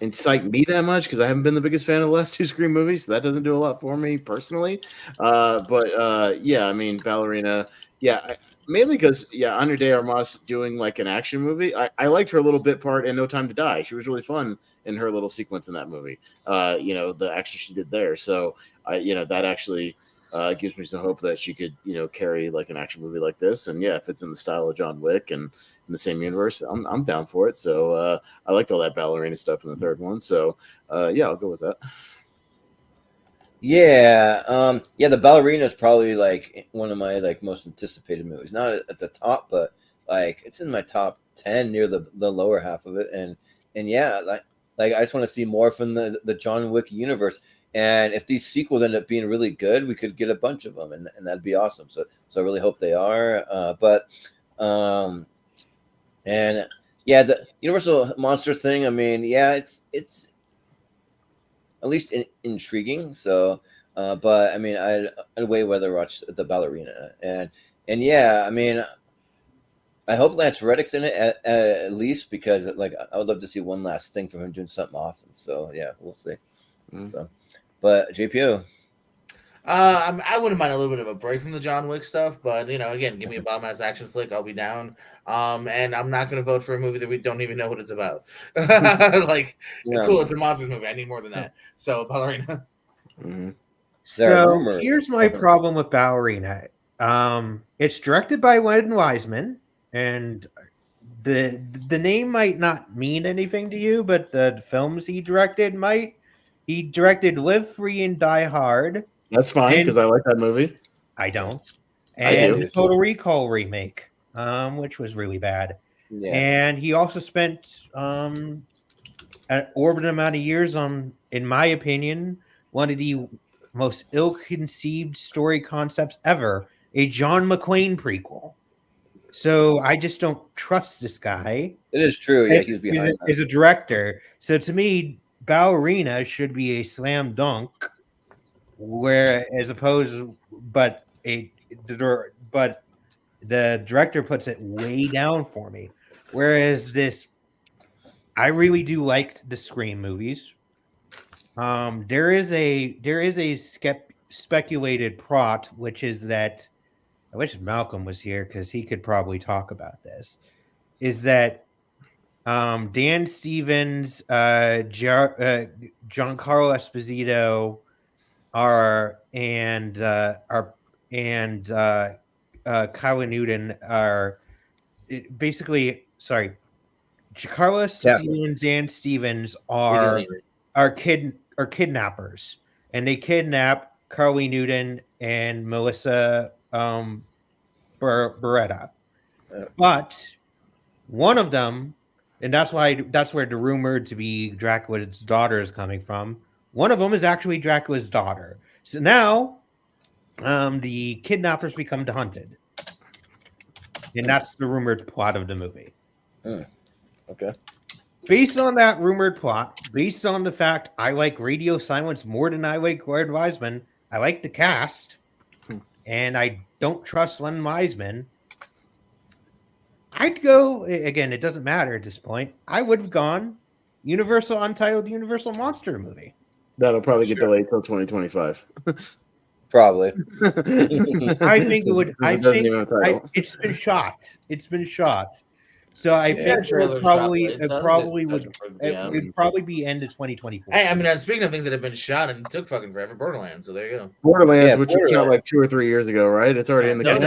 incite me that much because I haven't been the biggest fan of the last two Scream movies, so that doesn't do a lot for me personally. But yeah, I mean Ballerina, yeah, mainly because Ana de Armas doing like an action movie. I liked her little bit part in No Time to Die. She was really fun in her little sequence in that movie. The action she did there. So that actually gives me some hope that she could carry like an action movie like this. And yeah, if it's in the style of John Wick and in the same universe, I'm down for it. So I liked all that ballerina stuff in the third one. So yeah, I'll go with that. Yeah, the Ballerina is probably like one of my like most anticipated movies. Not at the top, but like it's in my top 10, near the lower half of it. And yeah, like I just want to see more from the John Wick universe. And if these sequels end up being really good, we could get a bunch of them, and that'd be awesome. So I really hope they are. And yeah, the Universal Monster thing. I mean, yeah, it's at least intriguing. So, but I mean, I'd way rather watch the Ballerina. And yeah, I mean, I hope Lance Reddick's in it at least, because like I would love to see one last thing from him doing something awesome. So yeah, we'll see. So, but JPO. I wouldn't mind a little bit of a break from the John Wick stuff, but again, give me a bomb-ass action flick, I'll be down. And I'm not going to vote for a movie that we don't even know what it's about. Cool, it's a monsters movie. I need more than that. So, Ballerina. So here's my problem with Ballerina. It's directed by Len Wiseman, and the name might not mean anything to you, but the films he directed might. He directed Live Free and Die Hard. That's fine, because I like that movie. I don't. And the Total Recall remake, which was really bad. Yeah. And he also spent an orbital amount of years on, in my opinion, one of the most ill-conceived story concepts ever, a John McClane prequel. So I just don't trust this guy. It is true. Yeah, he's behind as a director. So to me, Ballerina should be a slam dunk, but the director puts it way down for me. Whereas this, I really do like the Scream movies. There is a speculated plot, which is that I wish Malcolm was here because he could probably talk about this. Is that Dan Stevens, Giancarlo Esposito Kyle Newton are basically Giancarlo Esposito and Dan Stevens are kidnappers, and they kidnap Carly Newton and Melissa Beretta, but one of them. And that's where the rumor to be Dracula's daughter is coming from. One of them is actually Dracula's daughter. So now, the kidnappers become the hunted, and that's the rumored plot of the movie. Okay. Based on that rumored plot, based on the fact I like Radio Silence more than I like Len Wiseman, I like the cast, and I don't trust Len Wiseman. I'd go, again, it doesn't matter at this point. I would have gone Untitled Universal Monster movie. That'll probably get delayed till 2025. Probably. I think it would. It's been shot. It's been shot. So I think it would probably be end of 2024. Hey, I mean, speaking of things that have been shot and it took fucking forever, Borderlands. So there you go. Borderlands, which was shot like 2 or 3 years ago, right? It's already in the game.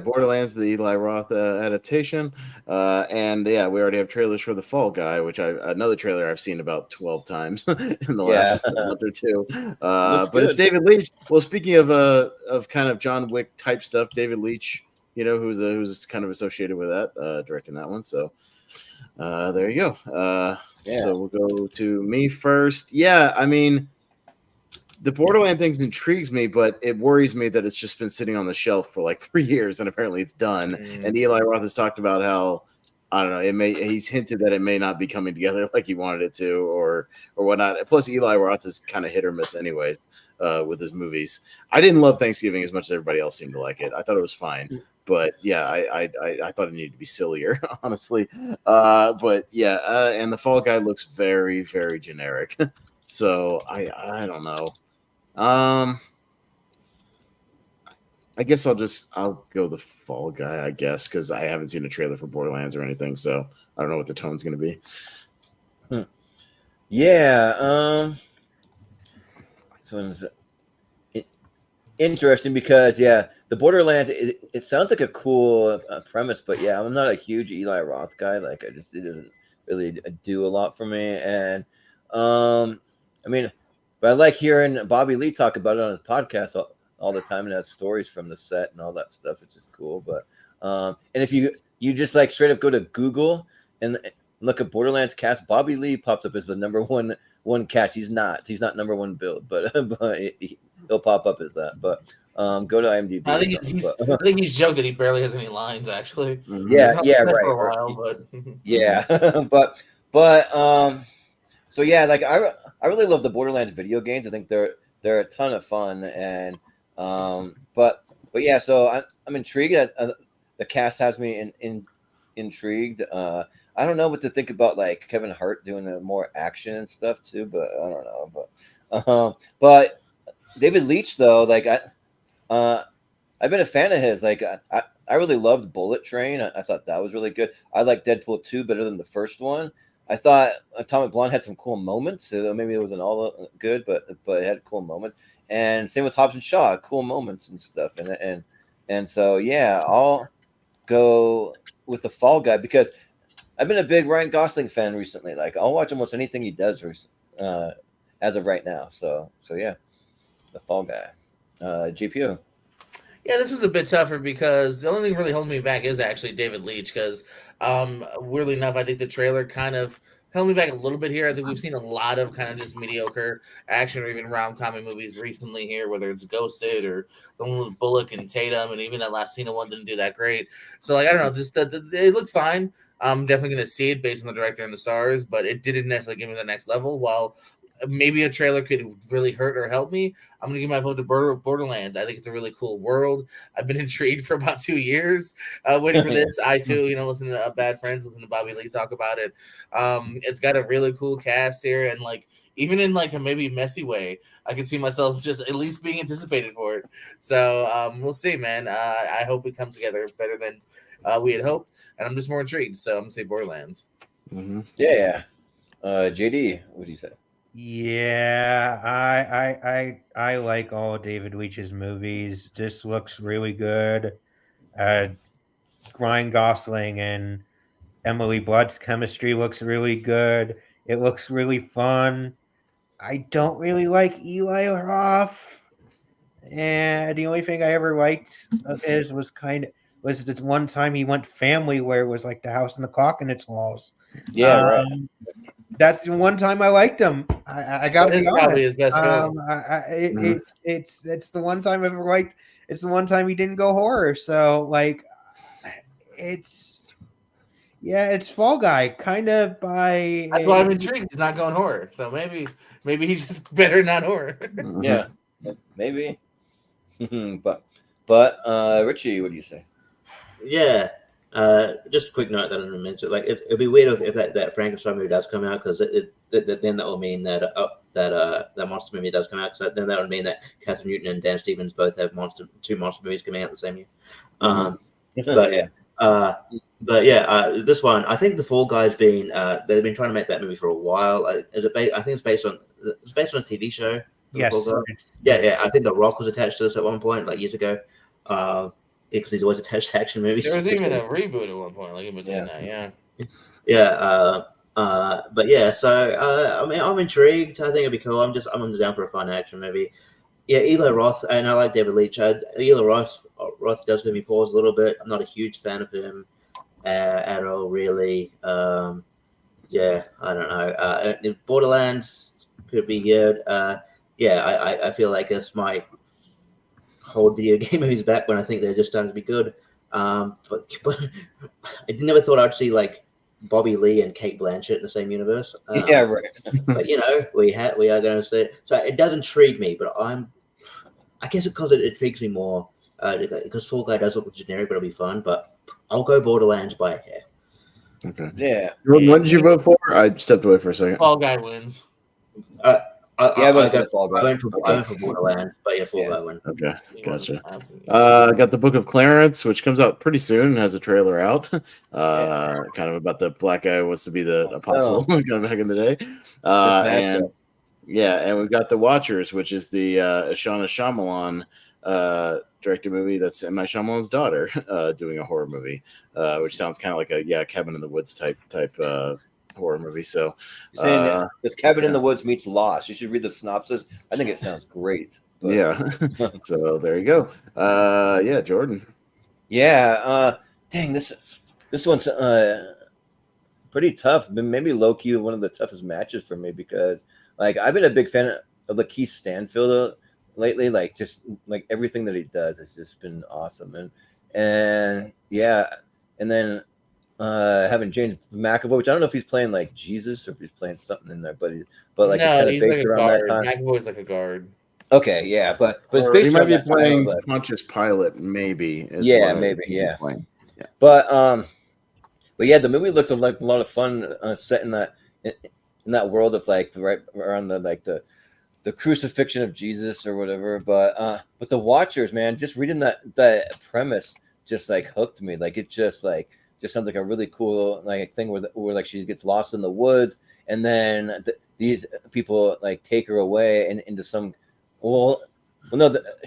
Borderlands, the Eli Roth adaptation, and we already have trailers for The Fall Guy, which another trailer I've seen about 12 times in the last month or two. But it's David Leitch. Well, speaking of kind of John Wick type stuff, David Leitch, who's kind of associated with that, directing that one. So there you go. So we'll go to me first. Yeah, I mean, the Borderland things intrigues me, but it worries me that it's just been sitting on the shelf for like 3 years, and apparently it's done. And Eli Roth has talked about how, I don't know, he's hinted that it may not be coming together like he wanted it to, or whatnot. Plus, Eli Roth is kind of hit or miss anyways with his movies. I didn't love Thanksgiving as much as everybody else seemed to like it. I thought it was fine. But yeah, I thought it needed to be sillier, honestly. But yeah, and the Fall Guy looks very, very generic. So I don't know. I guess I'll go the Fall Guy, I guess, because I haven't seen a trailer for Borderlands or anything, so I don't know what the tone's going to be. Yeah. This one's interesting because the Borderlands. It sounds like a cool premise, but yeah, I'm not a huge Eli Roth guy. Like, it doesn't really do a lot for me, and I mean. But I like hearing Bobby Lee talk about it on his podcast all the time, and has stories from the set and all that stuff. It's just cool. But and if you just like straight up go to Google and look at Borderlands cast, Bobby Lee pops up as the number one cast. He's not number one build, but he'll pop up as that. But go to IMDb. I think he's joked that he barely has any lines actually. Yeah, right. For a while, but yeah, but so yeah, like I really love the Borderlands video games. I think they're a ton of fun, and but yeah, so I'm intrigued. The cast has me intrigued. I don't know what to think about like Kevin Hart doing more action and stuff too, but I don't know. But David Leitch though, like I've been a fan of his. Like I really loved Bullet Train. I thought that was really good. I like Deadpool 2 better than the first one. I thought Atomic Blonde had some cool moments. So maybe it wasn't all good, but it had cool moments. And same with Hobbs and Shaw, cool moments and stuff. And so yeah, I'll go with the Fall Guy because I've been a big Ryan Gosling fan recently. Like I'll watch almost anything he does as of right now. So yeah, the Fall Guy. GPO. Yeah, this was a bit tougher because the only thing really holding me back is actually David Leitch because weirdly enough, I think the trailer kind of held me back a little bit here. I think we've seen a lot of kind of just mediocre action or even rom-com movies recently here, whether it's Ghosted or the one with Bullock and Tatum, and even that last Cena one didn't do that great. So like I don't know, just it looked fine. I'm definitely going to see it based on the director and the stars, but it didn't necessarily give me the next level. While maybe a trailer could really hurt or help me, I'm going to give my vote to Borderlands. I think it's a really cool world. I've been intrigued for about 2 years waiting for this. I, too, listen to Bad Friends, listen to Bobby Lee talk about it. It's got a really cool cast here, and, like, even in, like, a maybe messy way, I can see myself just at least being anticipated for it. So we'll see, man. I hope it comes together better than we had hoped, and I'm just more intrigued. So I'm going to say Borderlands. Mm-hmm. Yeah. JD, what do you say? Yeah, I like all of David Leitch's movies. This looks really good. Ryan Gosling and Emily Blunt's chemistry looks really good. It looks really fun. I don't really like Eli Roth, and the only thing I ever liked of his was this one time he went family where it was like the house and the clock and its walls. Yeah, right. That's the one time I liked him. I got to be honest. His best film. It's the one time I ever liked. It's the one time he didn't go horror. So like, it's Fall Guy kind of by. That's why I'm intrigued. He's not going horror, so maybe he's just better not horror. Yeah, maybe. but Richie, what do you say? Yeah. Just a quick note that I didn't mention. Like, it'd be weird if that Frankenstein movie does come out, because then that will mean that that monster movie does come out. Because then that would mean that Catherine Newton and Dan Stevens both have two monster movies coming out the same year. But yeah, this one, I think the Fall Guy's been they've been trying to make that movie for a while. I think it's based on a TV show. Yes. Yeah. I think The Rock was attached to this at one point, like years ago. Because he's always attached to action movies. There was even a reboot at one point, like in between that. Yeah. But yeah, so I mean, I'm intrigued. I think it'd be cool. I'm down for a fun action movie. Yeah, Eli Roth, and I like David Leitch. Eli Roth does give me pause a little bit. I'm not a huge fan of him at all, really. Yeah, I don't know. Borderlands could be good. I feel like this might hold video game movies back when I think they're just starting to be good. But I never thought I'd see like Bobby Lee and Kate Blanchett in the same universe. Yeah, right. But we are going to see it. So it does intrigue me, but I guess because it intrigues me more because Fall Guy does look generic, but it'll be fun. But I'll go Borderlands by a hair. Okay. Yeah. What did you vote for? I stepped away for a second. Fall Guy wins. I went for Okay. Borderlands, but yeah, Fall Guy win. Okay, gotcha. I got the Book of Clarence, which comes out pretty soon and has a trailer out. Kind of about the black guy who wants to be the apostle kind of back in the day. And we've got The Watchers, which is the Shauna Shyamalan directed movie that's M. Night Shyamalan's daughter doing a horror movie, which sounds kind of like a Cabin in the Woods type horror movie. So you're saying this Cabin in the Woods meets Lost. You should read the synopsis. I think it sounds great. But... Yeah. So there you go. Jordan. Yeah. Dang, this one's pretty tough. Maybe low key one of the toughest matches for me because like I've been a big fan of Lakeith Stanfield lately. Like just like everything that he does has just been awesome. And then having James McAvoy, which I don't know if he's playing like Jesus or if he's playing something in there, but like no, it's kind he's of like based a around guard. that time. McAvoy's like a guard. Okay, yeah, but it's Or based he might around be that playing time, Pontius Pilate, maybe. maybe. But the movie looks like a lot of fun set in that world of like right around the crucifixion of Jesus or whatever. But the Watchers, man, just reading that premise just like hooked me. Like it just sounds like a really cool like thing where like she gets lost in the woods and then these people like take her away and into some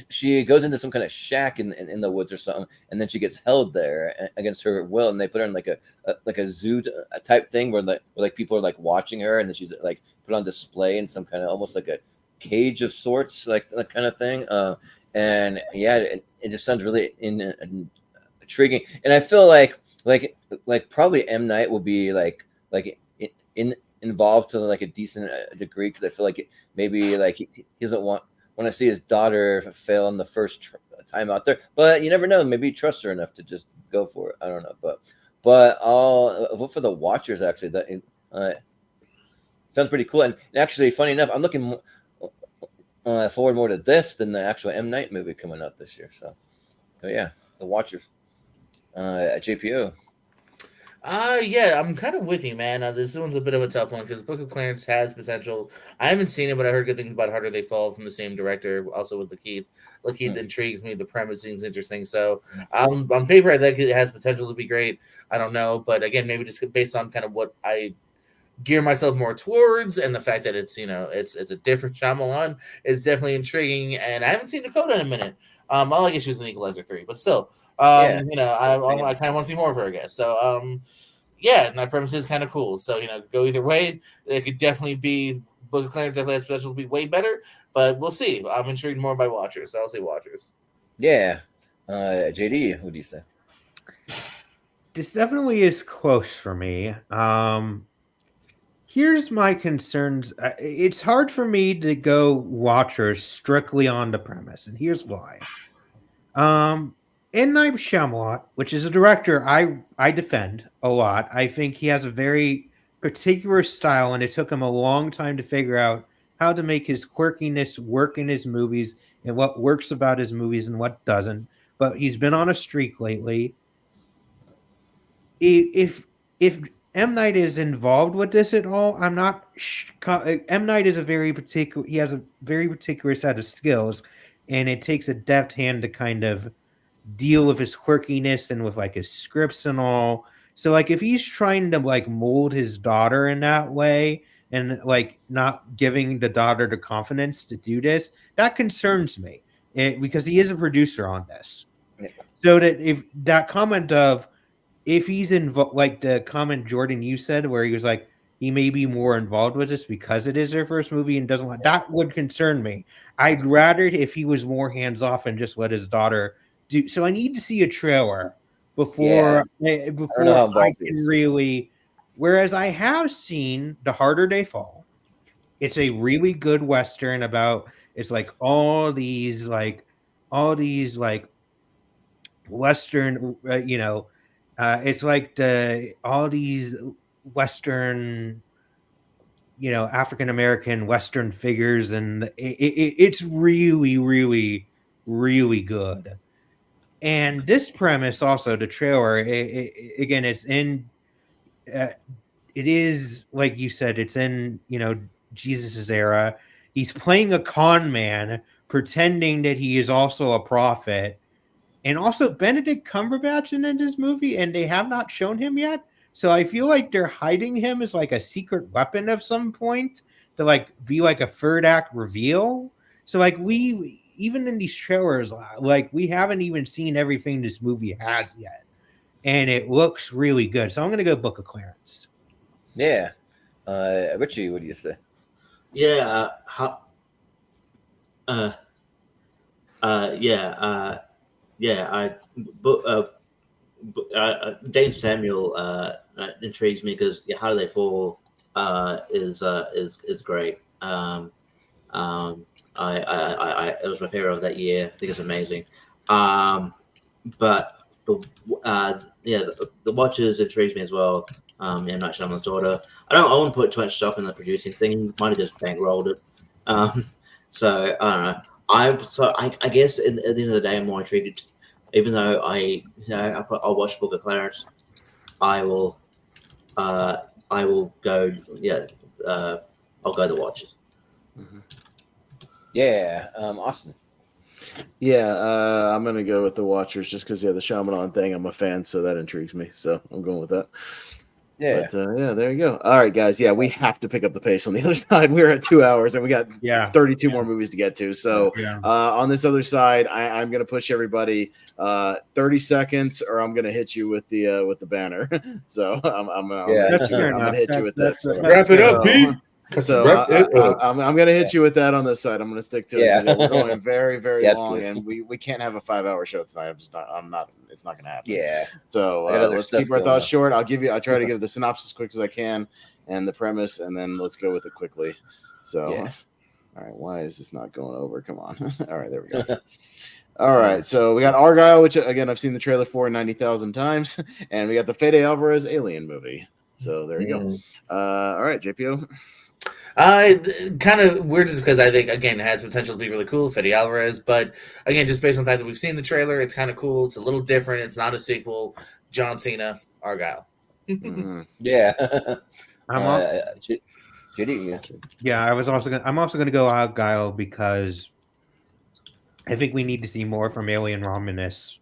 she goes into some kind of shack in the woods or something, and then she gets held there against her will, and they put her in like a zoo type thing where like people are like watching her, and then she's like put on display in some kind of almost like a cage of sorts, like that kind of thing. It just sounds really intriguing, and I feel like probably M. Night will be like involved to like a decent degree because I feel like maybe like he doesn't want to see his daughter fail on the first time out there, but you never know. Maybe he trusts her enough to just go for it. I don't know, but I'll vote for The Watchers. Actually, that sounds pretty cool. And actually, funny enough, I'm looking forward more to this than the actual M. Night movie coming out this year. So yeah, The Watchers. JPO. I'm kind of with you, man. This one's a bit of a tough one because Book of Clarence has potential. I haven't seen it, but I heard good things about Harder They Fall from the same director, also with Lakeith. Lakeith intrigues me. The premise seems interesting. So on paper, I think it has potential to be great. I don't know, but again, maybe just based on kind of what I gear myself more towards and the fact that it's it's a different Shyamalan is definitely intriguing. And I haven't seen Dakota in a minute. All I guess she was in Equalizer 3, but still. I kind of want to see more of her, I guess. So, and that premise is kind of cool. So, go either way. It could definitely be Book of Clarence definitely has potential to be way better, but we'll see. I'm intrigued more by Watchers, so I'll say Watchers. Yeah. JD, what do you say? This definitely is close for me. Here's my concerns. It's hard for me to go Watchers strictly on the premise, and here's why. M. Night Shyamalan, which is a director I defend a lot. I think he has a very particular style, and it took him a long time to figure out how to make his quirkiness work in his movies and what works about his movies and what doesn't. But he's been on a streak lately. If M. Night is involved with this at all, I'm not. M. Night is he has a very particular set of skills, and it takes a deft hand to kind of deal with his quirkiness and with like his scripts and all. So like if he's trying to like mold his daughter in that way and like not giving the daughter the confidence to do this, that concerns me because he is a producer on this. Yeah. So that if that comment of if he's involved, like the comment Jordan you said where he was like, he may be more involved with this because it is their first movie and doesn't want that would concern me. I'd rather if he was more hands off and just let his daughter do. So I need to see a trailer before how I involved he can is. really. Whereas I have seen The Harder They Fall. It's a really good Western about it's like all these Western, it's like all these Western, African American Western figures, and it's really, really, really good. And this premise, also the trailer, again, it's in, it is like you said, it's in Jesus's era. He's playing a con man, pretending that he is also a prophet. And also Benedict Cumberbatch in this movie, and they have not shown him yet. So I feel like they're hiding him as like a secret weapon of some point to like be like a third act reveal. So like we even in these trailers, like we haven't even seen everything this movie has yet, and it looks really good. So I'm gonna go Book of Clarence. Yeah. Richie, what do you say? Yeah. James Samuel intrigues me because How Do They Fall is great. It was my favorite of that year. I think it's amazing. But the Watchers intrigues me as well. M. Night Shyamalan's daughter. I wouldn't put too much stock in the producing thing. Might have just bankrolled it. So I don't know. I guess at the end of the day, I'm more intrigued. Even though I'll watch Book of Clarence, I will go. Yeah, I'll go The Watchers. Mm-hmm. Yeah, Austin. Yeah, I'm gonna go with The Watchers just because the Shyamalan thing. I'm a fan, so that intrigues me. So I'm going with that. Yeah. But, there you go. All right, guys. Yeah, we have to pick up the pace on the other side. We're at 2 hours and we got 32 more movies to get to. So on this other side, I'm going to push everybody 30 seconds, or I'm going to hit you with the banner. So I'm going to hit you with this. Wrap it up, Pete. So I'm going to hit you with that on this side. I'm going to stick to it. Yeah. We're going very, very long, good. and we can't have a 5-hour show tonight. It's not going to happen. Yeah. So let's keep our thoughts short. I'll try to give the synopsis as quick as I can and the premise, and then let's go with it quickly. So, all right, why is this not going over? Come on. All right, there we go. All right, so we got Argyle, which again I've seen the trailer for 90,000 times, and we got the Fede Alvarez Alien movie. So there you go. All right, JPO. Kind of weird just because I think, again, it has potential to be really cool, Fede Alvarez, but again, just based on the fact that we've seen the trailer, it's kind of cool. It's a little different. It's not a sequel. John Cena, Argyle. Yeah. Yeah, I'm also gonna go Argyle because I think we need to see more from Alien Romulus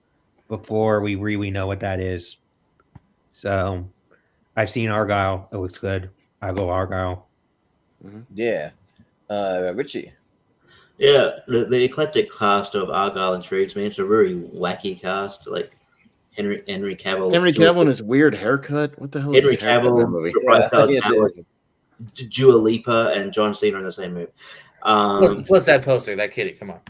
before we really know what that is. So I've seen Argyle. It looks good. I'll go Argyle. Yeah. Richie. Yeah, the eclectic cast of Argyle intrigues me. It's a really wacky cast, like Henry Cavill. Henry Cavill and his weird haircut. What the hell Henry is his haircut in that movie? Dua Lipa and John Cena in the same movie. Plus that poster, that kitty. Come on.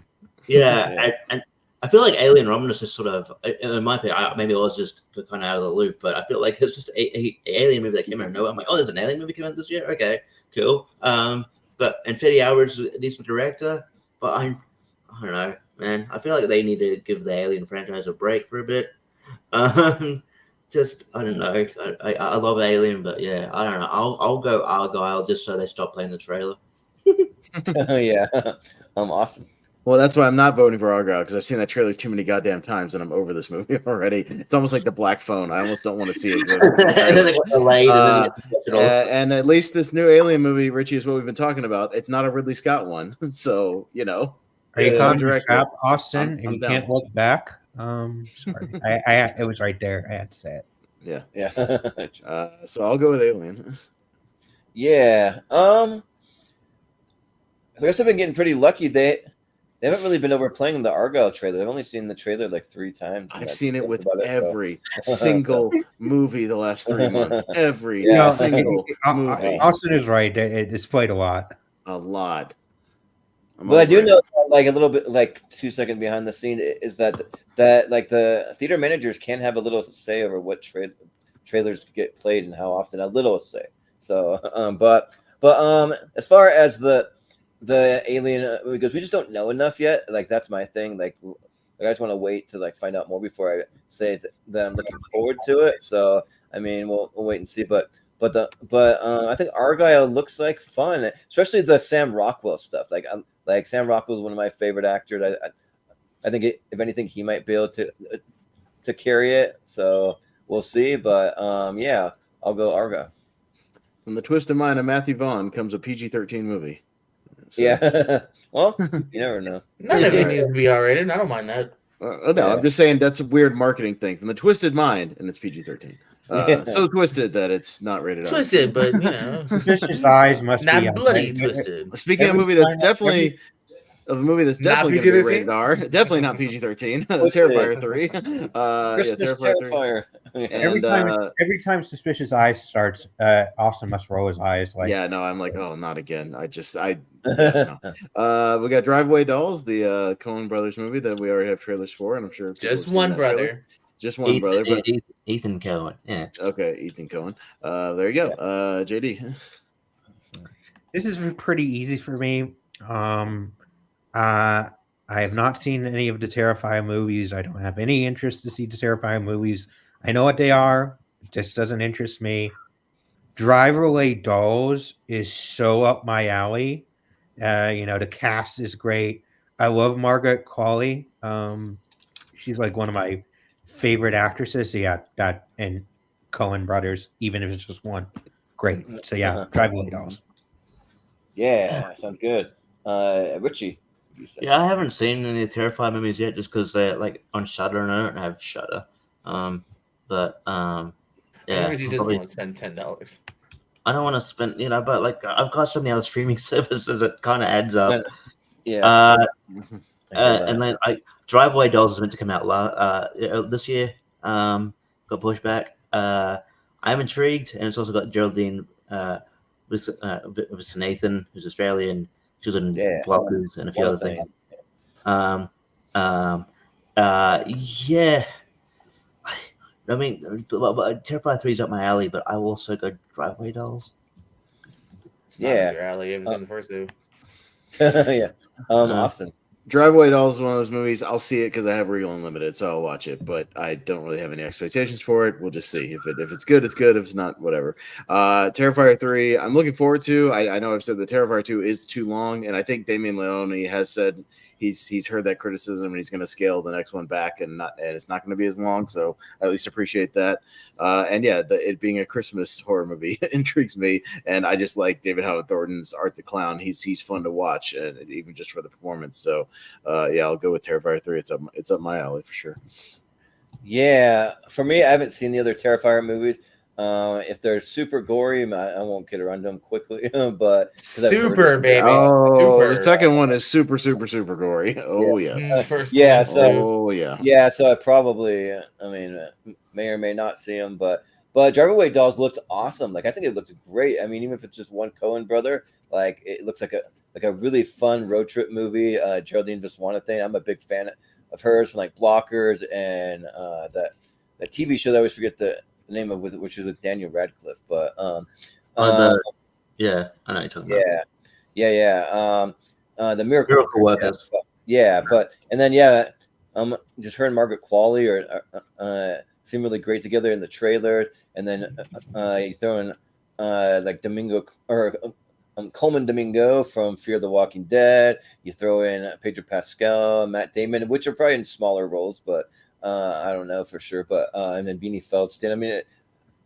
Yeah, and I feel like Alien Romulus is sort of, in my opinion, maybe I was just kind of out of the loop, but I feel like it's just a alien movie that came out of nowhere. I'm like, oh, there's an alien movie coming out this year? Okay, cool. And Fede Alvarez is a decent director, but I don't know, man. I feel like they need to give the Alien franchise a break for a bit. Just, I don't know. I love Alien, but yeah, I don't know. I'll go Argyle just so they stop playing the trailer. Yeah. Awesome. Well, that's why I'm not voting for Argyle, because I've seen that trailer too many goddamn times, and I'm over this movie already. It's almost like the Black Phone. I almost don't want to see it. And then they got delayed. And at least this new Alien movie, Richie, is what we've been talking about. It's not a Ridley Scott one, so Are you calling Trap Austin? And you can't look back. Sorry, it was right there. I had to say it. Yeah. So I'll go with Alien. Yeah. So I guess I've been getting pretty lucky. They haven't really been overplaying the Argyle trailer. I've only seen the trailer like 3 times. I've seen it with about it, so- every single movie the last 3 months. Every Yeah. single movie. Austin is right. It displayed a lot. A lot. But I do know, like a little bit, like 2 seconds behind the scene, is that like the theater managers can have a little say over what trailers get played and how often. A little say. So, but as far as the Alien movie goes, we just don't know enough yet. Like that's my thing. Like I just want to wait to like find out more before I say that I'm looking forward to it. So I mean, we'll wait and see. But I think Argyle looks like fun, especially the Sam Rockwell stuff. Like Sam Rockwell is one of my favorite actors. I think if anything, he might be able to carry it. So we'll see. But yeah, I'll go Argyle. From the twist of mind of Matthew Vaughn comes a PG-13 movie. So. Yeah. Well, you never know. None of it needs to be R-rated. I don't mind that. No, yeah. I'm just saying that's a weird marketing thing. From the twisted mind, and it's PG-13. So twisted that it's not rated R. Twisted, but you know, Suspicious Eyes must not be bloody twisted. Speaking of a movie that's definitely going to be PG-13? rated R, definitely not PG-13. Terrifier 3. Christmas Terrifier 3. Terrifier. Every time Suspicious Eyes starts, Austin must roll his eyes. Like, yeah, no, I'm like, oh, not again. No. We got Driveway Dolls, the Coen Brothers movie that we already have trailers for, and I'm sure Just one brother. Just one brother, but Ethan Coen. Yeah. Okay, Ethan Coen. There you go. JD. this is pretty easy for me. I have not seen any of the Terrifier movies. I don't have any interest to see the Terrifier movies. I know what they are. It just doesn't interest me. Driveway Dolls is so up my alley. The cast is great. I love Margaret Qualley. She's like one of my favorite actresses. Yeah, that and Coen Brothers, even if it's just one. Great. So yeah, Driveway Dolls. Yeah, sounds good. Richie. Yeah, I haven't seen any of the Terrifier movies yet, just because they're like on Shudder, and I don't have Shudder. Yeah, Richie doesn't want to spend $10. I don't want to spend, but like I've got so many other streaming services, it kind of adds up. Yeah. And then Driveway Dolls is meant to come out this year. Got pushed back. I'm intrigued, and it's also got Geraldine with Nathan, who's Australian. She was in Blockers and a few other things. Yeah. I mean, Terrifier 3 is up my alley, but I will also go Driveway Dolls. It's not up your alley. It was in the first two. Yeah. Austin. Driveway Dolls is one of those movies. I'll see it because I have Regal Unlimited, so I'll watch it. But I don't really have any expectations for it. We'll just see. If it's good, it's good. If it's not, whatever. Terrifier 3, I'm looking forward to. I know I've said the Terrifier 2 is too long, and I think Damien Leone has said he's heard that criticism and he's going to scale the next one back, and it's not going to be as long. So I at least appreciate that. And yeah, it being a Christmas horror movie intrigues me, and I just like David Howard Thornton's Art the Clown. He's fun to watch, and even just for the performance. So yeah, I'll go with Terrifier 3. It's up my alley for sure. Yeah, for me, I haven't seen the other Terrifier movies. If they're super gory, I won't get around them quickly. But super baby. Oh, super. The second one is super gory. Oh yes. First yeah. one. So yeah. So I probably, may or may not see them, but Driveway Dolls looked awesome. Like I think it looked great. I mean, even if it's just one Coen brother, like it looks like a really fun road trip movie. Geraldine Viswanathan, I'm a big fan of hers from like Blockers and that TV show that I always forget the name of, which is with Daniel Radcliffe. But I know you're talking about. The Miracle Workers. Just her and Margaret Qualley seem really great together in the trailers, and then you throw in like Domingo or Coleman Domingo from Fear the Walking Dead. You throw in Pedro Pascal, Matt Damon, which are probably in smaller roles, but I don't know for sure. But and then Beanie Feldstein. I mean, it's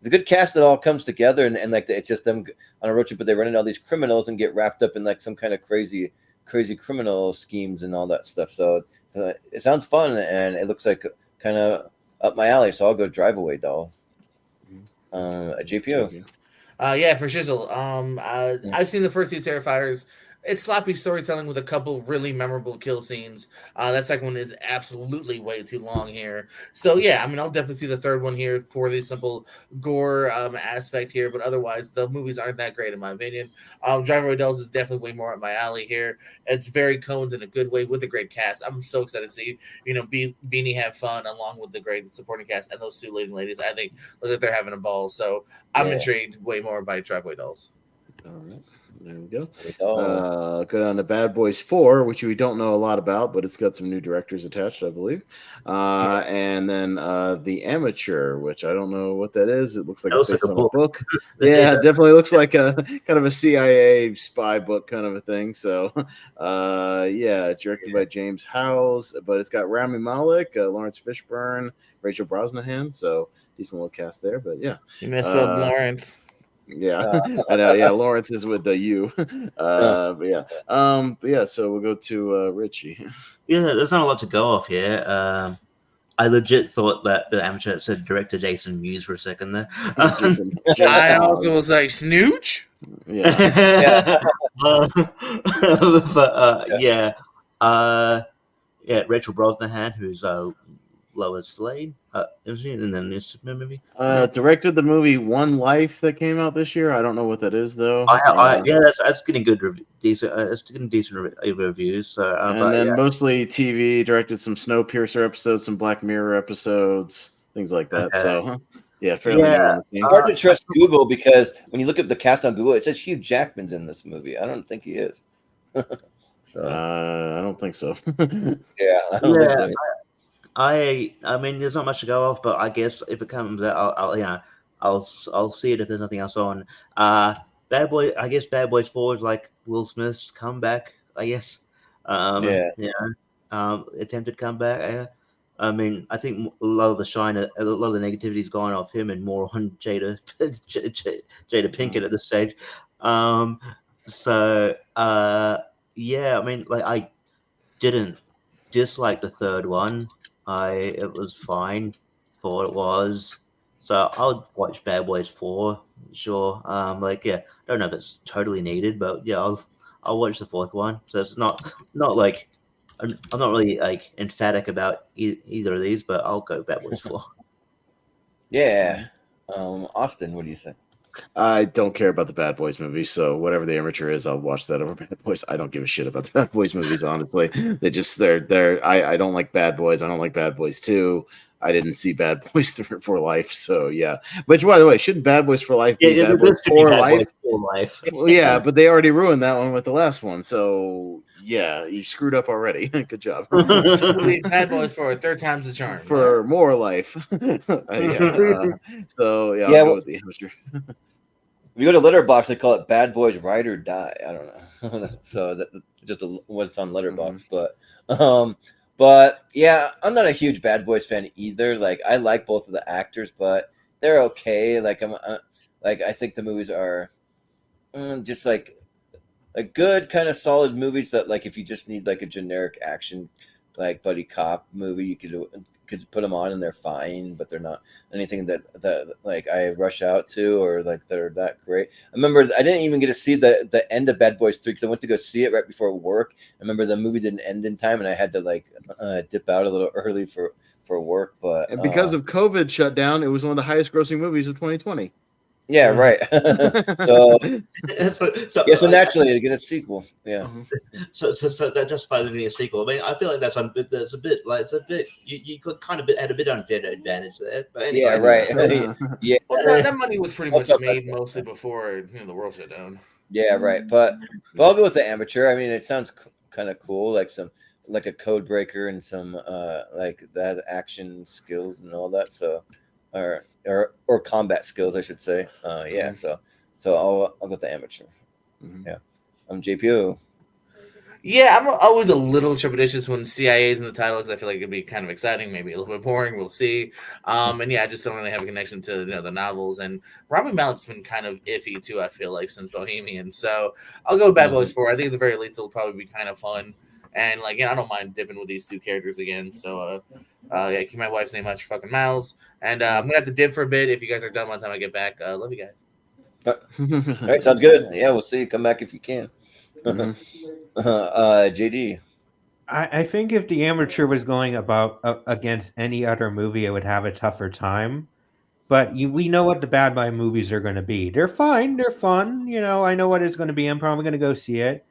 a good cast that all comes together, and like it's just them on a road trip, but they run into all these criminals and get wrapped up in like some kind of crazy criminal schemes and all that stuff. So it sounds fun, and it looks like kind of up my alley. So I'll go Driveway Dolls. JPO. Yeah, for shizzle. I've seen the first two Terrifiers. It's sloppy storytelling with a couple really memorable kill scenes. That second one is absolutely way too long here. So yeah, I mean, I'll definitely see the third one here for the simple gore aspect here, but otherwise the movies aren't that great in my opinion. Driver Adele's is definitely way more up my alley here. It's very Coens in a good way with a great cast. I'm so excited to see Beanie have fun along with the great supporting cast and those two leading ladies. I think look like they're having a ball. So I'm intrigued way more by Driveway Dolls. All right. There we go. Go down to Bad Boys 4, which we don't know a lot about, but it's got some new directors attached, I believe. And then The Amateur, which I don't know what that is. It looks like it's based on a book. Yeah, it definitely looks like a kind of a CIA spy book kind of a thing. So, directed by James Howell, but it's got Rami Malek, Lawrence Fishburne, Rachel Brosnahan. So, decent little cast there. But yeah, you misspelled Lawrence. Yeah, I know. Yeah, Lawrence is with the U. So we'll go to Richie. Yeah, there's not a lot to go off here. I legit thought that The Amateur said director Jason Mewes for a second there. I also was like Snooch. Yeah. Rachel Brosnahan, who's Lois Lane, and then this Superman movie. Directed the movie One Life that came out this year. I don't know what that is though. That's getting good, decent. It's getting decent reviews. So, mostly TV. Directed some Snowpiercer episodes, some Black Mirror episodes, things like that. Okay. So fairly new on the scene. It's hard to trust Google because when you look at the cast on Google, it says Hugh Jackman's in this movie. I don't think he is. I don't think so. I don't think so. I mean, there's not much to go off, but I guess if it comes out, I'll see it if there's nothing else on. Bad Boy, I guess Bad Boys 4 is like Will Smith's comeback, I guess. Attempted comeback. I mean, I think a lot of the negativity's gone off him and more on Jada Pinkett at this stage. I mean, like I didn't dislike the third one. It was fine for what it was. So I would watch Bad Boys 4, sure. Don't know if it's totally needed, but yeah, I'll watch the fourth one. So it's not like I'm not really like emphatic about either of these, but I'll go Bad Boys 4. Yeah. Austin, what do you think? I don't care about the Bad Boys movies, so whatever The Amateur is, I'll watch that over Bad Boys. I don't give a shit about the Bad Boys movies, honestly. I don't like Bad Boys. I don't like Bad Boys 2. I didn't see Bad Boys 3 for Life, so yeah. But by the way, shouldn't Bad Boys for Life be Bad Boys for Life? Well, yeah, but they already ruined that one with the last one, so yeah, you screwed up already. Good job. Bad Boys for third time's the charm. For more life. I'll go with The Amateur. If you go to Letterboxd, they call it Bad Boys Ride or Die. I don't know. So just what's on Letterboxd, but yeah, I'm not a huge Bad Boys fan either. Like I like both of the actors, but they're okay. Like I think the movies are just like a good kind of solid movies that like if you just need like a generic action like buddy cop movie, you could put them on and they're fine, but they're not anything that like I rush out to or like they're that great. I remember I didn't even get to see the end of Bad Boys 3 because I went to go see it right before work. I remember the movie didn't end in time and I had to like dip out a little early for work. But and because of COVID shutdown, it was one of the highest grossing movies of 2020. Yeah, right. so naturally to get a sequel. Yeah. So that justifies getting a sequel. I mean, I feel like that's a bit you could kind of had a bit unfair advantage there. But anyway. Yeah, right. Yeah. Well, that money was pretty much made mostly before the world shut down. Yeah, right. But I'll go with The Amateur. I mean, it sounds kind of cool, like a code breaker and some like that action skills and all that. So. Or combat skills, I should say. So I'll go with The Amateur. Mm-hmm. Yeah, I'm JPO. Yeah, I'm always a little trepidatious when CIA is in the title because I feel like it'd be kind of exciting, maybe a little bit boring. We'll see. And yeah, I just don't really have a connection to the novels. And Rami Malek's been kind of iffy too. I feel like since Bohemian, so I'll go with Bad Boys 4. I think at the very least it'll probably be kind of fun. And like, I don't mind dipping with these two characters again. So, keep my wife's name out your fucking mouths. And I'm gonna have to dip for a bit. If you guys are done by the time I get back, love you guys. All right, sounds good. Yeah, we'll see you. Come back if you can. JD. I think if The Amateur was going about against any other movie, it would have a tougher time. But we know what the Bad Boy movies are going to be. They're fine. They're fun. I know what it's going to be. I'm probably going to go see it.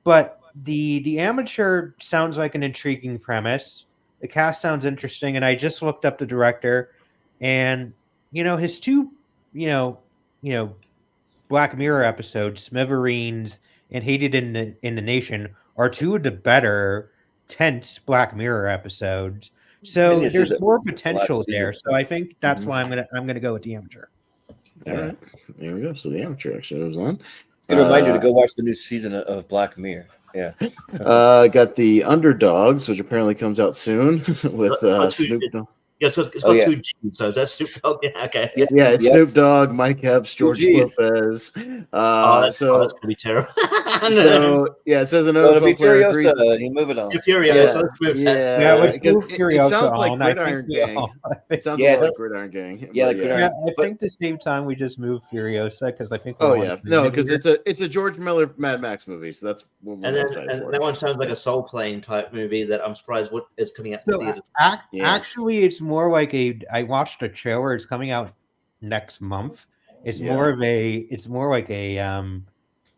But the Amateur sounds like an intriguing premise. The cast sounds interesting, and I just looked up the director, and his two, you know, Black Mirror episodes, Smithereens and Hated in the Nation, are two of the better tense Black Mirror episodes. So see there's the more last potential season. there. So I think that's why I'm gonna go with The Amateur. All right, there we go. So The Amateur actually moves on. Good reminder to go watch the new season of Black Mirror. Yeah. Got The Underdogs, which apparently comes out soon with Snoop Dogg. Yeah, it's got two G's, so that's Snoop Dogg. Yeah, okay. Yeah, it's Snoop Dogg, Mike Epps, George Lopez. That's gonna be terrible. So yeah, it says an It'll be NFL player agrees. Furiosa. You move it on. Furiosa. Yeah, let's move it Furiosa sounds like on. I Gridiron think Gang. It sounds Yeah, a lot like Gridiron Gang. yeah, but like Gridiron. I think at the same time we just move Furiosa because I think. Oh yeah, no, because it's a George Miller Mad Max movie, so that's what we're excited for. That one sounds like a Soul Plane type movie that I'm surprised what is coming out. So theaters. actually, it's more like I watched a trailer. It's coming out next month. It's more like a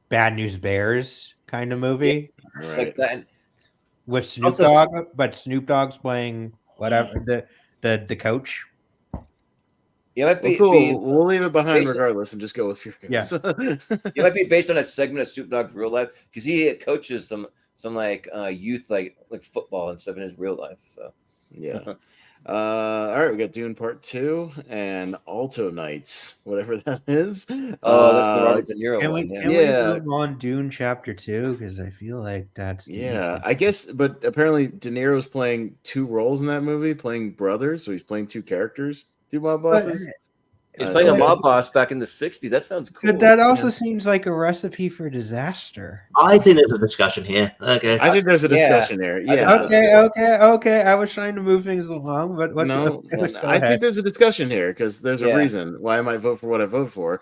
Bad News Bears kind of movie. Yeah, like that. With Snoop Dogg, but Snoop Dogg's playing whatever the coach. It might be, cool. We'll leave it behind regardless and just go with Furiosa. It might be based on a segment of Snoop Dogg's real life because he coaches some like youth like football and stuff in his real life. So yeah. All right, we got Dune Part 2 and Alto Knights, whatever that is. That's the Robert De Niro can one. we move on Dune Chapter 2? Because I feel like that's I guess, but apparently De Niro's playing two roles in that movie, playing brothers, so he's playing two characters, two mob bosses. He's playing a mob boss back in the 60s. That sounds cool. But that also seems like a recipe for disaster. I think there's a discussion here. Okay. I think there's a discussion there. Yeah. Okay. I was trying to move things along, but I think there's a discussion here because there's a reason why I might vote for what I vote for.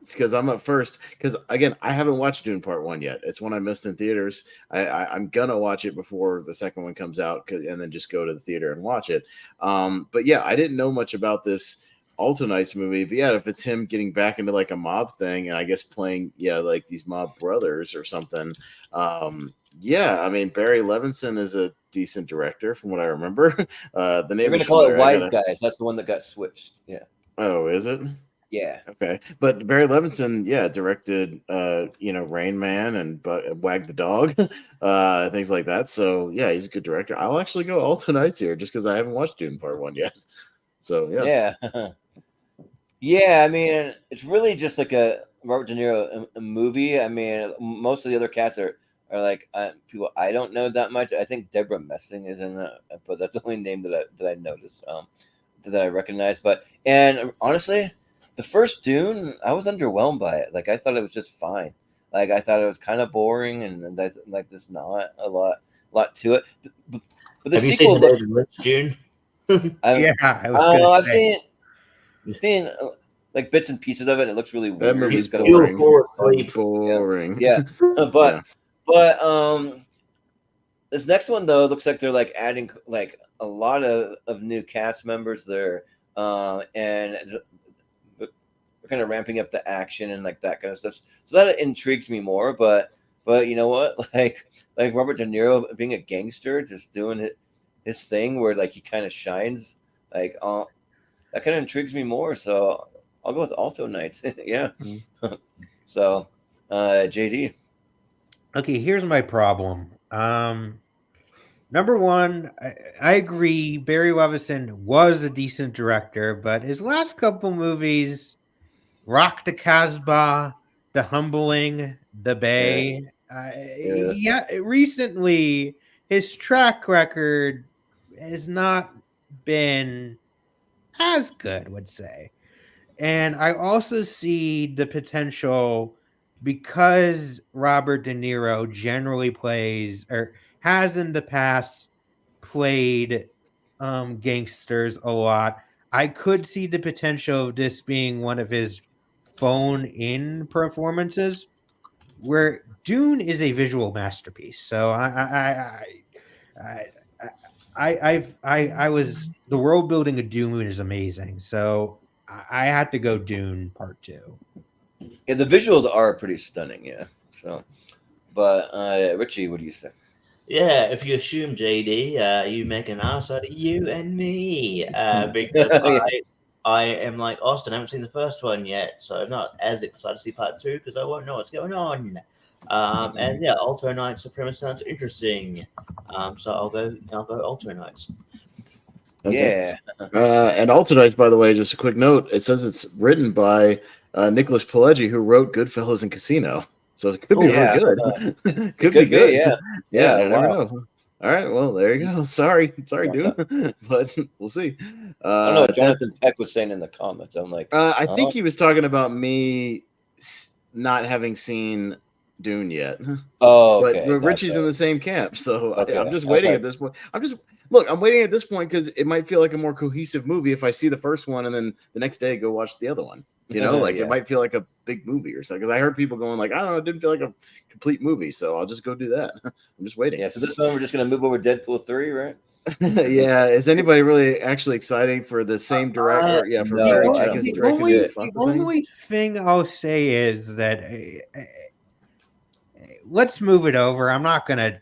It's because I'm up first. Because again, I haven't watched Dune Part 1 yet. It's one I missed in theaters. I'm gonna watch it before the second one comes out, and then just go to the theater and watch it. But yeah, I didn't know much about this Alto Knights movie, but yeah, if it's him getting back into like a mob thing and I guess playing like these mob brothers or something, I mean Barry Levinson is a decent director from what I remember. The name we're gonna call it Wise Guys. That's the one that got switched. Yeah. Oh, is it? Yeah. Okay, but Barry Levinson, directed Rain Man and Wag the Dog, things like that. So yeah, he's a good director. I'll actually go Alto Knights here just because I haven't watched Dune Part 1 yet. So yeah. Yeah, I mean, it's really just like a Robert De Niro a movie. I mean, most of the other cast are like people I don't know that much. I think Deborah Messing is in that, but that's the only name that I noticed that I recognize. But and honestly, the first Dune, I was underwhelmed by it. Like I thought it was just fine. Like I thought it was kind of boring, and like there's not a lot to it. But the Have sequel you seen David Lynch Dune? I've seen like bits and pieces of it. And it looks really weird. That movie's boring. Boring. Yeah. But this next one though looks like they're like adding like a lot of new cast members there, and we're kind of ramping up the action and like that kind of stuff. So that intrigues me more. But you know what? Like Robert De Niro being a gangster, just doing his thing where like he kind of shines. Like that kind of intrigues me more. So I'll go with Alto Knights. Yeah. So JD. Okay, here's my problem. Number one, I agree. Barry Levinson was a decent director, but his last couple movies, Rock the Casbah, The Humbling, The Bay, recently his track record has not been as good, would say. And I also see the potential because Robert De Niro generally plays or has in the past played gangsters a lot. I could see the potential of this being one of his phone-in performances where Dune is a visual masterpiece. So I was the world building of Dune is amazing. So I had to go Dune Part 2. Yeah, the visuals are pretty stunning. Yeah. So, but Richie, what do you say? Yeah, if you assume JD, you make an ass out of you and me. Because Yeah. I am like Austin. I haven't seen the first one yet, so I'm not as excited to see part 2 because I won't know what's going on. And yeah, Alto Knight Supremacy sounds interesting. So I'll go Alto Knights. Yeah. And Alternites, by the way, just a quick note. It says it's written by Nicholas Pileggi, who wrote Goodfellas and Casino. So it could be yeah. really good. Could be good. Yeah. Yeah, I never Wow. know. All right, well, there you go. Sorry, dude, but we'll see. I don't know what Jonathan Peck was saying in the comments. I'm like, I think he was talking about me not having seen Dune yet. oh, okay. But Richie's in the same camp, so Okay. I'm just waiting at this point. I'm waiting at this point because it might feel like a more cohesive movie if I see the first one and then the next day go watch the other one. You know, like Yeah. it might feel like a big movie or something. Because I heard people going like, I don't know, it didn't feel like a complete movie, so I'll just go do that. I'm just waiting. Yeah. So this one we're just gonna move over Deadpool 3, right? Yeah. Is anybody really actually excited for the same director? Yeah, for no, Barry I don't Jenkins think directing so. the The only thing I'll say is that let's move it over. I'm not gonna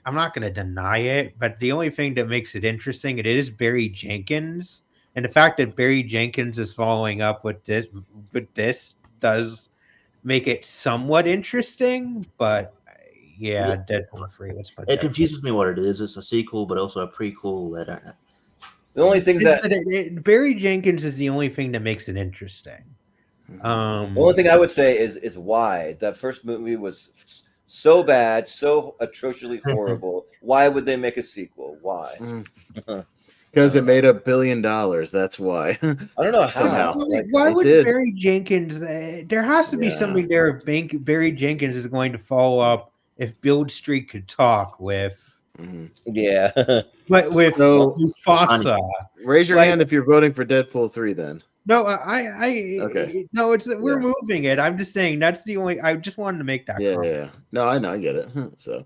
deny it, but the only thing that makes it interesting, it is Barry Jenkins, and the fact that Barry Jenkins is following up with this does make it somewhat interesting. But yeah, Deadpool 3. Let's put It Deadpool. confuses me what it is. It's a sequel, but also a prequel. I don't know. The only thing that Barry Jenkins is the only thing that makes it interesting. the only thing I would say is why that first movie was so bad, so atrociously horrible. Why would they make a sequel? Why? Because it made $1 billion. That's why. I don't know how. Somehow. Why it would did. Barry Jenkins? There has to be Yeah. something there if Barry Jenkins is going to follow up if Build Street could talk with. Yeah. But with So- Mufasa. Raise your hand if you're voting for Deadpool 3 then. No, Okay. no, we're moving it. I'm just saying that's the only. I just wanted to make that. Yeah, comment. yeah. No, I know, I get it. So,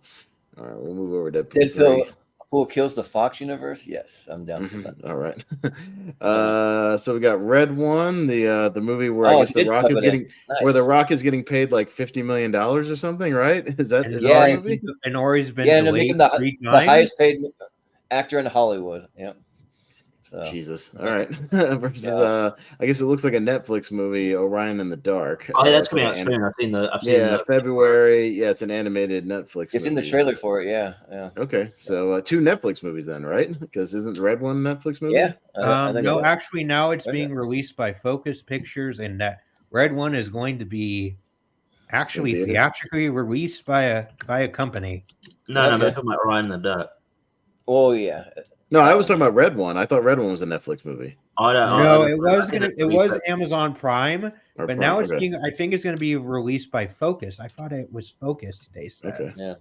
all right, we'll move over to Deadpool 3. Deadpool kills the Fox universe. Yes, I'm down for that. All right. So we got Red One, the movie where I guess the Rock is getting where the Rock is getting paid like $50 million or something, right? Is that the movie? And Ori's been and delayed making the 3 times. the highest paid actor in Hollywood. Yeah. So. Jesus. All right. Versus I guess it looks like a Netflix movie, Orion in the Dark. Oh, that's coming out soon. I've seen the February. Yeah, it's an animated Netflix. It's in the trailer for it. Yeah. Okay, so 2 Netflix movies then, right? Because isn't Red One a Netflix movie? Yeah. No, actually, now it's being released by Focus Pictures, and that Red One is going to be actually theatrically released by a company. No, I'm talking about Orion in the Dark. Oh yeah. No, I was talking about Red One. I thought Red One was a Netflix movie. It was Amazon Prime, but now it's being. I think it's going to be released by Focus. I thought it was Focus. They said. Okay. Yeah.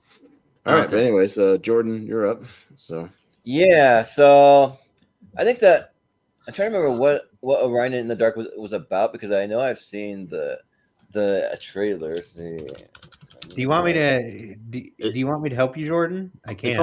All right. But anyways, Jordan, you're up. So. Yeah. So, I think that I'm trying to remember what Orion in the Dark was about because I know I've seen the trailers. Do you want me to help you, Jordan? I can. It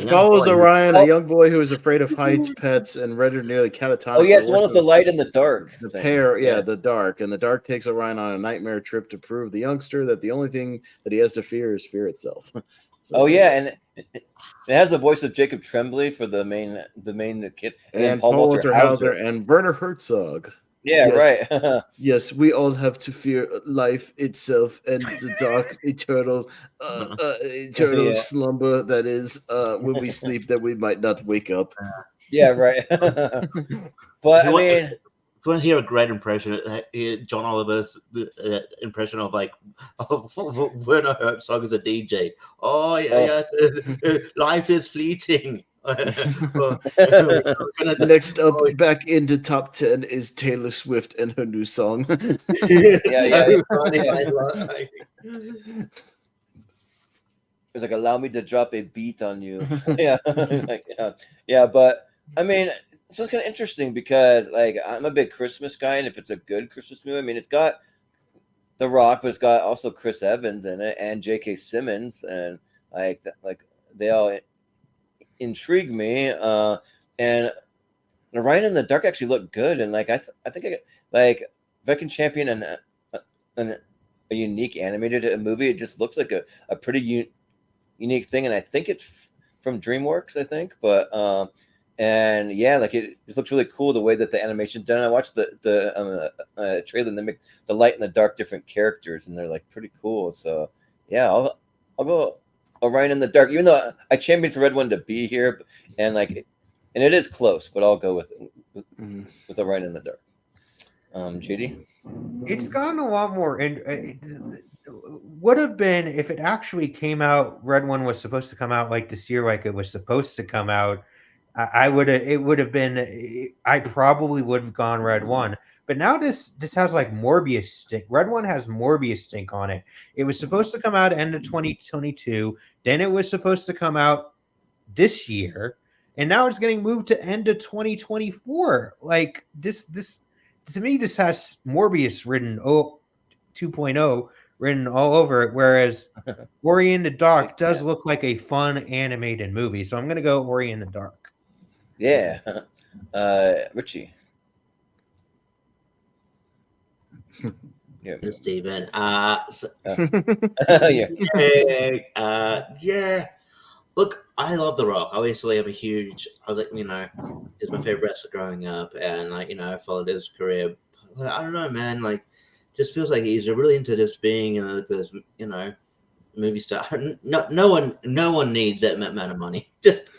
follows Orion, a young boy who is afraid of heights, pets, and rendered nearly catatonic. Oh yes, one with the light and the dark. The pair, the dark, and the dark takes Orion on a nightmare trip to prove the youngster that the only thing that he has to fear is fear itself. And it has the voice of Jacob Tremblay for the main kid, and Paul Walter Hauser and Werner Herzog. Yeah, right. Yes, we all have to fear life itself and the dark, eternal slumber that is when we sleep that we might not wake up. Yeah, right. But I mean, if you want to hear a great impression, John Oliver's impression of Werner Herzog as a DJ. Oh yeah, life is fleeting. Next up, back into top 10 is Taylor Swift and her new song. It's like, allow me to drop a beat on you. Yeah, but I mean, so it's kind of interesting because like I'm a big Christmas guy, and if it's a good Christmas movie, I mean, it's got The Rock, but it's got also Chris Evans in it and J.K. Simmons, and like they all intrigue me. And Ryan in the Dark actually looked good, and like I think like if I can champion a unique animated movie, it just looks like a pretty unique thing, and I think it's from DreamWorks, I think, but and yeah, like it looks really cool the way that the animation's done. I watched the trailer, and they make the light and the dark different characters, and they're like pretty cool. So yeah, I'll go Orion in the Dark, even though I championed for Red One to be here, and like, and it is close, but I'll go with Orion in the Dark. JD, It's gotten a lot more. Would have been if it actually came out. Red One was supposed to come out like this year, like it was supposed to come out. I would have. It would have been. I probably would have gone Red One. But now this has like Morbius stink. Red One has Morbius stink on it. It was supposed to come out end of 2022. Then it was supposed to come out this year, and now it's getting moved to end of 2024. Like this to me, this has Morbius written 2.0 written all over it, whereas Ori in the Dark does look like a fun animated movie. So I'm going to go Ori in the Dark. Yeah. Richie. Yeah. Steven. Yeah. Look, I love The Rock. Obviously, I was like, he's my favorite wrestler growing up, and I followed his career. But, I don't know, man. Like, just feels like he's really into just being, this, movie star. No one needs that amount of money. Just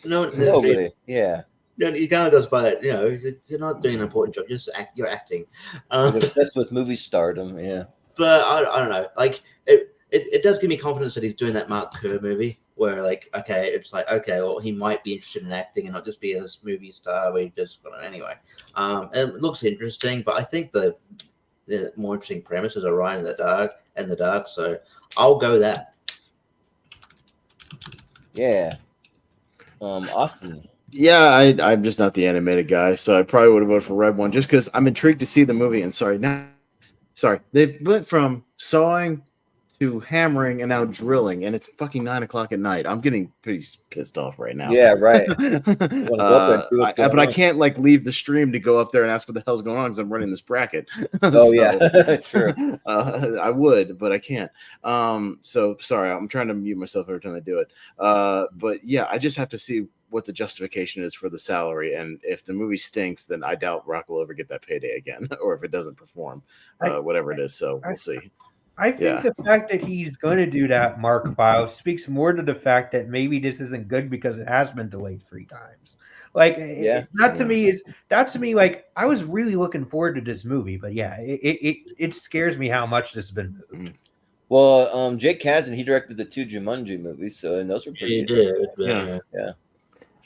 nobody. Yeah. You can't just buy it. You're not doing an important job. Just you're acting. Obsessed with movie stardom. Yeah. But I don't know. Like, it does give me confidence that he's doing that Mark Kerr movie. Where well, he might be interested in acting and not just be a movie star. We just anyway. It looks interesting, but I think the more interesting premise is Orion in the Dark. So I'll go that. Yeah. Austin. Yeah, I'm just not the animated guy, so I probably would have voted for Red One just because I'm intrigued to see the movie. And sorry, they went from sawing to hammering and now drilling, and it's fucking 9:00 at night. I'm getting pretty pissed off right now. Yeah, right. But I can't leave the stream to go up there and ask what the hell's going on because I'm running this bracket. Oh yeah, sure. I would, but I can't. So sorry, I'm trying to mute myself every time I do it. But yeah, I just have to see what the justification is for the salary, and if the movie stinks, then I doubt Rock will ever get that payday again, or if it doesn't perform, whatever it is. So we'll see. I think the fact that he's going to do that, Mark Bio, speaks more to the fact that maybe this isn't good because it has been delayed 3 times. Like, that to me, like, I was really looking forward to this movie, but yeah, it scares me how much this has been moved. Well, Jake Kasdan, he directed the 2 Jumanji movies, so and those were pretty good. Yeah.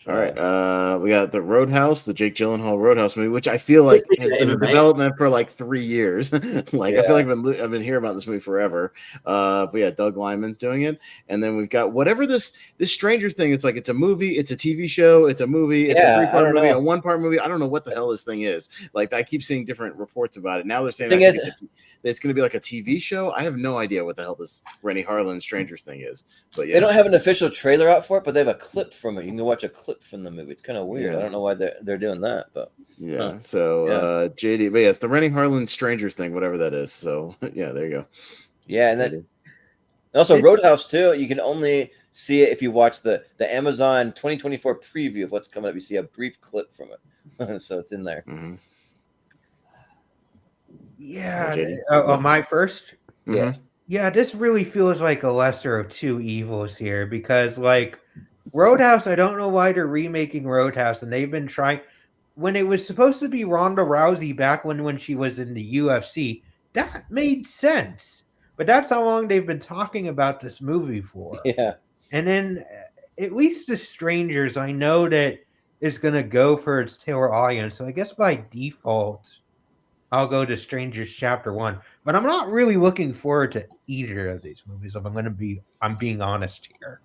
All right, we got the Roadhouse, the Jake Gyllenhaal Roadhouse movie, which I feel like has been in development for 3 years. I feel like I've been hearing about this movie forever. But yeah, Doug Liman's doing it, and then we've got whatever this Stranger thing. It's it's a movie, it's a TV show, it's a movie, it's a 3-part movie, a 1-part movie. I don't know what the hell this thing is. I keep seeing different reports about it. Now they're saying it's going to be like a TV show. I have no idea what the hell this Rennie Harlan Stranger thing is. But yeah, they don't have an official trailer out for it, but they have a clip from it. You can watch a clip from the movie. It's kind of weird. I don't know why they're doing that, but JD, but yeah, it's the Rennie Harlan Strangers thing, whatever that is. So yeah, there you go. Yeah, and then also Roadhouse too. You can only see it if you watch the Amazon 2024 preview of what's coming up. You see a brief clip from it, so it's in there. Mm-hmm. Yeah. My first. Yeah. Yeah, this really feels like a lesser of 2 evils here because Roadhouse, I don't know why they're remaking Roadhouse, and they've been trying. When it was supposed to be Ronda Rousey back when she was in the UFC, that made sense. But that's how long they've been talking about this movie for. Yeah. And then, at least The Strangers, I know that it's going to go for its tailor audience. So I guess by default, I'll go to Strangers Chapter 1. But I'm not really looking forward to either of these movies, if I'm being honest here.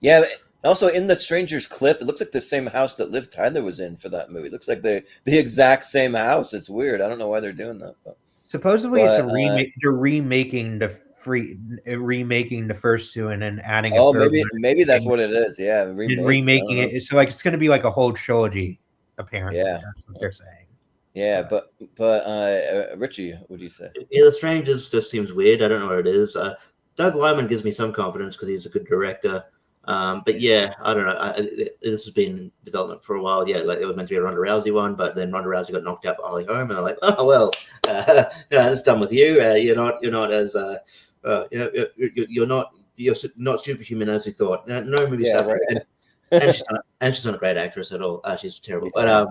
Yeah, also in the Strangers clip, it looks like the same house that Liv Tyler was in for that movie. It looks like the exact same house. It's weird. I don't know why they're doing that. But Supposedly, it's a But, remake. They're remaking the first two, and then adding a oh, third maybe that's one, what it is. Yeah, and remake. remaking it. So like it's going to be like a whole trilogy. Apparently, Yeah. that's what they're saying. Yeah, but Richie, what do you say? Yeah, The Strangers just seems weird. I don't know what it is. Doug Liman gives me some confidence because he's a good director. But yeah, I don't know. This has been in development for a while. Yeah, like it was meant to be a Ronda Rousey one, but then Ronda Rousey got knocked out by Holly Holm, and I'm like, oh well, it's done with you. You're not as you're not superhuman as we thought. No movie Yeah, stuff. right. And she's not a great actress at all. She's terrible. And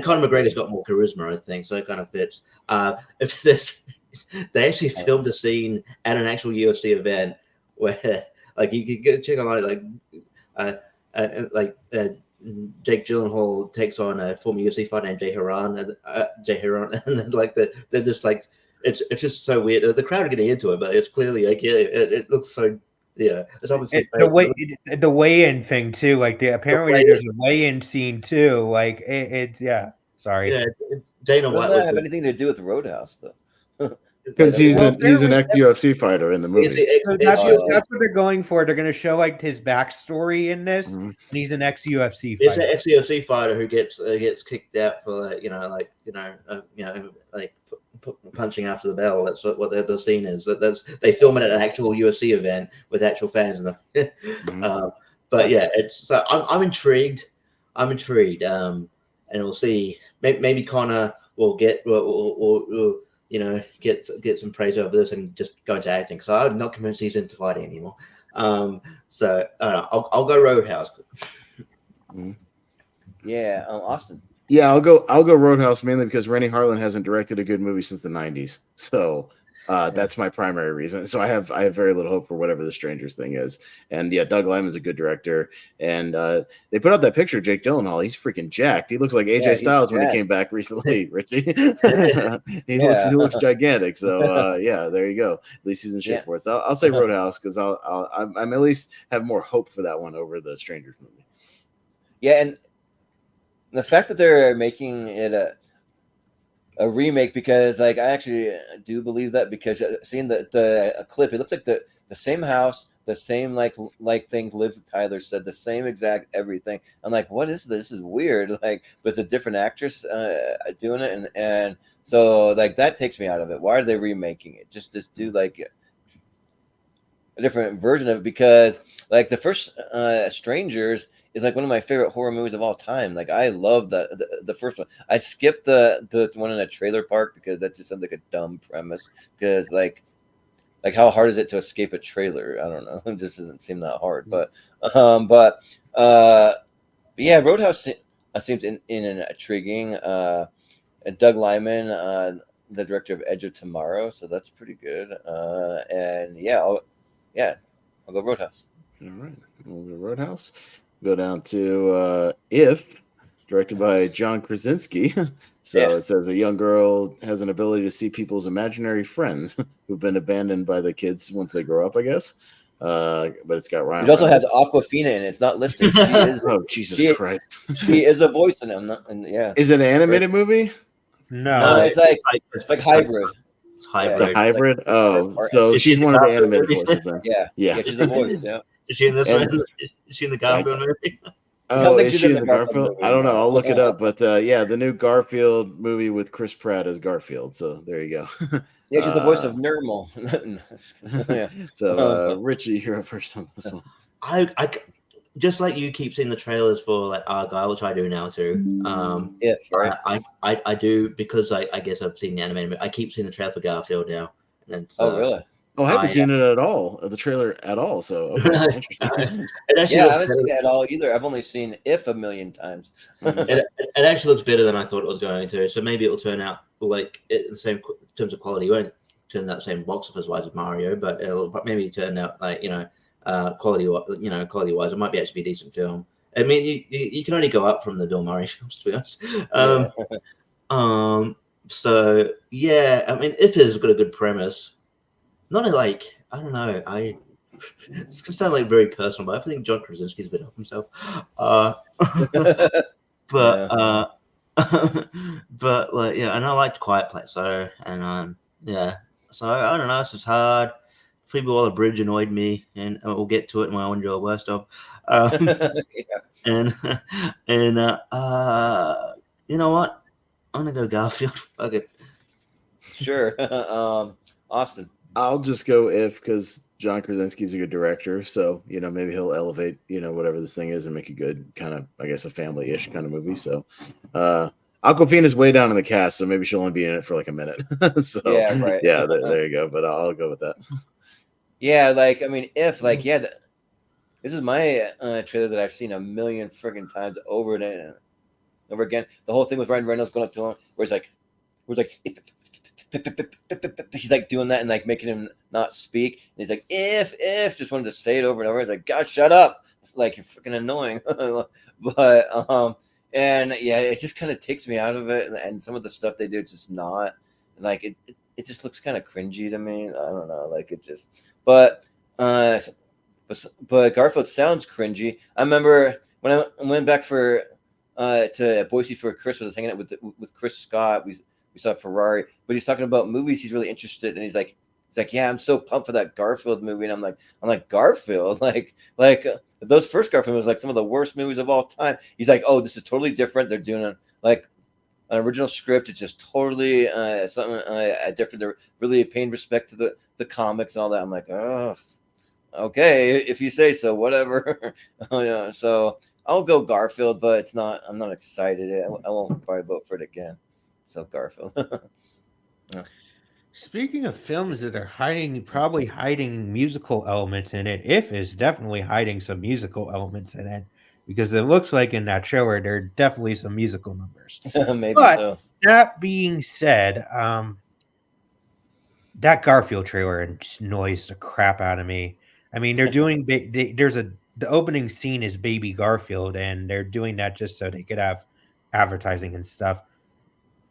Conor McGregor's got more charisma, I think, so it kind of fits. If this, they actually filmed a scene at an actual UFC event where, like, you could go check online, Jake Gyllenhaal takes on a former UFC fighter named Jay Haran, and then they're just like, it's just so weird. The crowd are getting into it, but it's clearly like, yeah, it looks so. Yeah, it's obviously The weigh-in thing too. Like apparently there's a weigh-in scene too. Like it's yeah. Sorry. Yeah, Dana What White does that was have anything to do with Roadhouse, though? Because he's an ex-UFC fighter in the movie. So that's what they're going for. They're going to show like his backstory in this, Mhm. and he's an ex-UFC It's fighter. an ex-UFC fighter who gets kicked out for punching after the bell. That's what the scene is. They film it at an actual UFC event with actual fans but yeah, I'm intrigued. And we'll see. Maybe Connor will get get some praise over this and just go into acting. So I'm not convinced he's into fighting anymore. So I don't know. I'll go Roadhouse. Yeah, Austin. Yeah, I'll go Roadhouse mainly because Rennie Harlan hasn't directed a good movie since the 90s. So that's my primary reason. So I have very little hope for whatever the Strangers thing is. And yeah, Doug Liman's a good director. And they put out that picture of Jake Gyllenhaal. He's freaking jacked. He looks like AJ Styles when he came back recently, Richie. he looks gigantic. So yeah, there you go. At least he's in shape for it. So I'll say Roadhouse because I'm at least have more hope for that one over the Strangers movie. Yeah, and the fact that they're making it a remake, because like I actually do believe that, because seeing the clip, it looks like the same house, the same like things Liv Tyler said, the same exact everything. I'm like, what is this? This is weird. Like, but it's a different actress doing it, and so like that takes me out of it. Why are they remaking it? Just do like a different version of it, because like the first Strangers is like one of my favorite horror movies of all time. Like I love the first one. I skipped the one in a trailer park because that just sounds like a dumb premise. Because like how hard is it to escape a trailer? I don't know. It just doesn't seem that hard. But yeah, Roadhouse seems intriguing. Doug Liman, the director of Edge of Tomorrow, so that's pretty good. And yeah, I'll go Roadhouse. All right, we'll go Roadhouse. Go down to If, directed by John Krasinski. It says a young girl has an ability to see people's imaginary friends who've been abandoned by the kids once they grow up, I guess. But it's got Ryan. It also has Awkwafina in it. It's not listed. She is. Oh, Jesus Christ. She is a voice in it. Yeah. Is it an animated movie? No, it's like hybrid. It's hybrid. It's a hybrid? Oh, so she's one of the animated voices then. Yeah, she's a voice, yeah. Is she in this one? Is she in the Garfield movie? Oh, is she in the Garfield? I don't know. I'll look it up. But yeah, the new Garfield movie with Chris Pratt as Garfield. So there you go. Yeah, she's the voice of Nermal. Yeah. So Richie, you're up first on this one. I just like you keep seeing the trailers for like Argyle, which I do now too. If right. I do, because I guess I've seen the animated movie. I keep seeing the trailer for Garfield now. And oh really? Oh, I haven't seen it at all, the trailer at all. So okay, interesting. I haven't seen it at all either. I've only seen If a million times. It actually looks better than I thought it was going to. So maybe it'll turn out like the same in terms of quality. It won't turn out the same box office wise as Mario, but it'll maybe turn out like quality wise, it might be actually be a decent film. I mean, you can only go up from the Bill Murray films, to be honest. So yeah, I mean, If has got a good premise. Not like, I don't know. It's gonna sound like very personal, but I think John Krasinski's a bit off himself. But But like, yeah, and I liked Quiet Place, so and yeah, so I don't know, it's just hard. Phoebe Waller-Bridge annoyed me, and we'll get to it in my own your worst of. And and you know what? I'm gonna go Garfield. Fuck it. Sure. Austin. I'll just go if, because John Krasinski's a good director, so maybe he'll elevate whatever this thing is and make a good kind of, I guess, a family-ish kind of movie. So Awkwafina's way down in the cast, so maybe she'll only be in it for like a minute. So Yeah, right. Yeah, there you go. But I'll go with that. Yeah, this is my trailer that I've seen a million freaking times over and over again. The whole thing with Ryan Reynolds going up to him, where he's like doing that and like making him not speak. And he's like, if, just wanted to say it over and over. It's like, gosh, shut up. It's like, you're freaking annoying. But, and yeah, it just kind of takes me out of it. And some of the stuff they do, it's just not like it just looks kind of cringy to me. I don't know. Like it just, but Garfield sounds cringy. I remember when I went back to Boise for Christmas, I was hanging out with Chris Scott. We saw Ferrari, but he's talking about movies he's really interested in. He's like, yeah, I'm so pumped for that Garfield movie. And I'm like Garfield, like those first Garfield movies, like some of the worst movies of all time. He's like, oh, this is totally different. They're doing like an original script. It's just totally something different. They're really paying respect to the comics and all that. I'm like, oh, okay, if you say so, whatever. Yeah, so I'll go Garfield, but I'm not excited. I won't probably vote for it again. So Garfield. Yeah. Speaking of films that are probably hiding musical elements in it, If is definitely hiding some musical elements in it, because it looks like in that trailer there are definitely some musical numbers. Maybe But so. that being said, that Garfield trailer just noised the crap out of me. I mean, they're doing the opening scene is Baby Garfield, and they're doing that just so they could have advertising and stuff.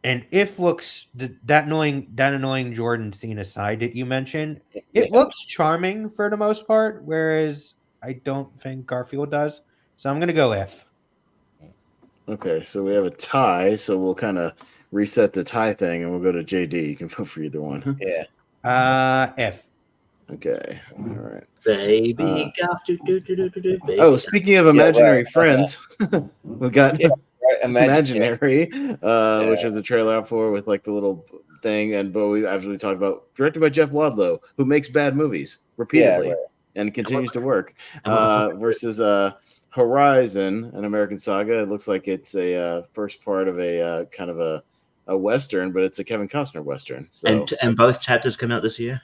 And If looks that annoying Jordan scene aside that you mentioned, it looks charming for the most part, whereas I don't think Garfield does. So I'm gonna go If. Okay, so we have a tie, so we'll kind of reset the tie thing, and we'll go to JD. You can vote for either one. Yeah. F. Okay, all right. Baby Garfield. Baby Oh, speaking of imaginary right. friends, we got Imaginary, Yeah. which is a trailer out for with like the little thing, and but we actually talked about directed by Jeff Wadlow, who makes bad movies repeatedly and continues to work. Versus Horizon, an American Saga. It looks like it's a first part of a kind of a western, but it's a Kevin Costner western. So and both chapters come out this year.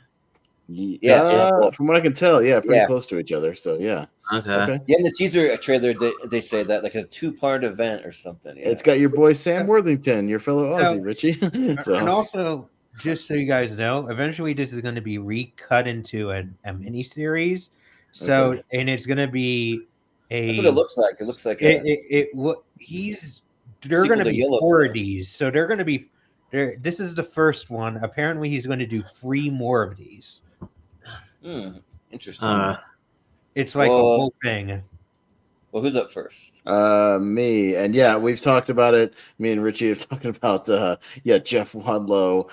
From what I can tell, pretty close to each other. So yeah. Okay. Yeah, in the teaser trailer, they say that like a 2-part event or something. Yeah. It's got your boy Sam Worthington, your fellow Aussie, Richie. And also, just so you guys know, eventually this is going to be recut into a mini series. So, and it's going to be That's what it looks like. It looks like they're going to be 4 of these. So they're going to be there. This is the first one. Apparently, he's going to do 3 more of these. Interesting. It's like a whole thing. Well, who's up first? Me. And yeah, we've talked about it. Me and Richie have talked about Jeff Wadlow.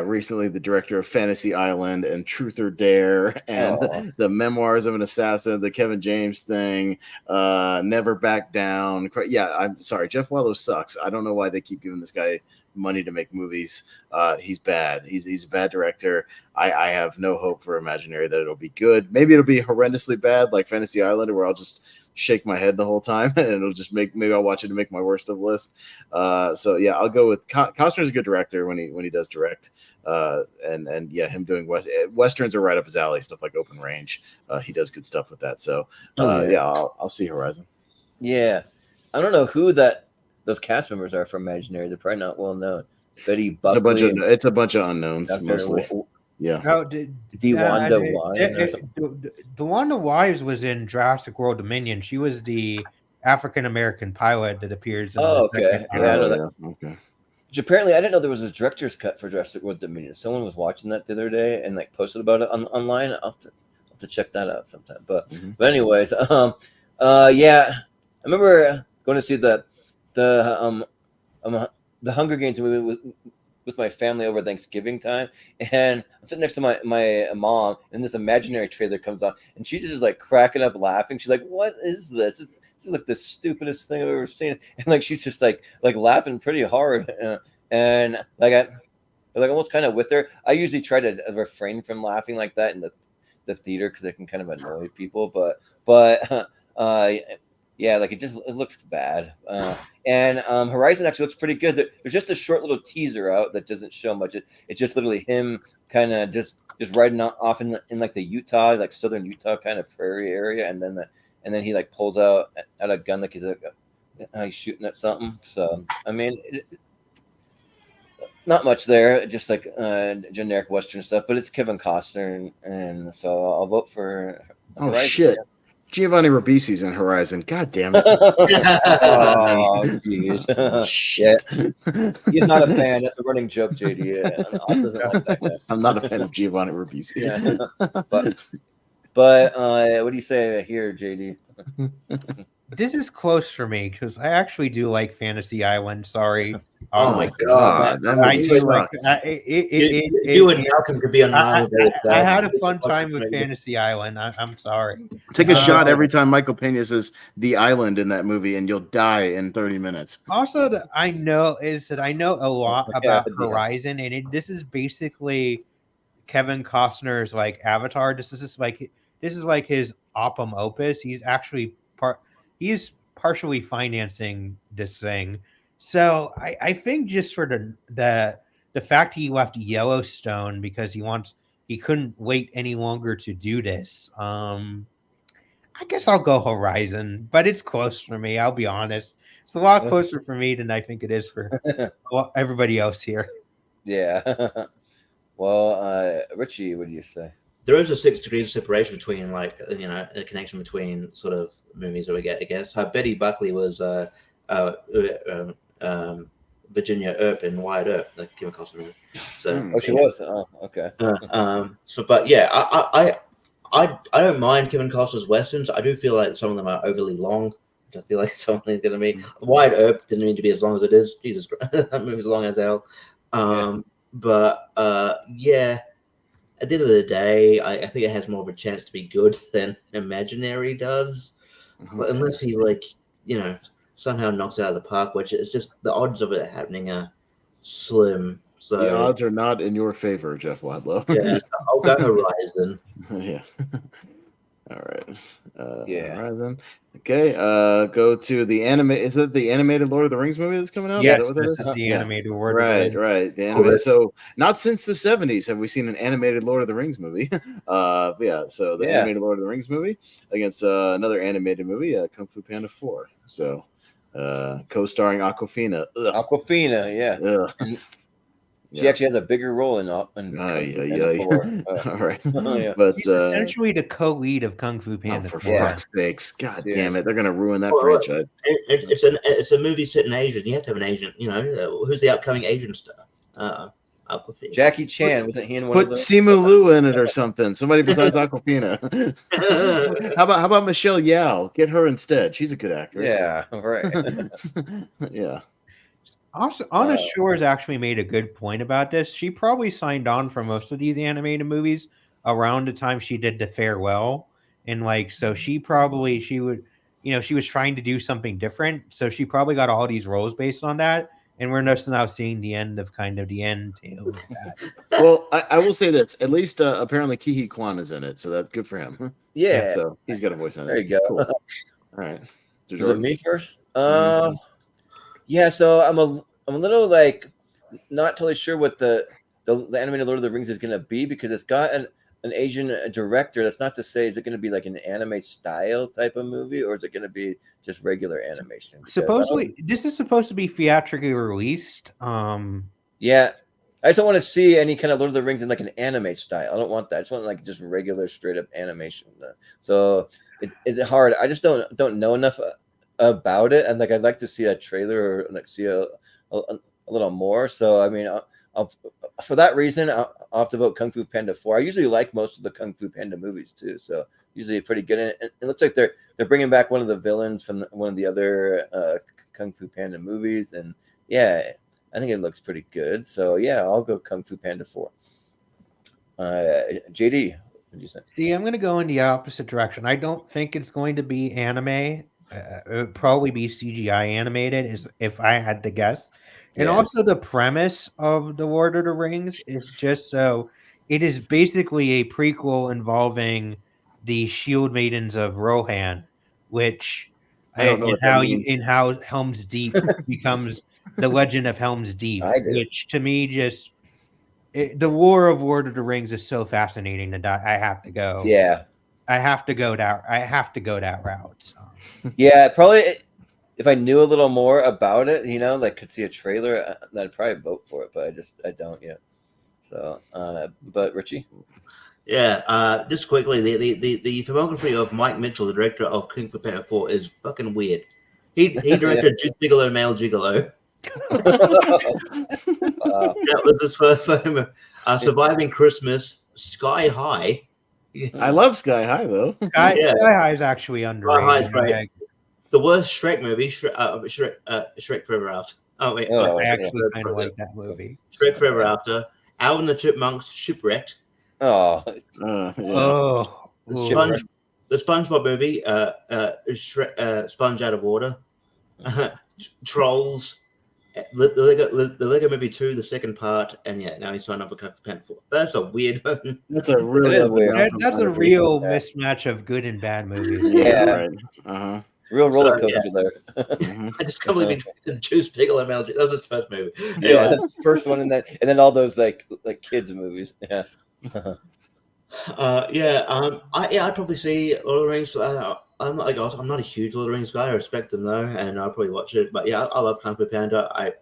Recently the director of Fantasy Island and Truth or Dare and the Memoirs of an Assassin, the Kevin James thing, Never Back Down. Yeah, I'm sorry. Jeff Wadlow sucks. I don't know why they keep giving this guy money to make movies. He's bad. He's a bad director. I have no hope for Imaginary that it'll be good. Maybe it'll be horrendously bad like Fantasy Island, where I'll just shake my head the whole time and it'll just maybe I'll watch it to make my worst of list. So yeah, I'll go with Costner's a good director when he does direct. And him doing westerns are right up his alley, stuff like Open Range. He does good stuff with that. So I'll see Horizon. Yeah. I don't know who those cast members are from Imaginary. They're probably not well known. Betty Buckley. It's a bunch of unknowns mostly. Yeah. Oh, DeWanda Wise. DeWanda Wise was in Jurassic World Dominion. She was the African American pilot that appears. In okay. I know that. Okay. Which apparently, I didn't know there was a director's cut for Jurassic World Dominion. Someone was watching that the other day and like posted about it online. I'll have to check that out sometime. But anyways, I remember going to see the the Hunger Games movie with my family over Thanksgiving time, and I'm sitting next to my mom, and this imaginary trailer comes on, and she's just like cracking up laughing. She's like, "What is this? This is like the stupidest thing I've ever seen." And like she's just like laughing pretty hard, and like I almost kind of with her. I usually try to refrain from laughing like that in the theater because it can kind of annoy people, but yeah, like it looks bad. And Horizon actually looks pretty good. There's just a short little teaser out that doesn't show much. It's just literally him kind of just riding off in like the Utah, like southern Utah kind of prairie area, and then he like pulls out a gun like he's shooting at something. So I mean, not much there, just like generic Western stuff. But it's Kevin Costner, and so I'll vote for Horizon. Oh shit. Giovanni Ribisi's in Horizon. God damn it. Oh, jeez. Shit. He's not a fan. That's a running joke, JD. Doesn't like that guy. I'm not a fan of Giovanni Ribisi. Yeah. But what do you say here, JD? This is close for me because I actually do like Fantasy Island. Sorry. Oh my god, that I movie do like sucks. you and Malcolm could be on I my had a fun time with Fantasy Island. I'm sorry. Take a shot every time Michael Pena says the island in that movie, and you'll die in 30 minutes. Also, that I know a lot about Horizon, and this is basically Kevin Costner's like Avatar. This is like his opum opus. He's actually he's partially financing this thing. So I think just for the fact he left Yellowstone because he couldn't wait any longer to do this. I guess I'll go Horizon, but it's close for me. I'll be honest. It's a lot closer for me than I think it is for everybody else here. Yeah. Well, Richie, what do you say? There is a 6 degrees of separation between, like, a connection between sort of movies that we get, I guess. Betty Buckley was Virginia Earp in Wyatt Earp, the Kevin Costner movie. So, she was. Oh, okay. But yeah, I don't mind Kevin Costner's westerns. I do feel like some of them are overly long. I feel like something's going to be. Wyatt Earp didn't need to be as long as it is. Jesus Christ, that movie's long as hell. But yeah. At the end of the day, I think it has more of a chance to be good than Imaginary does, unless he somehow knocks it out of the park, which is just the odds of it happening are slim. So the odds are not in your favor, Jeff Wadlow. Yeah, I'll go Horizon. Yeah. All right. Horizon. Okay. Go to the anime. Is it the animated Lord of the Rings movie that's coming out? Yes, this is the animated Lord of the Rings. Right. The animated. So not since the 70s have we seen an animated Lord of the Rings movie. So the animated Lord of the Rings movie against another animated movie, Kung Fu Panda 4. So co-starring Awkwafina. Awkwafina, yeah. Ugh. She actually has a bigger role in All right. But she's essentially the co-lead of Kung Fu Panda. For fuck's sakes. God damn it. They're going to ruin that franchise. It's a movie set in Asia. You have to have an Asian, who's the upcoming Asian star? Awkwafina. Jackie Chan, wasn't he in one of those? Put Simu Liu in it or something. Somebody besides Awkwafina. How about Michelle Yao? Get her instead. She's a good actress. Yeah, right. Yeah. Also, Anna Shores actually made a good point about this. She probably signed on for most of these animated movies around the time she did The Farewell. And so she was trying to do something different. So she probably got all these roles based on that. And we're just now seeing the end of the end tail of that. Well, I will say this. At least apparently Ke Kwan is in it. So that's good for him. Yeah. So he's got a voice on it. There you go. Cool. All right. Is it me first? Yeah, so I'm a little not totally sure what the animated Lord of the Rings is going to be because it's got an Asian director. That's not to say is it going to be like an anime style type of movie or is it going to be just regular animation? Supposedly, this is supposed to be theatrically released. Yeah, I just don't want to see any kind of Lord of the Rings in like an anime style. I don't want that. I just want just regular straight up animation. So it's hard. I just don't know enough about it, and I'd like to see a trailer or see a little more. So I mean, I'll for that reason I'll have to vote Kung Fu Panda 4. I usually like most of the Kung Fu Panda movies too, so usually pretty good. And it looks like they're bringing back one of the villains from one of the other Kung Fu Panda movies, and yeah, I think it looks pretty good. So yeah, I'll go Kung Fu Panda 4. JD, what do you say? See, I'm going to go in the opposite direction. I don't think it's going to be anime. It would probably be CGI animated, is if I had to guess. And Yeah. also, the premise of the Lord of the Rings is just so it is basically a prequel involving the Shield Maidens of Rohan, which I don't know what that means. how Helm's Deep becomes the Legend of Helm's Deep, I do. which to me just the lore of Lord of the Rings is so fascinating that I have to go. Yeah. I have to go that route. So. Yeah, probably if I knew a little more about it, like could see a trailer, then I'd probably vote for it, but I don't yet. So, but Richie? Yeah, just quickly, the filmography of Mike Mitchell, the director of Kung Fu Panda 4, is fucking weird. He directed Juice Bigelow, Male Gigolo. That was his first film. Surviving Christmas, Sky High. I love Sky High though. Sky High is actually underrated. Sky High is great. The worst Shrek movie, Shrek Forever After. Oh wait, I actually kind of like that movie. Shrek Forever After. Alvin and the Chipmunks, Shipwrecked. Oh, The SpongeBob movie, Sponge Out of Water. Trolls. The Lego Movie 2, the second part, and yeah, now he's signed up for Kung Fu Panda 4. That's a weird one. That's a really weird. That's a real mismatch of good and bad movies. Yeah. Right. Real roller coaster there. I just can't believe he Juice Bigelow, Male Gigolo. That was his first movie. Yeah, that's the first one in that, and then all those like kids movies. Yeah. I'd probably see Lord of the Rings. I'm not a huge Lord of the Rings guy. I respect them though, and I'll probably watch it. But yeah, I love Kung Fu Panda. I've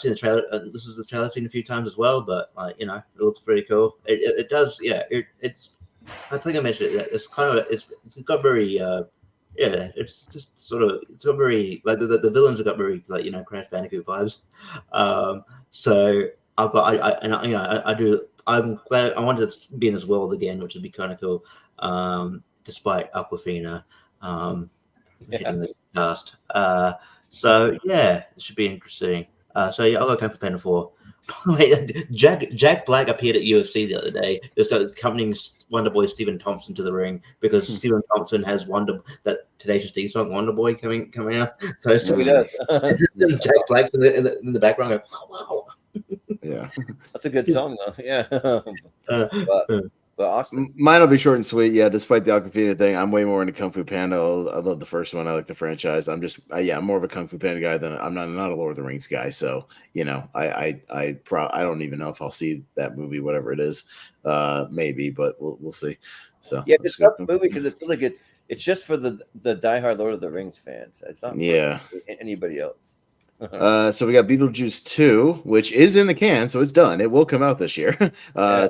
seen the trailer. This is the trailer I've seen a few times as well. But it looks pretty cool. It does. Yeah, it's. I think I mentioned it. It's kind of it's got very. It's just sort of it's got very like the villains have got very Crash Bandicoot vibes. I do. I'm glad I wanted to be in this world again, which would be kind of cool. Despite Aquafina hitting the cast. So yeah, it should be interesting. I'll go Kung Fu Panda 4. Jack Black appeared at UFC the other day, just accompanying Wonder Boy Stephen Thompson to the ring because Stephen Thompson has that Tenacious D song Wonder Boy coming out. So he does. Jack Black's in the background going, wow. Yeah, that's a good song though. Yeah, but Austin, mine will be short and sweet. Yeah, despite the Aquafina thing, I'm way more into Kung Fu Panda. I love the first one. I like the franchise. I'm more of a Kung Fu Panda guy than I'm not a Lord of the Rings guy. So I don't even know if I'll see that movie, whatever it is. Maybe, but we'll see. So yeah, it's a tough movie because it feels like it's just for the diehard Lord of the Rings fans. It's not for anybody else. So we got Beetlejuice 2, which is in the can, so it's done. It will come out this year.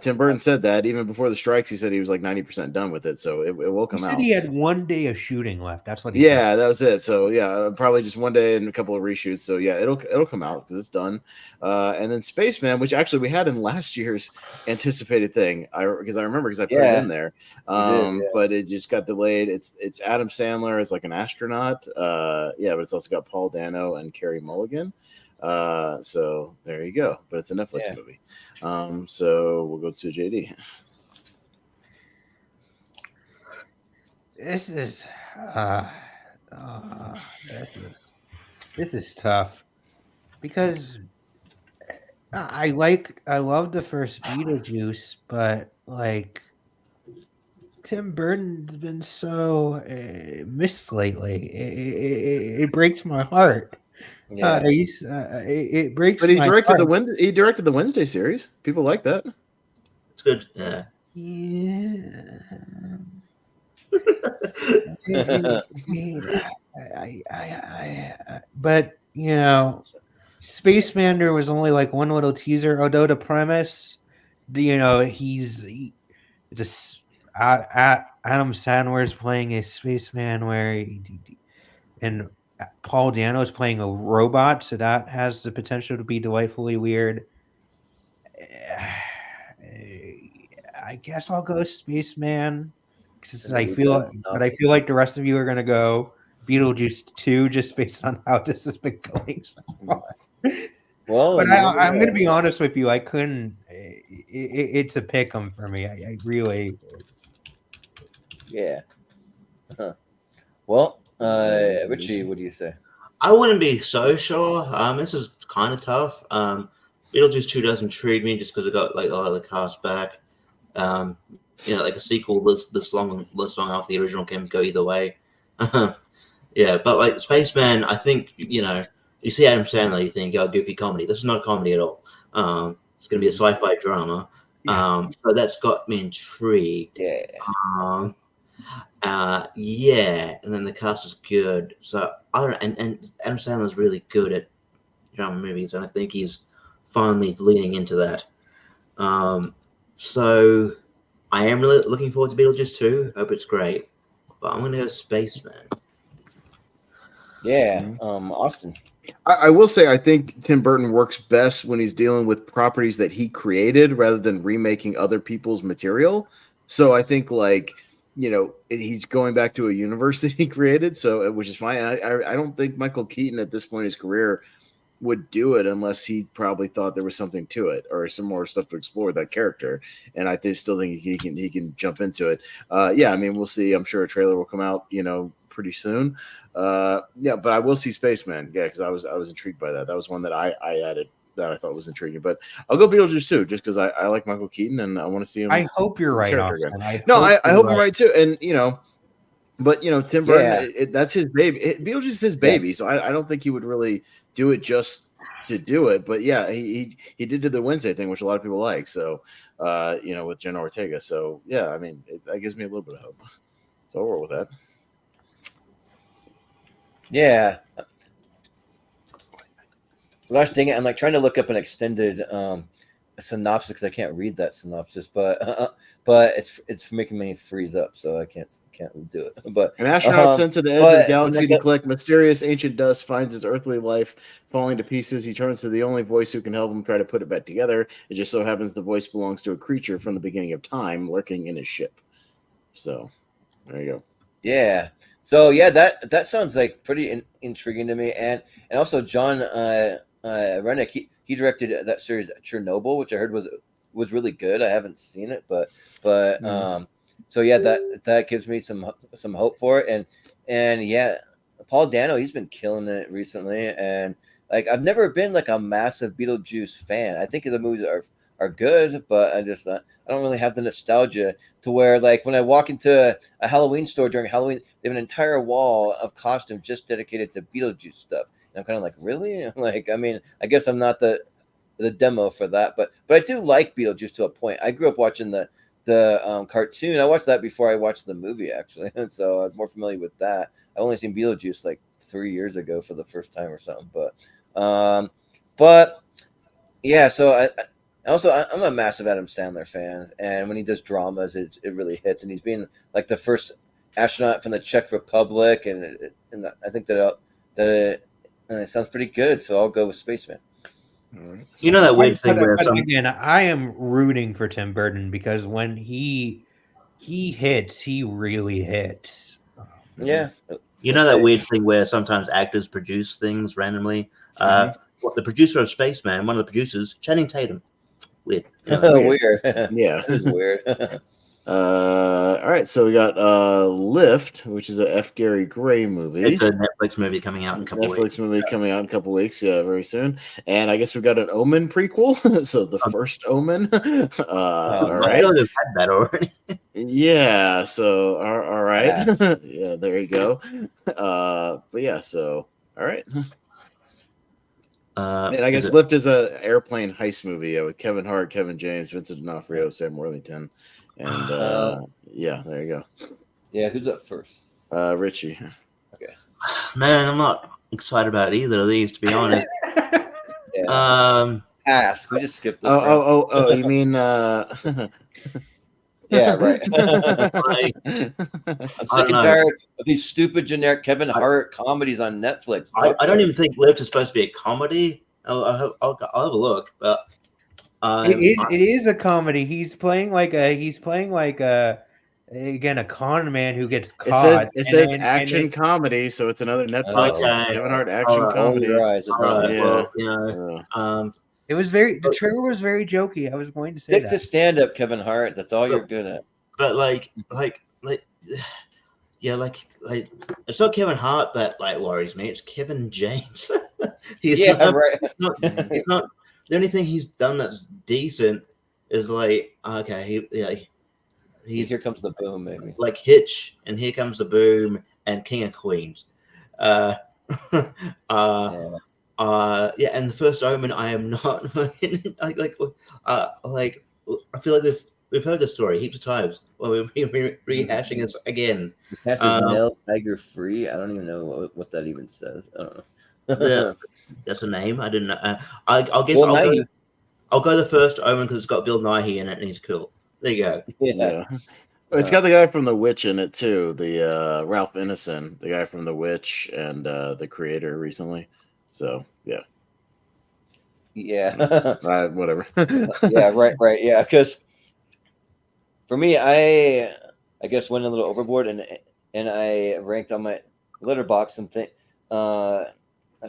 Tim Burton said that even before the strikes, he said he was like 90% done with it, so it will come out. He said he had 1 day of shooting left. That's what he said. Yeah, that was it. So probably just 1 day and a couple of reshoots. So yeah, it'll come out because it's done. And then Spaceman, which actually we had in last year's anticipated thing. I remember because I put it in there. But it just got delayed. It's Adam Sandler as like an astronaut. But it's also got Paul Dano and Carey Mulligan. So there you go. But it's a Netflix movie. So we'll go to JD. This is tough because I love the first Beetlejuice, but like Tim Burton's been so missed lately. It breaks my heart. Yeah, it breaks. But he directed the Wednesday series. People like that. It's good. Yeah. But Spaceman, there was only like one little teaser. Although the premise, Adam Sandler's playing a spaceman and Paul Dano is playing a robot, so that has the potential to be delightfully weird. I guess I'll go Spaceman because I feel like the rest of you are gonna go Beetlejuice 2 just based on how this has been going so far. Well, But you never I'm going to know. be honest with you. I couldn't. It's a pick 'em for me. I really. Yeah. Well, Richie, what do you say? I wouldn't be so sure. This is kind of tough. Beetlejuice 2 does intrigue me just because it got like a lot of the cast back. Like a sequel this long after the original can go either way. Yeah, but like Spaceman, I think you see Adam Sandler, you think, goofy comedy. This is not a comedy at all. It's going to be a sci-fi drama. Yes. So that's got me intrigued. Yeah. Yeah, and then the cast is good. So I don't, and Adam Sandler's really good at drama movies, and I think he's finally leaning into that. So I am really looking forward to Beetlejuice 2. Hope it's great, but I'm gonna go Spaceman. Yeah. Austin. I will say I think Tim Burton works best when he's dealing with properties that he created rather than remaking other people's material. So I think he's going back to a universe that he created, so which is fine. I don't think Michael Keaton at this point in his career would do it unless he probably thought there was something to it or some more stuff to explore with that character. And I still think he can jump into it. Yeah, I mean, we'll see. I'm sure a trailer will come out, pretty soon. Yeah, but I will see Spaceman. Yeah, because I was intrigued by that. That was one that I added that I thought was intriguing. But I'll go Beetlejuice too, just because I like Michael Keaton and I want to see him. I hope you're right, character Austin. I hope I'm right too. And but Tim Burton, Yeah. that's his baby. Beetlejuice is his baby, so I don't think he would really do it just to do it. But yeah, he did do the Wednesday thing, which a lot of people like. So with Jenna Ortega. So yeah, I mean, that gives me a little bit of hope. So I'll roll with that. Yeah. Gosh dang it! I'm trying to look up an extended synopsis because I can't read that synopsis, but it's making me freeze up, so I can't do it. But an astronaut sent to the edge of the galaxy to collect mysterious ancient dust finds his earthly life falling to pieces. He turns to the only voice who can help him try to put it back together. It just so happens the voice belongs to a creature from the beginning of time lurking in his ship. So there you go. Yeah. So yeah, that sounds like pretty intriguing to me, and also John Rennick, he directed that series Chernobyl, which I heard was really good. I haven't seen it, but so yeah, that gives me some hope for it, and yeah, Paul Dano, he's been killing it recently, and I've never been a massive Beetlejuice fan. I think the movies are good, but I don't really have the nostalgia to where when I walk into a Halloween store during Halloween, they have an entire wall of costumes just dedicated to Beetlejuice stuff. And I'm kind of really? I mean, I guess I'm not the demo for that, but I do like Beetlejuice to a point. I grew up watching the cartoon. I watched that before I watched the movie, actually. And so I was more familiar with that. I only seen Beetlejuice 3 years ago for the first time or something. But yeah, so I'm a massive Adam Sandler fan, and when he does dramas, it really hits. And he's being the first astronaut from the Czech Republic, and I think that it sounds pretty good. So I'll go with Spaceman. Right. That weird thing where again, I am rooting for Tim Burton because when he hits, he really hits. Yeah. That weird thing where sometimes actors produce things randomly. The producer of Spaceman, one of the producers, Channing Tatum. Weird. Weird. Yeah. It is weird. All right, so we got Lift, which is a F. Gary Gray movie. It's a Netflix movie coming out in a couple weeks. Yeah, very soon. And I guess we've got an Omen prequel. So the first Omen. All right. I feel like we've had that already. Yeah. So all right. Yes. Yeah, there you go. But yeah. So all right. And I guess Lift is a airplane heist movie with Kevin Hart, Kevin James, Vincent D'Onofrio, Sam Worthington, and yeah, there you go. Yeah, who's up first? Richie. Okay. Man, I'm not excited about either of these, to be honest. Yeah. Ask. We just skipped this. Oh, you mean yeah, right. I'm sick and tired of these stupid generic Kevin Hart comedies on Netflix. I don't even think Lift is supposed to be a comedy. I'll have a look, but it is a comedy. He's playing like a again a con man who gets It caught. says action comedy, so it's another Netflix Okay. Kevin Hart action Alright. comedy. Roll your eyes. It's All not right. Yeah. Well, you know, It was the trailer was very jokey. I was going to say Stick that. to stand up, Kevin Hart. That's all you're good at. but yeah, like it's not Kevin Hart that like worries me. It's Kevin James. he's right. He's not. The only thing he's done that's decent is like okay, he's Here Comes the Boom, maybe. like Hitch and Here Comes the Boom and King of Queens. Yeah, and the First Omen. I am not like I feel like we've heard this story heaps of times. Well, we're rehashing this again. The cast is Nell Tiger Free. I don't even know what that even says. I don't know. That's a name. I didn't know. I'll guess. Well, I'll go the First Omen because it's got Bill Nighy in it and he's cool. There you go. Yeah. It's got the guy from The Witch in it too. The Ralph Ineson, the guy from The Witch and The Creator recently. So yeah. Whatever. Yeah. Right. Yeah. Because for me, I guess went a little overboard and I ranked on my letterbox something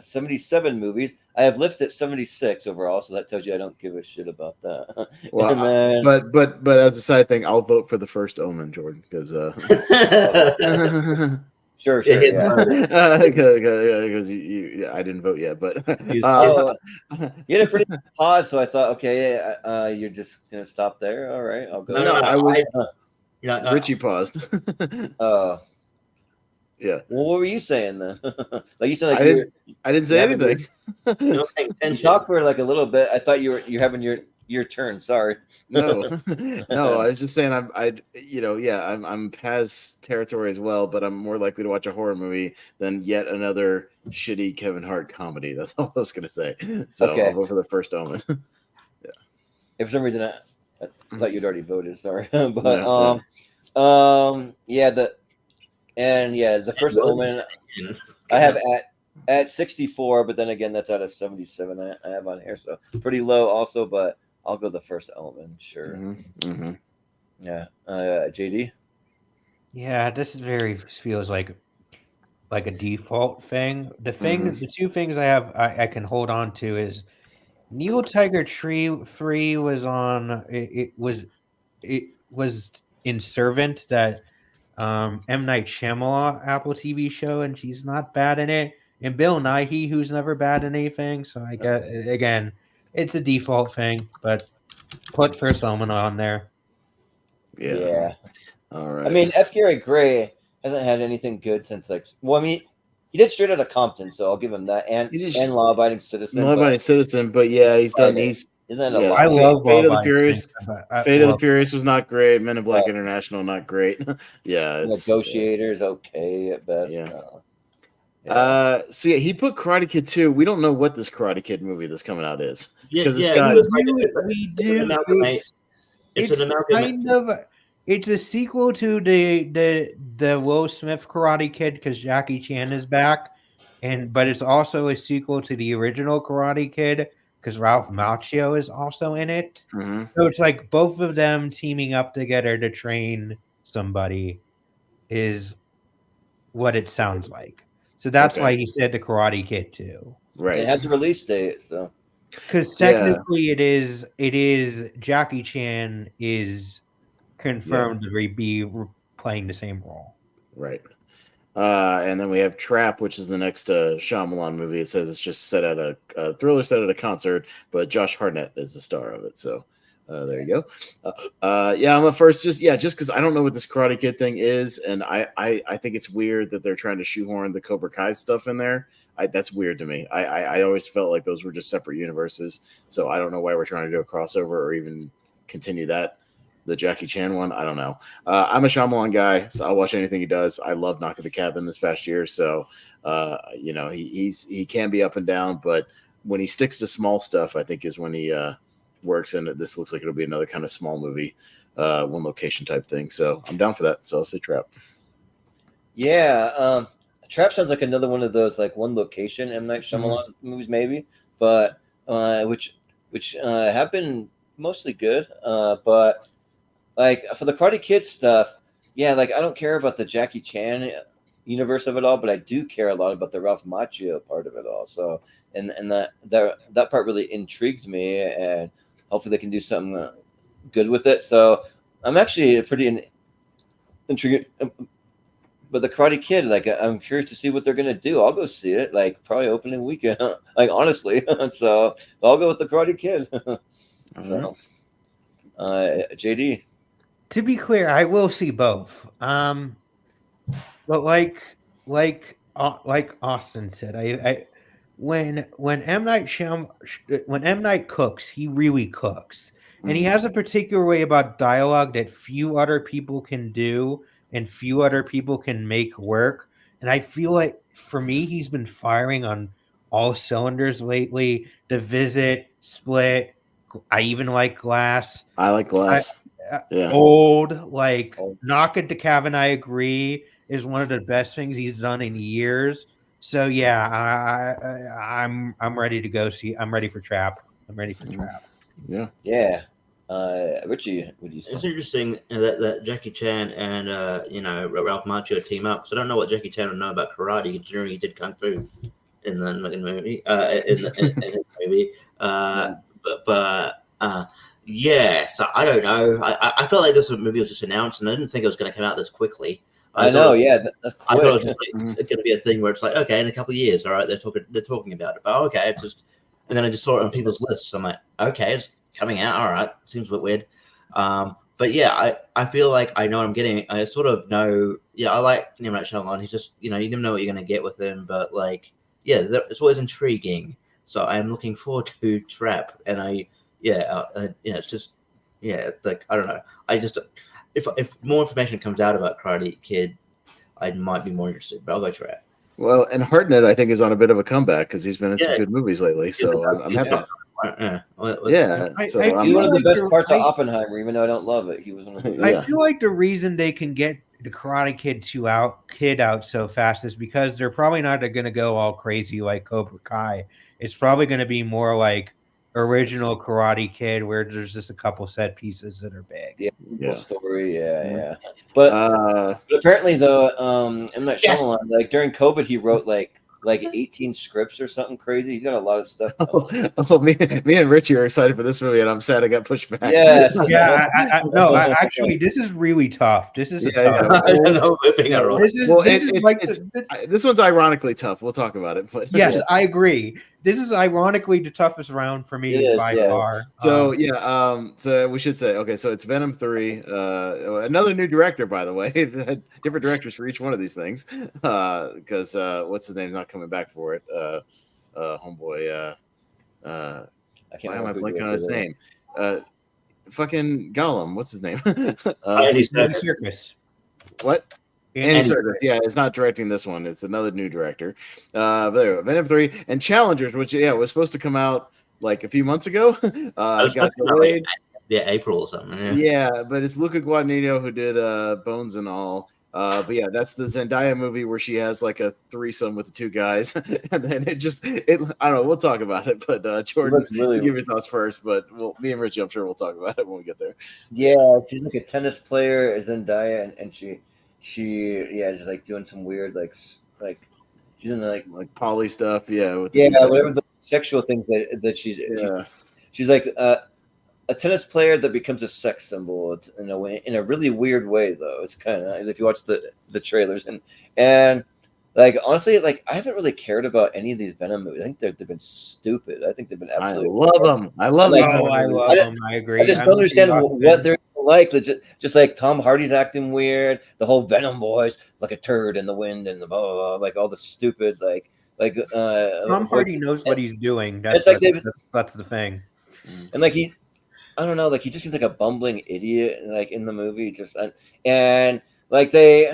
77 movies. I have listed 76 overall, so that tells you I don't give a shit about that. Well, and then, but as a side thing, I'll vote for the First Omen, Jordan, because sure, yeah, because I didn't vote yet, but you had a pretty pause, so I thought, okay, you're just gonna stop there. All right, I'll go. No, I was. Richie paused. Yeah. Well, what were you saying then? Like you said, like I didn't say anything. You talked for like a little bit. I thought you're having your turn. Sorry. No, I was just saying I'm past territory as well, but I'm more likely to watch a horror movie than yet another shitty Kevin Hart comedy. That's all I was gonna say. So I'll vote for the First Omen. Yeah. If for some reason I thought you'd already voted. Sorry, but the First Omen I have at 64, but then again that's out of 77 I have on here, so pretty low also, but I'll go the First Omen, sure. Mm-hmm. Yeah. JD? Yeah, this feels like a default thing. The two things I can hold on to is Neil Tiger Tree 3 was on it was in Servant, that M. Night Shyamalan Apple TV show, and she's not bad in it. And Bill Nighy, who's never bad in anything. So I guess again, it's a default thing, but put First Omen on there. Yeah. All right. I mean, F. Gary Gray hasn't had anything good since he did Straight Outta Compton, so I'll give him that, and Law Abiding Citizen. But yeah, he's done. I love Fate of the Furious. Fate of the Furious was not great. Men in Black International, not great. Yeah, Negotiators, okay at best. So he put Karate Kid 2. We don't know what this Karate Kid movie that's coming out is. Because we do. It's a sequel to the Will Smith Karate Kid because Jackie Chan is back, but it's also a sequel to the original Karate Kid because Ralph Macchio is also in it. Mm-hmm. So it's like both of them teaming up together to train somebody is what it sounds like. So that's why he said the Karate Kid 2. Right. It has a release date, so because technically it is Jackie Chan is confirmed to be playing the same role. Right. And then we have Trap, which is the next Shyamalan movie. It says it's just set at a thriller set at a concert, but Josh Hartnett is the star of it. So there you go. I'm at first just because I don't know what this Karate Kid thing is, and I think it's weird that they're trying to shoehorn the Cobra Kai stuff in there. That's weird to me. I always felt like those were just separate universes, so I don't know why we're trying to do a crossover or even continue that. The Jackie Chan one, I don't know. I'm a Shyamalan guy, so I'll watch anything he does. I love Knock at the Cabin this past year, so he can be up and down, but when he sticks to small stuff, I think is when he works. And this looks like it'll be another kind of small movie, one location type thing. So I'm down for that. So I'll say Trap. Yeah, Trap sounds like another one of those like one location M. Night Shyamalan movies, maybe, but which have been mostly good, but. Like for the Karate Kid stuff, yeah, like I don't care about the Jackie Chan universe of it all, but I do care a lot about the Ralph Macchio part of it all. So, and that part really intrigues me, and hopefully they can do something good with it. So, I'm actually pretty intrigued. But the Karate Kid, like I'm curious to see what they're gonna do. I'll go see it, like probably opening weekend. Like honestly, so I'll go with the Karate Kid. So, JD. To be clear, I will see both. But like Austin said, I when when M Night cooks, he really cooks, and he has a particular way about dialogue that few other people can do, and few other people can make work. And I feel like for me, he's been firing on all cylinders lately. The Visit, Split. I even like Glass. I like Glass. Yeah. Old, like Knock at the Cabin, I agree, is one of the best things he's done in years. So yeah, I'm ready to go see. I'm ready for Trap. I'm ready for Trap. Yeah. Yeah. Richie, what do you say? It's interesting that Jackie Chan and Ralph Macchio team up. So I don't know what Jackie Chan would know about karate, considering he did kung fu in the movie. In the movie. Yeah. So I don't know. I felt like this movie was just announced, and I didn't think it was going to come out this quickly. I know. Yeah, that's quick. I thought it was just going to be a thing where it's like, okay, in a couple of years, all right, they're talking about it. But okay, it's just, and then I just saw it on people's lists. So I'm like, okay, it's coming out. All right, seems a bit weird. But yeah, I feel like I know what I'm getting. I sort of know. Yeah, I like M. Night Shyamalan. He's just, you never know what you're going to get with him. But like, yeah, it's always intriguing. So I'm looking forward to Trap, and it's just, yeah, like I don't know. I just, if more information comes out about Karate Kid, I might be more interested. But I'll go Trap. Well, and Hartnett, I think, is on a bit of a comeback because he's been in some good movies lately. So I'm happy. Yeah, he's one of the best parts of Oppenheimer, even though I don't love it. He was one of the. I feel like the reason they can get the Karate Kid out so fast is because they're probably not going to go all crazy like Cobra Kai. It's probably going to be more like original Karate Kid, where there's just a couple set pieces that are big. Yeah. Story, yeah. But apparently, though, M. Night Shyamalan, like during COVID, he wrote like 18 scripts or something crazy. He's got a lot of stuff. Me and Richie are excited for this movie, and I'm sad I got pushed back. Yes. Yeah. Actually, this is really tough. This is tough. This one's ironically tough. We'll talk about it. But yes, I agree. This is ironically the toughest round for me by far. So so we should say, okay, so it's Venom 3, another new director, by the way. Different directors for each one of these things, because what's his name's not coming back for it. Homeboy. I can't. Why am I blanking on his name? Fucking Gollum. What's his name? Andy Serkis. What? Andy Serkis. Yeah, it's not directing this one. It's another new director. But there we go. Venom 3 and Challengers, which was supposed to come out like a few months ago. Got delayed. Yeah, April or something. Yeah, but it's Luca Guadagnino who did Bones and all. But yeah, that's the Zendaya movie where she has like a threesome with the two guys, and then I don't know. We'll talk about it, but Jordan, give your thoughts first. But me and Richie, I'm sure we'll talk about it when we get there. Yeah, she's like a tennis player, Zendaya, and she is like doing some weird like she's in like poly stuff. Yeah, whatever the sexual things that she's like a tennis player that becomes a sex symbol. It's in a really weird way, though. It's kind of if you watch the trailers and like honestly, like I haven't really cared about any of these Venom movies. I think they've been stupid. I think they've been absolutely. I love them. I love them. I agree. I just don't understand what they're like. Just like Tom Hardy's acting weird. The whole Venom voice, like a turd in the wind, and the blah blah blah, like all the stupid like. Tom Hardy knows what he's doing. That's the thing. And like I don't know, like he just seems like a bumbling idiot, like in the movie. And like they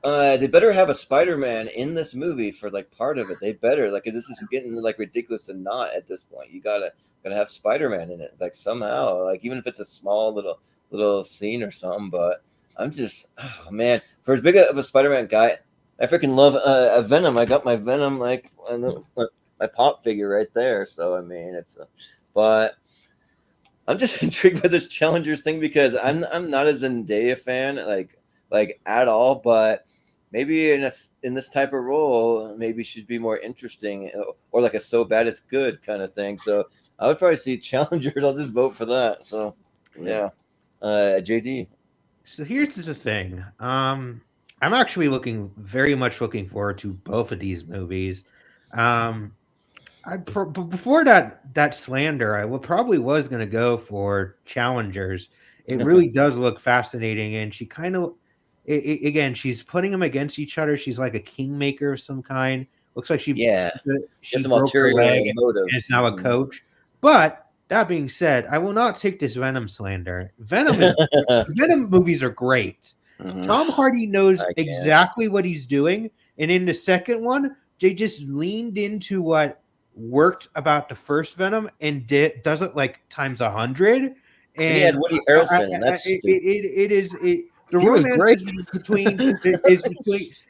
better have a Spider-Man in this movie for like part of it. They better this is getting like ridiculous to not at this point. You gotta have Spider-Man in it, like somehow, like even if it's a small little scene or something. But I'm just, oh man, for as big of a Spider-Man guy, I freaking love a Venom. I got my Venom like my pop figure right there. So I mean, but. I'm just intrigued by this Challengers thing because I'm not a Zendaya fan. Like like at all, but maybe in this type of role, maybe she'd be more interesting, or like a so bad it's good kind of thing. So I would probably see Challengers. I'll just vote for that. So yeah, JD. So here's the thing. I'm actually very much looking forward to both of these movies. Before that slander, probably was going to go for Challengers. It really does look fascinating, and she kind of, again, she's putting them against each other. She's like a kingmaker of some kind. Looks like she some broke her ulterior leg and motives. is now a coach. But that being said, I will not take this Venom slander. Venom movies are great. Tom Hardy knows exactly what he's doing, and in the second one, they just leaned into what worked about the first Venom and does it like times 100. And he had Woody Harrelson. The romance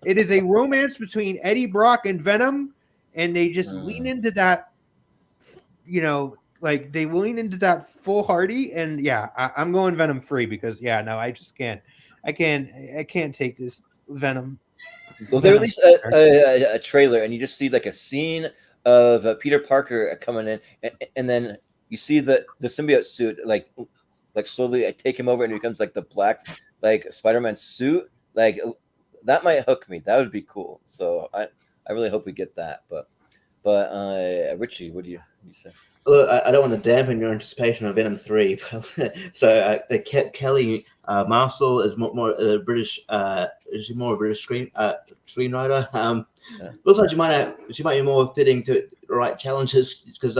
it is a romance between Eddie Brock and Venom, and they just lean into that, like they lean into that full Hardy. And I'm going Venom free because I just can't. I can't take this Venom. Well, they released a trailer, and you just see like a scene of Peter Parker coming in, and then you see the symbiote suit like slowly take him over, and it becomes like the black like Spider-Man suit. Like that might hook me. That would be cool. So I really hope we get that. But Richie, what do you say? Look, I don't want to dampen your anticipation of Venom 3. So Kelly Marcel is more British. Is she more a British screenwriter? Looks like she might be more fitting to write Challenges because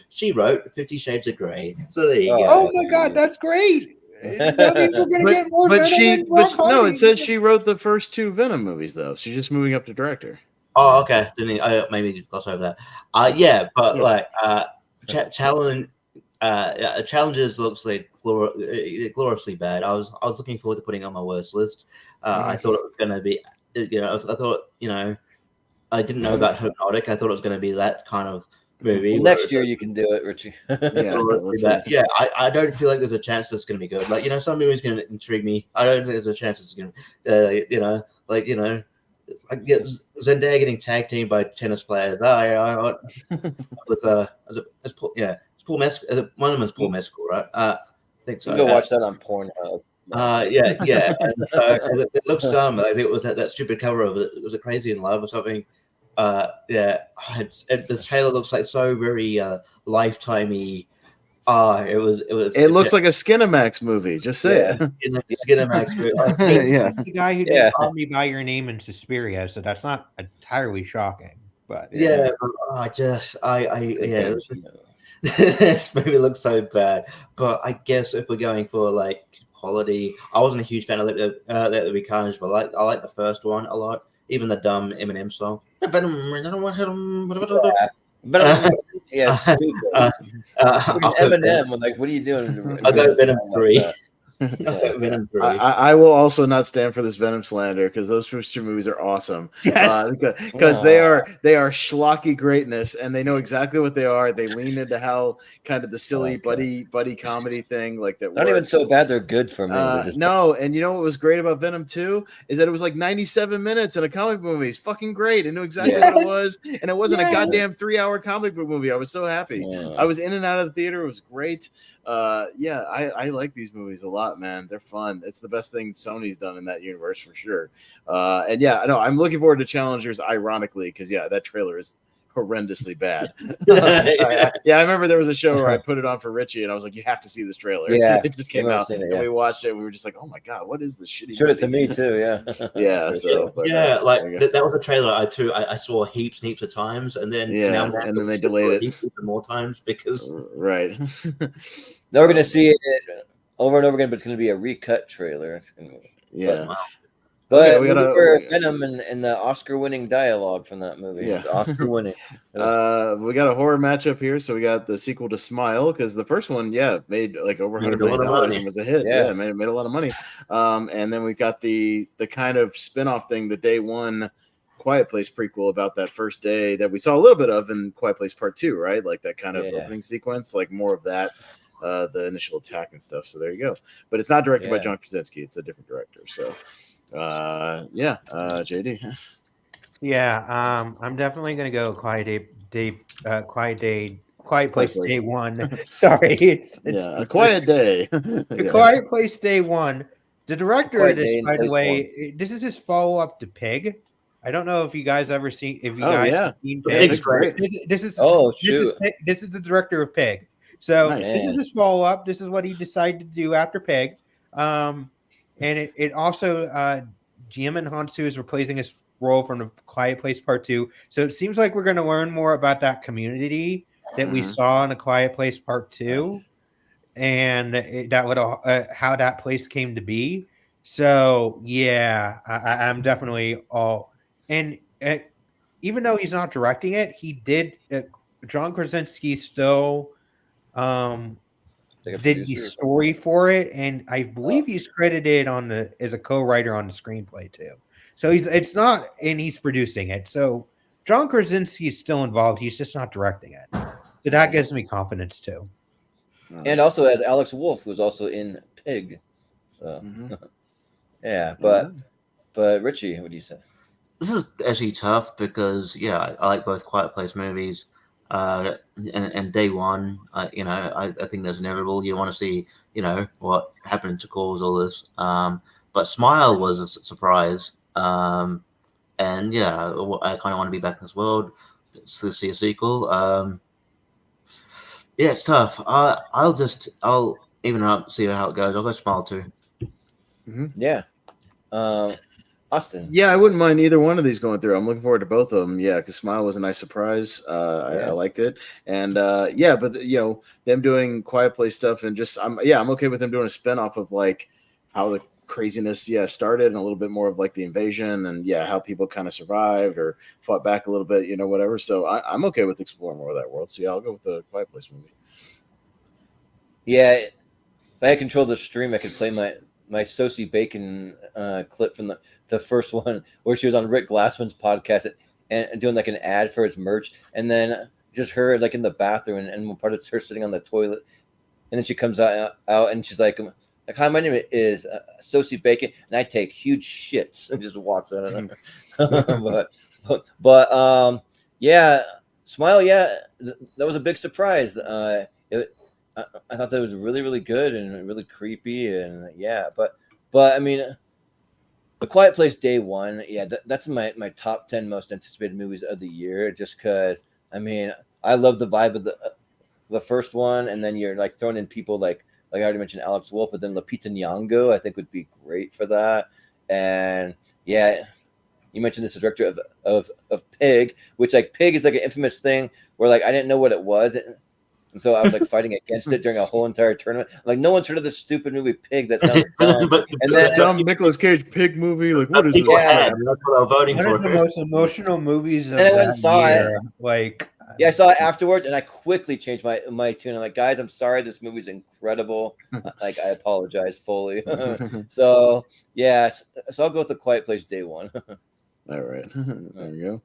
she wrote 50 Shades of Grey. So there you go. Oh my God, that's great. That means we're gonna get more no, it says she wrote the first 2 Venom movies though. She's just moving up to director. Oh, okay. Maybe gloss over that. Challenges looks like gloriously bad. I was looking forward to putting it on my worst list. I thought it was going to be, I didn't know about Hypnotic. I thought it was going to be that kind of movie. Well, next year you can do it, Richie. I don't feel like there's a chance that's going to be good. Like, some movies going to intrigue me. I don't think there's a chance it's going to, Zendaya getting tag teamed by tennis players. With it's Paul Mescal. One of them is Paul Mescal, right? I think so. You can go watch that on Pornhub. And it looks dumb. I think it was that stupid cover of it. Was it Crazy in Love or something? The trailer looks like so very Lifetime-y. It looks like a Skinamax movie. Just say it. Skinamax movie. That's the guy who did Call Me by Your Name in Suspiria, so that's not entirely shocking. But this movie looks so bad. But I guess if we're going for like quality, I wasn't a huge fan of Let There Be Carnage, but I like the first one a lot. Even the dumb Eminem song. Eminem, like, what are you doing? I'll go Venom 3. I will also not stand for this Venom slander because those first 2 movies are awesome. Yes, because they are schlocky greatness, and they know exactly what they are. They lean into how kind of the silly buddy comedy thing like that. Not even so bad; they're good for me. No, and you know what was great about Venom 2 is that it was like 97 minutes in a comic book movie. It's fucking great. I knew exactly what it was, and it wasn't a goddamn 3-hour comic book movie. I was so happy. I was in and out of the theater. It was great. I like these movies a lot, man. They're fun. It's the best thing Sony's done in that universe for sure. I'm looking forward to Challengers, ironically, because that trailer is horrendously bad. I remember there was a show where I put it on for Richie, and I was like, "You have to see this trailer." It just came out, and we watched it. And we were just like, "Oh my god, what is this shitty?" Showed it to me too. That was a trailer I saw heaps of times, and then and then they delayed it even more times because right. Now we're gonna see it over and over again, but it's gonna be a recut trailer. But we got Venom and the Oscar-winning dialogue from that movie. Yeah. It's Oscar-winning. We got a horror matchup here. So we got the sequel to Smile because the first one, made like over $100 million and was a hit. Yeah, made a lot of money. And then we got the kind of spin-off thing, the Day One Quiet Place prequel about that first day that we saw a little bit of in Quiet Place Part 2, right? Like that kind of opening sequence, like more of that. The initial attack and stuff. So there you go. But it's not directed by John Krasinski. It's a different director. So JD. Yeah, I'm definitely gonna go Quiet Place Place. Day One. Sorry, it's Yeah, A Quiet Day. A Quiet Place Day One. The director Quiet of this, Day in by the Place way, this is his follow up to Pig. I don't know if you guys ever seen if you Oh, guys yeah. have seen The Pig. Pig's great. This is Oh, this is shoot. this is the director of Pig. So Nice. this is his follow up. This is what he decided to do after Pig. And it also Jim Hansu is replacing his role from The Quiet Place Part 2. So it seems like we're going to learn more about that community that we Mhm. saw in A Quiet Place Part 2 and that would how that place came to be. So yeah, I'm definitely all. And even though he's not directing it, he did. John Krasinski still Like a did the producer or story for it, and I believe he's credited as a co-writer on the screenplay too. So it's not, and he's producing it. So John Krasinski is still involved. He's just not directing it. So that gives me confidence too. And also as Alex Wolff, who's also in Pig. So yeah, but Richie, what do you say? This is actually tough because I like both Quiet Place movies. And Day One, I think that's inevitable. You want to see, what happened to cause all this. But Smile was a surprise. And I kind of want to be back in this world to see a sequel. Yeah, it's tough. I'll even up, see how it goes. I'll go Smile too. Yeah. Austin. Yeah, I wouldn't mind either one of these going through. I'm looking forward to both of them. Yeah, because Smile was a nice surprise. I liked it, and but them doing Quiet Place stuff and just I'm okay with them doing a spinoff of like how the craziness started and a little bit more of like the invasion and how people kind of survived or fought back a little bit, whatever. So I'm okay with exploring more of that world. So I'll go with the Quiet Place movie. Yeah, if I had control of the stream, I could play my Sosie Bacon clip from the first one where she was on Rick Glassman's podcast and doing like an ad for his merch, and then just her like in the bathroom and one part of her sitting on the toilet, and then she comes out and she's like, hi, my name is Sosie Bacon, and I take huge shits, and just walks out of there. but Smile, that was a big surprise. I thought that was really, really good and really creepy, and but I mean, A Quiet Place Day One, that's my top 10 most anticipated movies of the year, just because I mean I love the vibe of the first one, and then you're like throwing in people like I already mentioned Alex Wolff, but then Lupita Nyong'o I think would be great for that, and you mentioned this director of Pig, which like Pig is like an infamous thing where like I didn't know what it was. And so I was like fighting against it during a whole entire tournament. Like no one's heard of this stupid movie Pig that sounds dumb. And then dumb Nicolas Cage Pig movie. Like what is this? That's what I'm voting One for. of the most emotional movies of And I went and that saw year. it. Like I saw it afterwards, and I quickly changed my tune. I'm like, guys, I'm sorry, this movie's incredible. Like I apologize fully. So I'll go with The Quiet Place Day One. All right, there we go.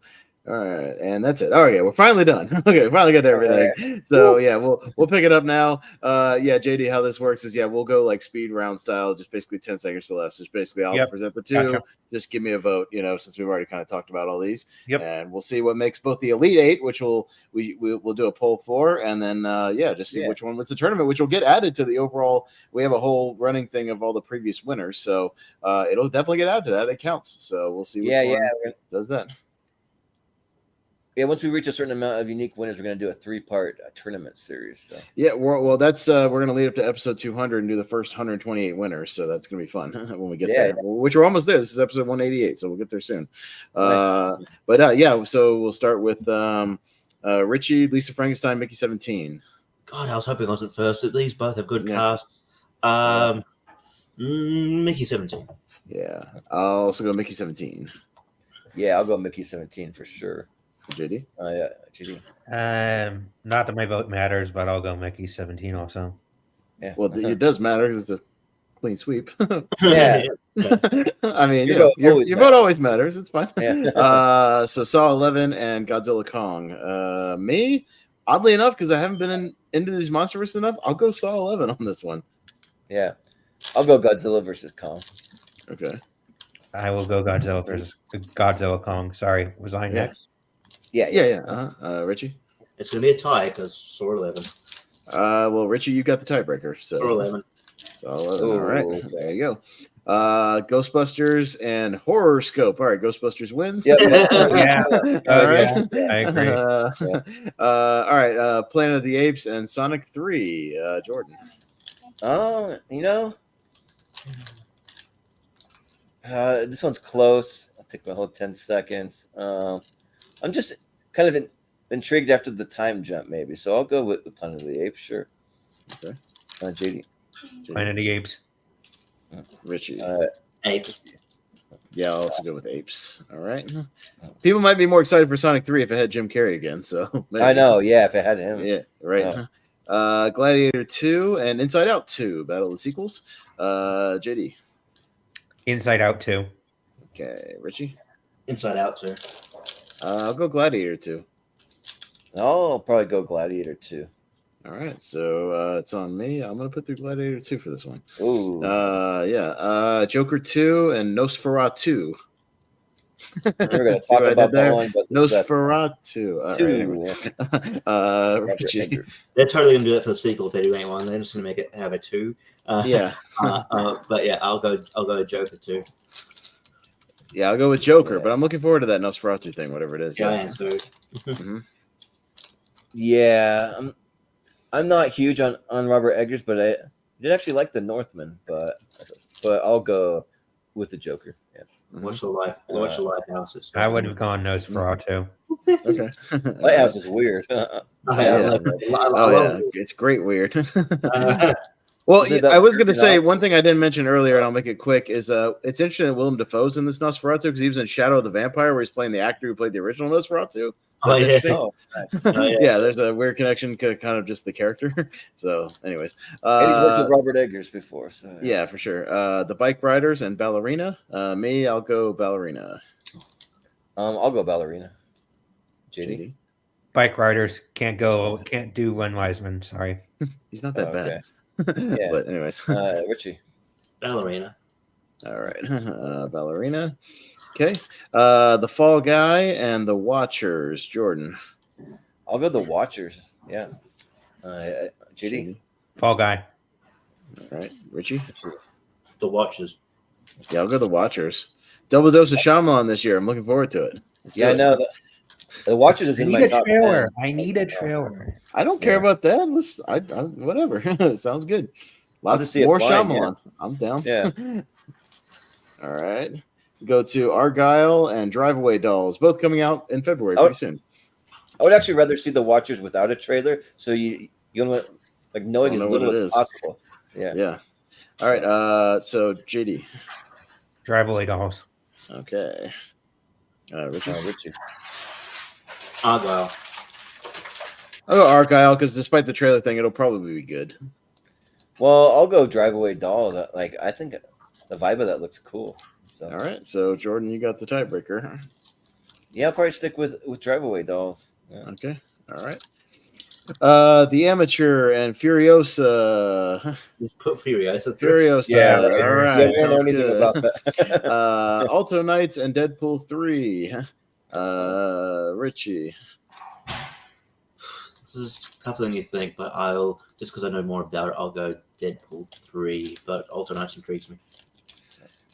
All right, and that's it. All right, we're finally done. Okay, finally got everything. Right. So we'll pick it up now. JD, how this works is we'll go like speed round style, just basically 10 seconds to less. Just basically I'll present the two. Gotcha. Just give me a vote. Since we've already kind of talked about all these. Yep. And we'll see what makes both the Elite Eight, which we'll do a poll for, and then just see which one wins the tournament, which will get added to the overall. We have a whole running thing of all the previous winners, so it'll definitely get added to that. It counts. So we'll see which one does that. Yeah, once we reach a certain amount of unique winners, we're going to do a 3-part tournament series. So. Yeah, that's we're going to lead up to episode 200 and do the first 128 winners. So that's going to be fun when we get there. Yeah. Which we're almost there. This is episode 188, so we'll get there soon. Nice. So we'll start with Richie, Lisa Frankenstein, Mickey 17. God, I was hoping I wasn't first. These both have good casts. Mickey 17. Yeah, I'll also go Mickey 17. Yeah, I'll go Mickey 17 for sure. JD? JD. Not that my vote matters, but I'll go Mickey 17 also. Yeah. Well, it does matter because it's a clean sweep. Yeah. I mean, your vote always matters. It's fine. Yeah. So Saw 11 and Godzilla Kong. Me, oddly enough, because I haven't been into these MonsterVerse enough, I'll go Saw 11 on this one. Yeah. I'll go Godzilla versus Kong. Okay. I will go Godzilla versus Godzilla Kong. Sorry, was I next? Yeah. Richie. It's going to be a tie because Thor 11. Well, Richie, you got the tiebreaker. So Thor 11. So 11. All right, okay. there you go. Ghostbusters and Horror Scope. All right, Ghostbusters wins. Yeah. All right. Yeah, I agree. All right. Planet of the Apes and Sonic 3. Jordan. This one's close. I'll take my whole 10 seconds. I'm just kind of intrigued after the time jump, maybe. So I'll go with the Planet of the Apes, sure. Okay. JD. Planet of the Apes. Richie. Apes. Yeah, I'll also go with Apes. All right. People might be more excited for Sonic 3 if it had Jim Carrey again. So maybe. I know, yeah, if it had him. Yeah, right. Gladiator 2 and Inside Out 2, Battle of the Sequels. JD. Inside Out 2. Okay, Richie. Inside Out too. I'll go Gladiator 2. I'll probably go Gladiator 2. All right, so it's on me. I'm gonna put through Gladiator 2 for this one. Ooh. Joker 2 and Nosferatu. We're gonna See talk what I about did there? that one, but Nosferatu. All right, anyway. Richie. They're totally going to do that for the sequel if they do one. They're just going to make it have a 2. Yeah. But yeah, I'll go Joker 2. Yeah, I'll go with Joker, Yeah. but I'm looking forward to that Nosferatu thing, whatever it is. Yeah, I am too. Mhm. Yeah, I'm not huge on Robert Eggers, but I did actually like the Northman, but I'll go with the Joker. Yeah. Watch the Lighthouses. I would have gone Nosferatu. Okay. Lighthouse is weird. Oh, Yeah. yeah. It's great weird. Uh, Well, Is it that I was going to weird say enough? one thing I didn't mention earlier, and I'll make it quick, is it's interesting that Willem Dafoe's in this Nosferatu because he was in Shadow of the Vampire where he's playing the actor who played the original Nosferatu. So Oh, that's yeah. interesting. Oh, nice. Oh, yeah. Yeah, there's a weird connection to kind of just the character. So, anyways. And he's worked with Robert Eggers before, so Yeah, for sure. The Bike Riders and Ballerina. Me, I'll go Ballerina. I'll go Ballerina. JD. Bike Riders can't do Len Wiseman. Sorry. He's not that Okay. bad. Yeah. But anyways. Richie. Ballerina. All right. Ballerina. Okay. The Fall Guy and the Watchers. Jordan. I'll go the Watchers. Yeah. JD. Fall Guy. All right. Richie. The Watchers. Yeah, I'll go the Watchers. Double dose of Shyamalan this year. I'm looking forward to it. Let's do Yeah, I it. know. The Watchers is I in need my a top trailer. 10. I need a trailer. I don't care Yeah. about that. Let's. Whatever. Sounds good. I'll just Lots see it more blind, Shyamalan. I'm down. Yeah. All right. Go to Argyle and Drive Away Dolls, both coming out in February Oh. pretty soon. I would actually rather see the Watchers without a trailer, so you know, like knowing Don't as know what little it as is. possible. Yeah. Yeah. All right. So JD. Drive Away Dolls. Okay. Richard. Richie. Argyle. I'll go Argyle because despite the trailer thing, it'll probably be good. Well, I'll go Drive Away Dolls. Like I think the vibe of that looks cool. So All right. So Jordan, you got the tiebreaker. yeah, I'll probably stick with Drive Away Dolls. Yeah. Okay. All right. The Amateur and Furiosa. Just put Furiosa. Furiosa. Yeah, right. All right. Yeah, we don't know sounds anything good. about that. Alto Knights and Deadpool 3. Richie. This is tougher than you think, but I'll just because I know more about it, I'll go Deadpool 3. But Alternate intrigues me.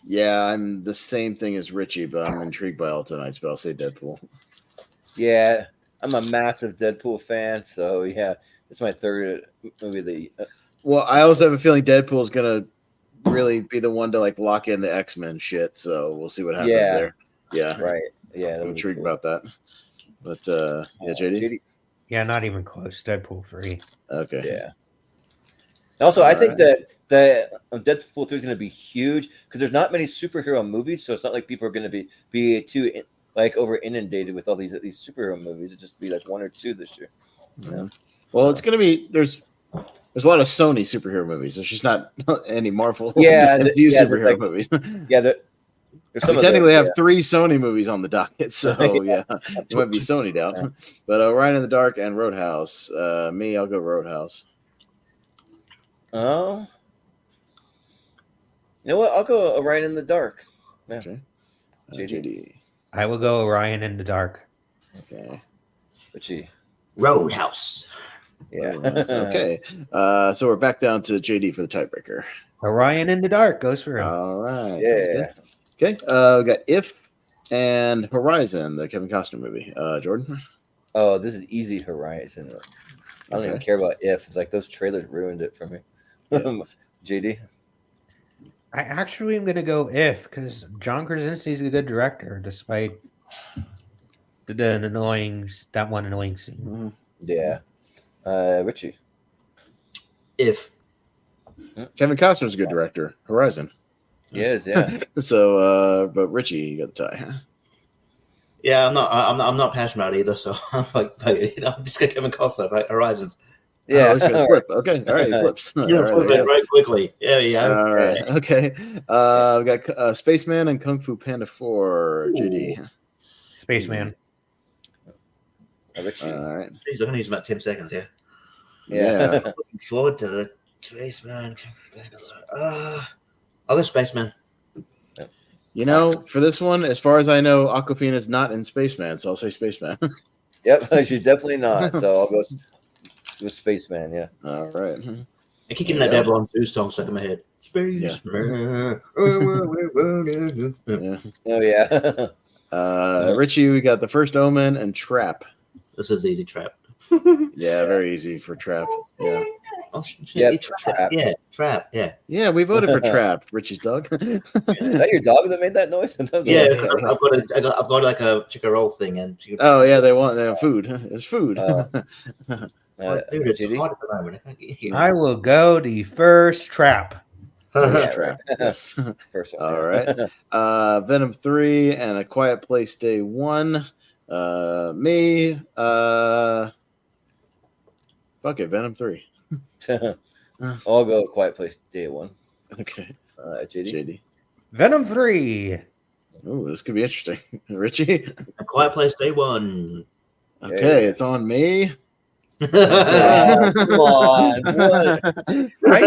Yeah, I'm the same thing as Richie, but I'm intrigued by Alto Knights, but I'll say Deadpool. Yeah, I'm a massive Deadpool fan, so yeah, it's my third movie of the. Well, I also have a feeling Deadpool is gonna really be the one to like lock in the X-Men shit, so we'll see what happens Yeah. there. Yeah, Right. Yeah, I'm intrigued about that. But yeah, JD. Yeah, not even close. Deadpool 3. Okay. Yeah. Also, I think that Deadpool 3 is going to be huge because there's not many superhero movies, so it's not like people are going to be too like over inundated with all these superhero movies. It'll just be like one or two this year. Yeah. Well, it's gonna be there's a lot of Sony superhero movies. There's just not any Marvel. Yeah, and few yeah, superhero like- movies. Yeah, there's some We of technically those, have 3 Sony movies on the docket, so yeah, it might be Sony'd out. But Ryan in the Dark and Roadhouse. Me, I'll go Roadhouse. Oh, you know what? I'll go Right in the Dark. Yeah. Okay. JD. I will go Orion in the Dark. Okay. Richie. Roadhouse. Yeah. Okay. So we're back down to JD for the tiebreaker. Orion in the Dark goes for him. All right. Yeah. Sounds good. Okay. We got If and Horizon, the Kevin Costner movie. Jordan. Oh, this is easy Horizon. I don't even care about If. It's like those trailers ruined it for me. Yeah. JD. I actually am going to go If because John Krasinski is a good director, despite the annoying scene. Yeah. Richie. If. Kevin Costner's a good director. Horizon. He is, yeah. So, but Richie, you got the tie. Yeah, I'm not passionate about either, so I'm like, I'm just gonna Kevin Costner, like Horizons. Yeah. Oh, he's gonna flip. Okay. All right. He flips. All right, Flip there it you right quickly. Yeah, yeah. go. All right. Okay. We got Spaceman and Kung Fu Panda 4. JD. Spaceman. Richie. All right. Jeez, I'm gonna use about 10 seconds here. Yeah. Looking forward to the Spaceman. I'll go Spaceman. You know, for this one, as far as I know, Aquafina is not in Spaceman, so I'll say Spaceman. Yep, she's definitely not. So I'll go with Spaceman, yeah. All right. I keep getting that Devil on 2 song stuck in my head. Spaceman. Yeah. Oh, yeah. Richie, we got The First Omen and Trap. This is easy trap. Yeah, very easy for Trap. Yeah. Oh, shit, Yeah, trap. Yeah, trap. Yeah. Yeah, we voted for Trap, Richie's dog. Is that your dog that made that noise? Yeah, I've got like a chicken roll thing, and Oh, yeah, they want food. It's food. Dude, it's JD? hot at the moment. I can't get here. I will go the first Trap. Yeah, Trap. Yes. First one, All yeah. right. Venom 3 and A Quiet Place Day 1. Me. Fuck it, Venom 3. I'll go Quiet Place Day 1. Okay. JD. JD. Venom 3. Oh, this could be interesting. Richie. A Quiet Place Day 1. Okay, it's on me. Oh, come on. What? I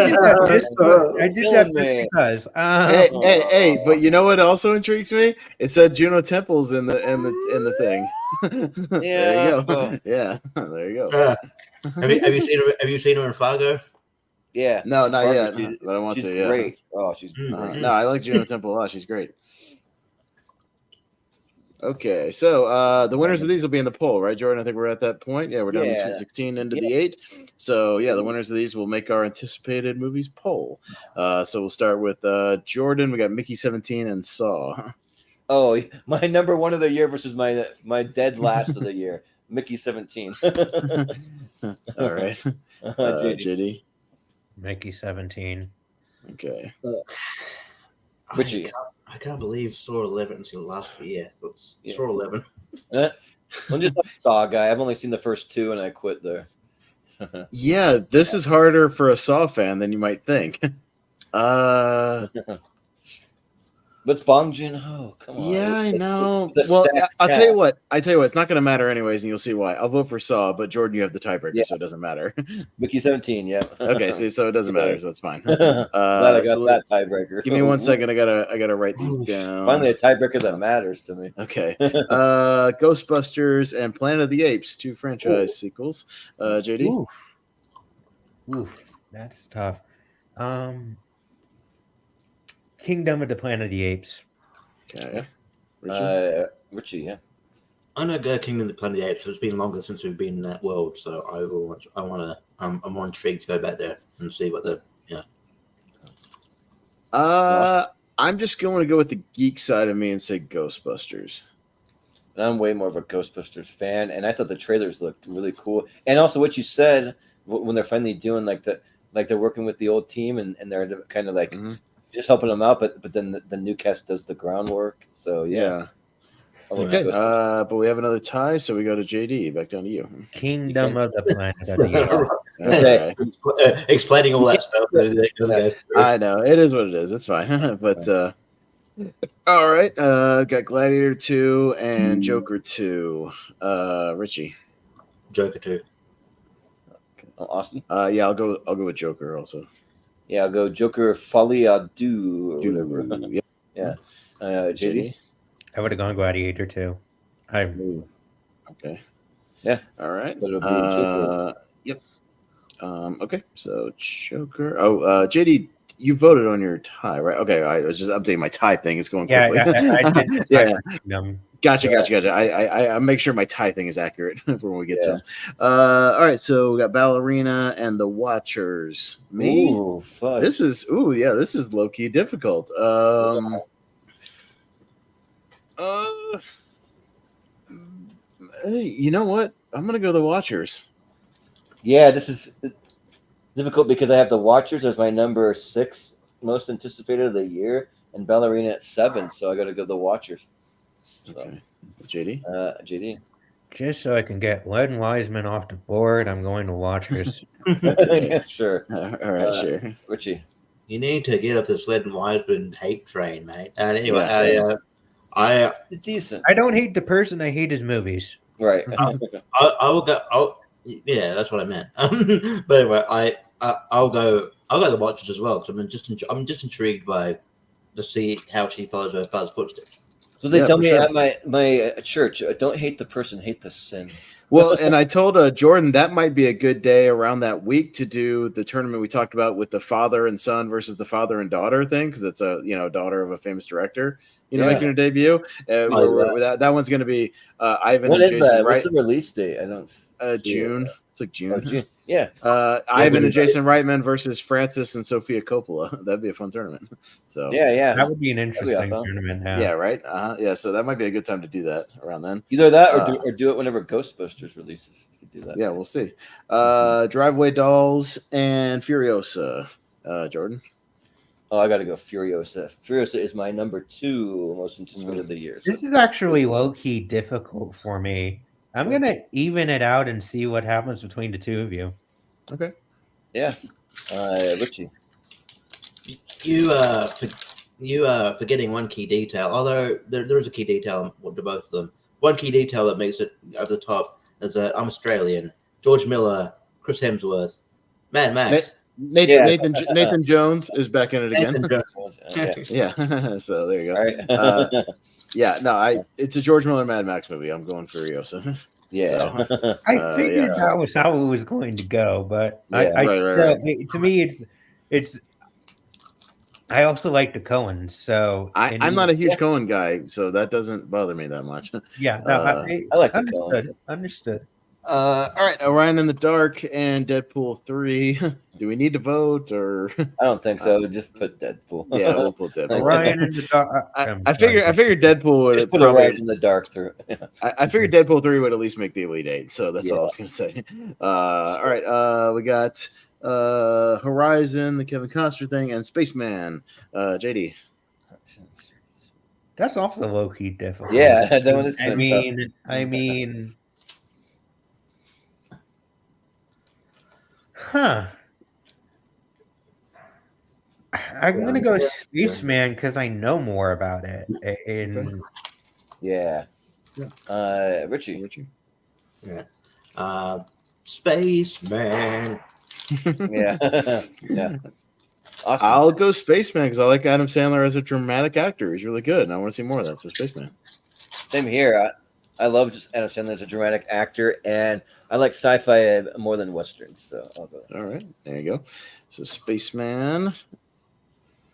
did that just because. Hey, but you know what also intrigues me? It said Juno Temple's in the thing. There you go. Yeah, there you go. Have you seen her in Fargo? Yeah. No, not Fargo, yet. But I want she's to. Yeah. great. Oh, she's great. No, I like Juno Temple a lot. She's great. Okay, so the winners of these will be in the poll, right, Jordan? I think we're at that point. Yeah, we're down to 16 into the 8. So, yeah, the winners of these will make our anticipated movies poll. So we'll start with Jordan. We got Mickey 17 and Saw. Oh, my number one of the year versus my dead last of the year. Mickey 17. All right. JD. Mickey 17. Okay. Richie. I can't believe Saw 11 until last year. Saw 11. I'm just a Saw guy. I've only seen the first 2 and I quit there. Yeah, this is harder for a Saw fan than you might think. But it's Bong Joon-ho. Come on. Yeah, I know. The Well, stacked I'll cat. tell you what. It's not going to matter anyways, and you'll see why. I'll vote for Saw, but Jordan, you have the tiebreaker, so it doesn't matter. Mickey 17, yeah. Okay, so it doesn't matter, so it's fine. Glad I got so that tiebreaker. Give me 1 second. I gotta write these down. Finally, a tiebreaker that matters to me. Okay. Ghostbusters and Planet of the Apes, 2 franchise sequels. JD. Oof, that's tough. Kingdom of the Planet of the Apes. Okay. Richie, yeah. I'm gonna go Kingdom of the Planet of the Apes. It's been longer since we've been in that world, so I'm more intrigued to go back there and see what the I'm just going to go with the geek side of me and say Ghostbusters. And I'm way more of a Ghostbusters fan, and I thought the trailers looked really cool. And also, what you said when they're finally doing they're working with the old team and they're kind of like just helping them out, but then the new cast does the groundwork. So yeah. Okay. But we have another tie, so we go to JD. Back down to you. Kingdom of the Planet of the Apes. Okay. Explaining all that stuff. I know it is what it is. It's fine. But all right. Got Gladiator 2 and Joker 2. Richie. Joker 2. Austin. Yeah, I'll go with Joker also. Yeah, I'll go Joker Folie à Deux or whatever. Yeah. JD. I would have gone Gladiator too. Ooh. Okay. Yeah. All right. But it'll be Joker. Yep. Okay. So Joker. Oh, JD, you voted on your tie, right? Okay. I was just updating my tie thing. It's going Yeah, quickly. I did. Yeah. Kingdom. Gotcha. I make sure my tie thing is accurate for when we get to them. All right. So we got Ballerina and the Watchers. Me. Ooh, fudge. This is low key difficult. Hey, you know what? I'm gonna go the Watchers. Yeah, this is difficult because I have the Watchers as my number 6 most anticipated of the year, and Ballerina at 7. So I got to go the Watchers. So, Okay. JD. JD. Just so I can get Len Wiseman off the board, I'm going to Watchers. Yeah, sure. All right, sure. Richie. You need to get off this Led and Wiseman hate train, mate. And anyway, Yeah. It's decent. I don't hate the person. I hate his movies. Right. I will go. Yeah, that's what I meant. But anyway, I'll go the Watchers as well because I'm just intrigued to see how she follows her father's footsteps. So they Yeah, tell for me sure. at my church, don't hate the person, hate the sin. Well, and I told Jordan that might be a good day around that week to do the tournament we talked about with the father and son versus the father and daughter thing, because it's a daughter of a famous director, making her debut. That one's going to be Ivan What and is Jason that? Wright. What's the release date? I don't see June. it. It's like June. Oh, June. Yeah. Ivan and Jason Reitman versus Francis and Sofia Coppola. That'd be a fun tournament. So Yeah. That would be an interesting awesome. tournament. yeah, right. Yeah, so that might be a good time to do that around then. Either that or do it whenever Ghostbusters releases. You could do that. Yeah, we'll see. Driveway Dolls and Furiosa. Jordan. Oh, I got to go Furiosa. Furiosa is my number 2 most anticipated of the year. So. This is actually low-key difficult for me. I'm going to even it out and see what happens between the two of you. Okay. Yeah. Richie. You forgetting one key detail. Although there is a key detail to both of them. One key detail that makes it over the top is that I'm Australian. George Miller, Chris Hemsworth, Mad Max. Nathan Jones is back in it again. Yeah. So there you go. All right. Yeah, no, it's a George Miller Mad Max movie. I'm going Furiosa. Yeah. So, I figured that was how it was going to go, but to me, it's. I also like the Coens, so I'm not a huge Coen guy, so that doesn't bother me that much. Yeah, I like the Coens. Understood. All right, Orion in the Dark and Deadpool 3. Do we need to vote or? I don't think so. Just put Deadpool. Yeah, we'll put Deadpool. Orion in the Dark. I figured Deadpool would just put Orion in the Dark through. I figured Deadpool 3 would at least make the Elite 8, so that's all I was gonna say. All right, we got Horizon, the Kevin Costner thing, and Spaceman. JD. That's also low key difficult. Yeah, that one is. I mean. Huh. I'm gonna go Spaceman because I know more about it. Yeah. Richie. Yeah. Spaceman. Yeah. Yeah. Awesome. I'll go Spaceman because I like Adam Sandler as a dramatic actor. He's really good, and I want to see more of that. So Spaceman. Same here. I love just Adam Sandler as a dramatic actor, and I like sci-fi more than westerns. So I'll go. All right, there you go. So Spaceman.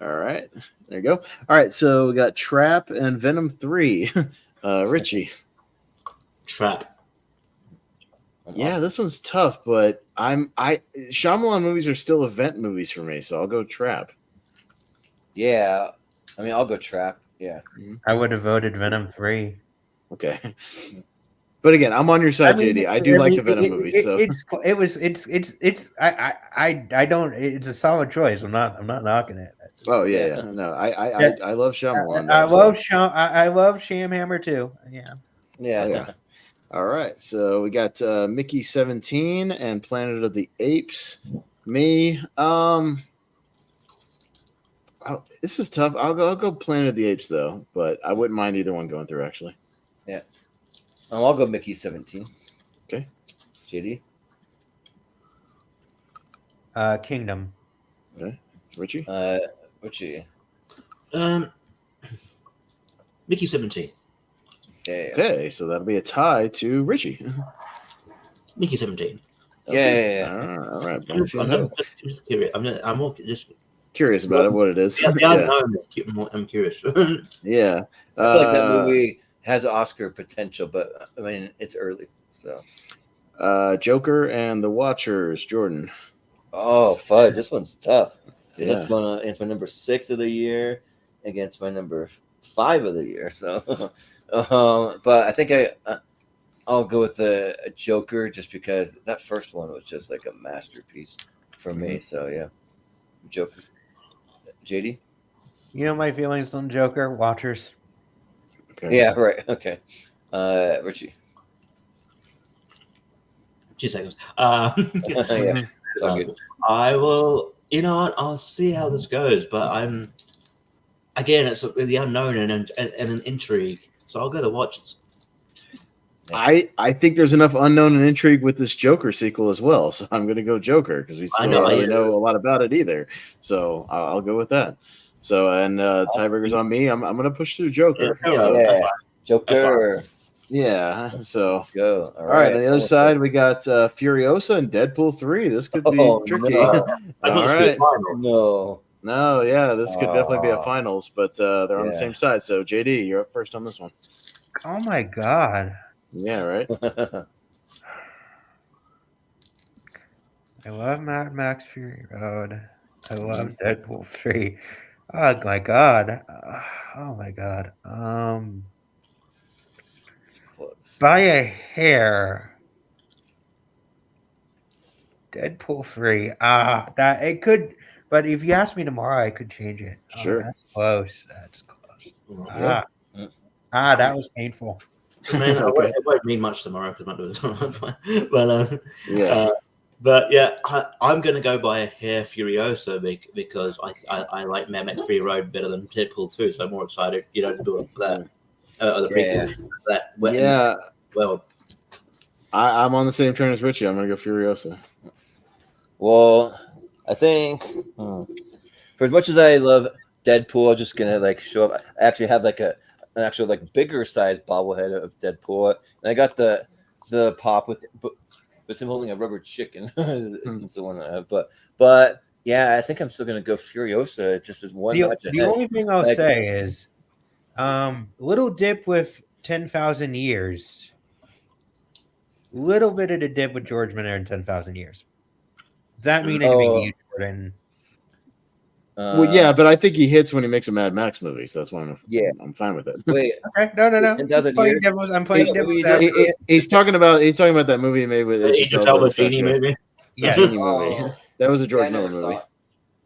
All right, there you go. All right, so we got Trap and Venom 3. Richie. Trap. Yeah, this one's tough, but Shyamalan movies are still event movies for me, so I'll go Trap. Yeah, I mean I'll go Trap. Yeah, I would have voted Venom 3. Okay, but again, I'm on your side, JD. I do like the Venom movies. So I don't. It's a solid choice. I'm not knocking it. Oh yeah. No, I love Shyamalan. I love Shamhammer too. Yeah. All right, so we got Mickey 17 and Planet of the Apes. Me, this is tough. I'll go Planet of the Apes though, but I wouldn't mind either one going through actually. Yeah, I'll go Mickey 17. Okay, JD. Kingdom. Okay, Richie. Richie. Mickey 17. Okay, so that'll be a tie to Richie. Mickey 17. Yeah. All right. I'm just curious. I'm more just Curious about it, what it is. the unknown. I'm curious. Yeah. I feel like that movie has Oscar potential, but I mean, it's early. So, Joker and the Watchers, Jordan. oh, fudge. This one's tough. Yeah. That's it's my number 6 of the year against my number 5 of the year. So, but I think I'll go with a Joker just because that first one was just like a masterpiece for me. So yeah, Joker. JD. You know my feelings on Joker. Watchers. Okay. Yeah. Right. Okay. Richie. 2 seconds. Yeah. It's all good. I will. You know what? I'll see how this goes, but it's the unknown and an intrigue. So I'll go the Watchers. I think there's enough unknown and intrigue with this Joker sequel as well. So I'm going to go Joker because we still don't really know a lot about it either. So I'll go with that. So, and tiebreaker's on me. I'm going to push through Joker. Yeah. Joker. Yeah. So let's go. All right. On the other side, we got Furiosa and Deadpool 3. This could be tricky. No. All right. No. Yeah. This could definitely be a finals, but they're on the same side. So JD, you're up first on this one. Oh my God. Yeah, right. I love Mad Max Fury Road. I love Deadpool 3. Oh my God. Oh my God. Close. By a hair. Deadpool 3. That it could, but if you ask me tomorrow, I could change it. Sure. That's close. That's close. Yeah. That was painful. Man, it won't mean much tomorrow because I'm not doing it. But yeah, I'm going to go by a hair Furiosa because I like Mad Max Fury Road better than Deadpool 2, so I'm more excited, to do it for that. The prequel. Well, I'm on the same train as Richie. I'm going to go Furiosa. Well, I think for as much as I love Deadpool, I'm just going to show up. I actually have an actual bigger size bobblehead of Deadpool, and I got the pop with him holding a rubber chicken. It's the one I have, but yeah, I think I'm still gonna go Furiosa. Just as one. The only thing I'll say is, little dip with 10,000 years. Little bit of the dip with George Miller in 10,000 years. Does that mean anything to you, Jordan? Well, yeah, but I think he hits when he makes a Mad Max movie, so that's why I'm fine with it. Wait, okay, no. I'm playing devil's. He's talking about that movie he made with Idris Elba Genie movie. Yeah, movie. That was a George Miller movie.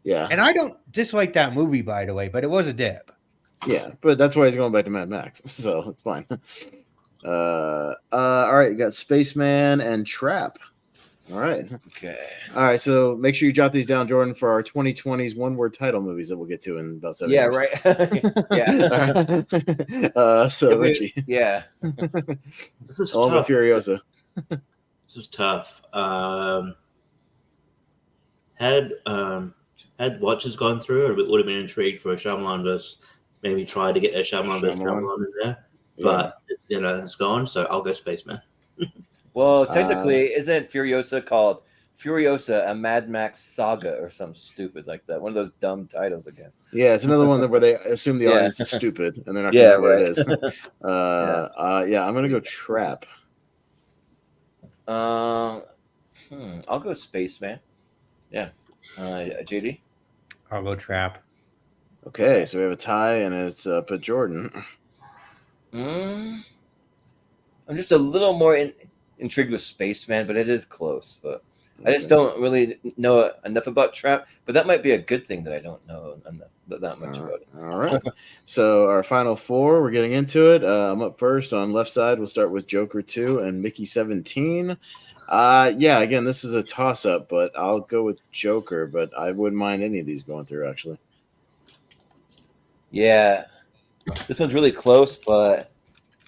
Yeah, and I don't dislike that movie, by the way, but it was a dip. Yeah, but that's why he's going back to Mad Max, so it's fine. All right, you got Spaceman and Trap. All right. Okay. All right. So make sure you jot these down, Jordan, for our 2020s one-word title movies that we'll get to in about 7 years. Yeah. Right. Yeah. So Richie. Yeah. This is All tough. Furiosa. This is tough. Had Watchers gone through, it would have been intrigued for a Shyamalan versus maybe try to get a Shyamalan versus Shyamalan in there. But it's gone, so I'll go Spaceman. Well, technically, isn't Furiosa called Furiosa, a Mad Max saga or something stupid like that? One of those dumb titles again. Yeah, it's another one where they assume the audience is stupid and they're not going to know what it is. I'm going to go Trap. I'll go Spaceman. Yeah. JD? I'll go Trap. Okay, so we have a tie, and it's put Jordan. I'm just a little more intrigued with Spaceman, but it is close. But I just don't really know enough about Trap. But that might be a good thing that I don't know that much about it. All right. So our final four, we're getting into it. I'm up first on left side. We'll start with Joker 2 and Mickey 17. Again, this is a toss-up, but I'll go with Joker. But I wouldn't mind any of these going through, actually. Yeah, this one's really close, but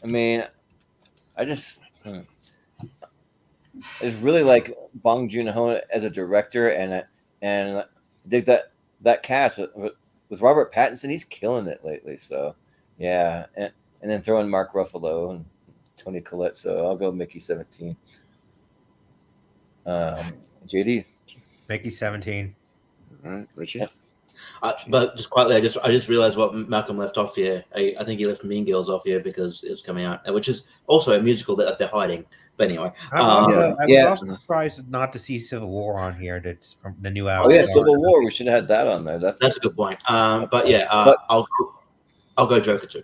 I mean, I just really like Bong Joon-ho as a director, and I dig that cast with Robert Pattinson. He's killing it lately. So yeah, and and then throw in Mark Ruffalo and Toni Collette. So I'll go Mickey 17. JD. Mickey 17. All right, Richie. Yep. But just quietly, I just realized what Malcolm left off here. I think he left Mean Girls off here because it's coming out, which is also a musical that they're hiding. But anyway, I was also surprised not to see Civil War on here. That's from the new album. Oh yeah, Civil War. We should have had that on there. That's a good point. But yeah, I'll go Joker too.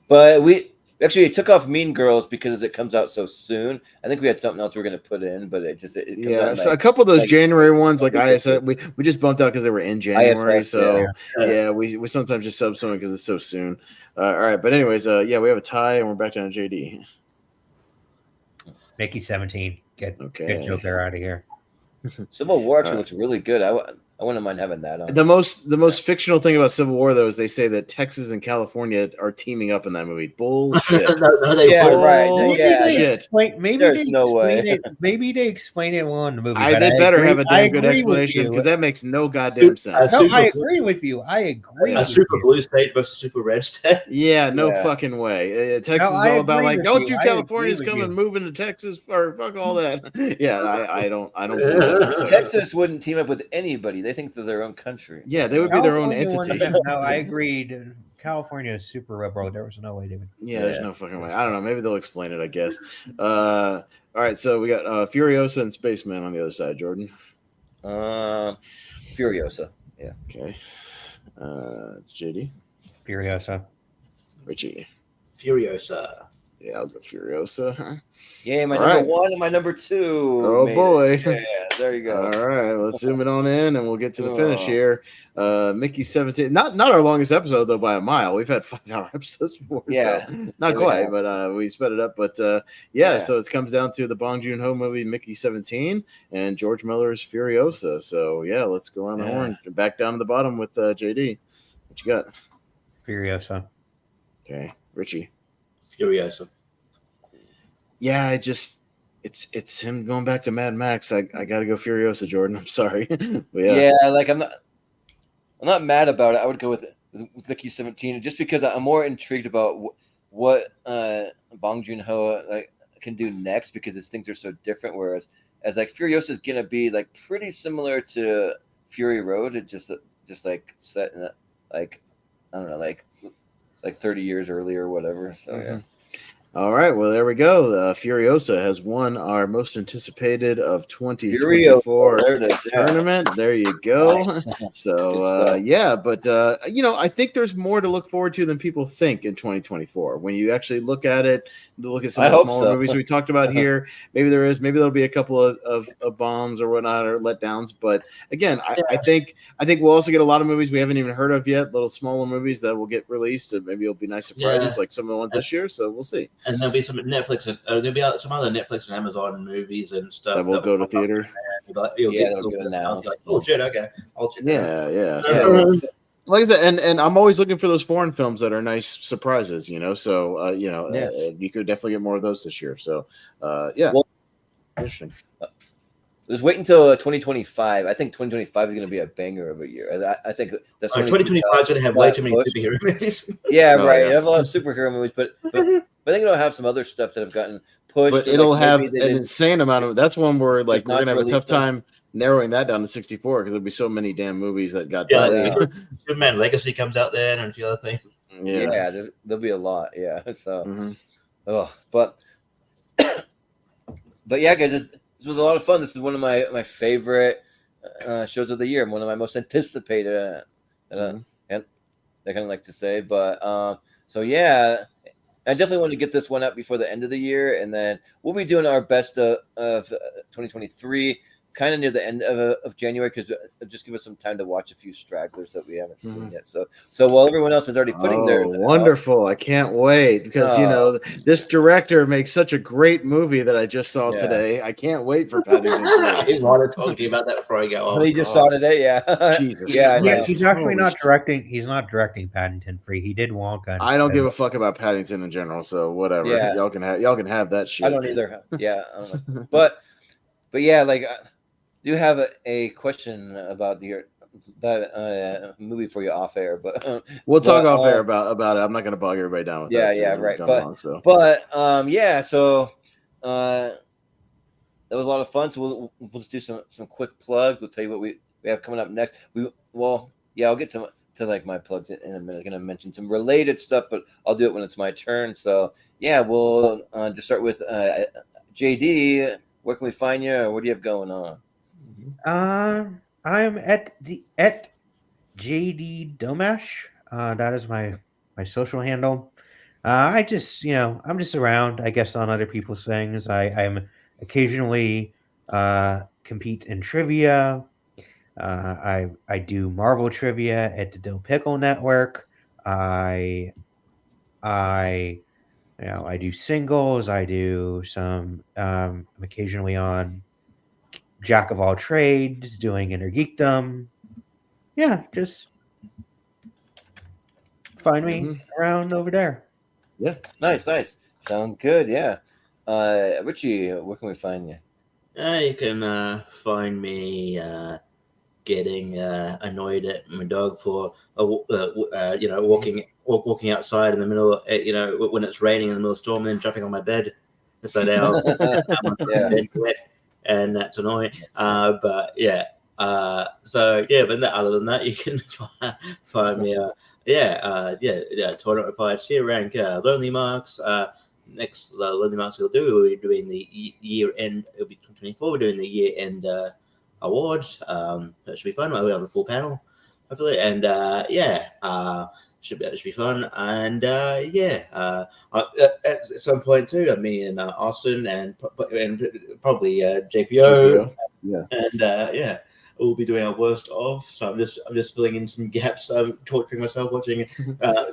But we actually took off Mean Girls because it comes out so soon. I think we had something else we were going to put in, but it comes out so a couple of those January ones, like ISS, we just bumped out because they were in January. ISS, so we sometimes just sub something because it's so soon. All right, but anyways, we have a tie and we're back down to JD. Mickey 17. Get Joker out of here. Civil War actually looks really good. I wouldn't mind having that on. The most fictional thing about Civil War, though, is they say that Texas and California are teaming up in that movie. Bullshit. Shit. Maybe they explain it well in the movie. They better have a damn good explanation because that makes no goddamn sense. I agree with you. A super blue state versus super red state. Yeah, no fucking way. Texas is all about like, don't you Californians come and move into Texas or fuck all that. Yeah, I don't believe that. Texas wouldn't team up with anybody. They think they're their own country. Yeah, they would be their own entity. No, I agreed. California is super liberal. There was no way they would. Yeah, there's no fucking way. I don't know. Maybe they'll explain it, I guess. All right, so we got Furiosa and Spaceman on the other side, Jordan. Furiosa. Yeah. Okay. JD. Furiosa. Richie. Furiosa. Yeah, I'll go Furiosa. Huh? Yeah, my number one and my number two. Oh, boy. Yeah, there you go. All right, let's zoom it on in, and we'll get to the finish here. Mickey 17. Not our longest episode, though, by a mile. We've had 5-hour episodes before. Yeah. So not quite, but we sped it up. But, so it comes down to the Bong Joon-ho movie, Mickey 17, and George Miller's Furiosa. So, let's go around the horn. Back down to the bottom with JD. What you got? Furiosa. Okay. Richie. Furiosa. Yeah, it's him going back to Mad Max. I got to go Furiosa, Jordan. I'm sorry. Like I'm not mad about it. I would go with Mickey 17 just because I'm more intrigued about what Bong Joon-ho can do next because his things are so different. Whereas like Furiosa is gonna be like pretty similar to Fury Road. It just like set in like I don't know like 30 years earlier or whatever. So yeah. All right, well, there we go. Furiosa has won our most anticipated of 2024 tournament. There you go. Nice. So, I think there's more to look forward to than people think in 2024. When you actually look at it, look at some of the smaller movies we talked about here, maybe there'll be a couple of bombs or whatnot or letdowns. But again, I think we'll also get a lot of movies we haven't even heard of yet, little smaller movies that will get released, and maybe it'll be nice surprises like some of the ones this year. So we'll see. And there'll be some Netflix and there'll be some other Netflix and Amazon movies and stuff that will go to theater. They'll go now. Like, oh shit, okay, I'll check that out. So, like I said, and I'm always looking for those foreign films that are nice surprises. So you could definitely get more of those this year. So well, interesting. Just wait until 2025. I think 2025 is going to be a banger of a year. I think that's 2025 is going to have way too many superhero movies. Yeah, right. You have a lot of superhero movies, but I think it'll have some other stuff that have gotten pushed. But it'll have an insane amount of. That's one where we're going to have a tough time narrowing that down to 64 because there'll be so many damn movies that got done. Superman Legacy comes out then and a few other things. Yeah, there'll be a lot. Yeah, so but yeah, guys. This was a lot of fun. This is one of my favorite shows of the year. One of my most anticipated, and I kind of like to say. But I definitely want to get this one out before the end of the year, and then we'll be doing our best of 2023, kind of near the end of January, because just give us some time to watch a few stragglers that we haven't seen yet. So while everyone else is already putting theirs out, wonderful. I can't wait because this director makes such a great movie that I just saw today. I can't wait for Paddington 3. He's wanted to talk to you about that before I go. Oh, he just saw today, Jesus. He's actually not directing. He's not directing Paddington 3. He did Wonka. I don't give a fuck about Paddington in general, so whatever. Yeah. Y'all can have that shit. I don't either. Yeah, I don't know. but yeah, like. Do have a question about movie for you off air, but we'll talk off air about it. I'm not going to bog everybody down with that. Yeah, right. So that was a lot of fun. So we'll just do some quick plugs. We'll tell you what we have coming up next. I'll get to like my plugs in a minute. I'm gonna mention some related stuff, but I'll do it when it's my turn. So yeah, we'll just start with JD. Where can we find you? What do you have going on? I'm at JD Domash. That is my social handle. I just, I'm just around, I guess, on other people's things. I'm occasionally compete in trivia. I do Marvel trivia at the Dill Pickle Network. I do singles. I do some. I'm occasionally on Jack of all trades, doing Inner Geekdom. Yeah, just find me around over there. Yeah, nice. Sounds good. Yeah, Richie, where can we find you? You can find me getting annoyed at my dog for walking outside in the middle, when it's raining in the middle of the storm, and then jumping on my bed upside down. And that's annoying. But yeah. But other than that, you can find me. Tournament fights, tier rank, Lonely Marks. Next Lonely Marks we'll be doing the year end. It'll be 2024. We're doing the year end awards. That should be fun. We have a full panel, hopefully, and should be fun. And at some point too, me and Austin and probably JPO. And we'll be doing our worst of. So I'm just filling in some gaps. I'm torturing myself watching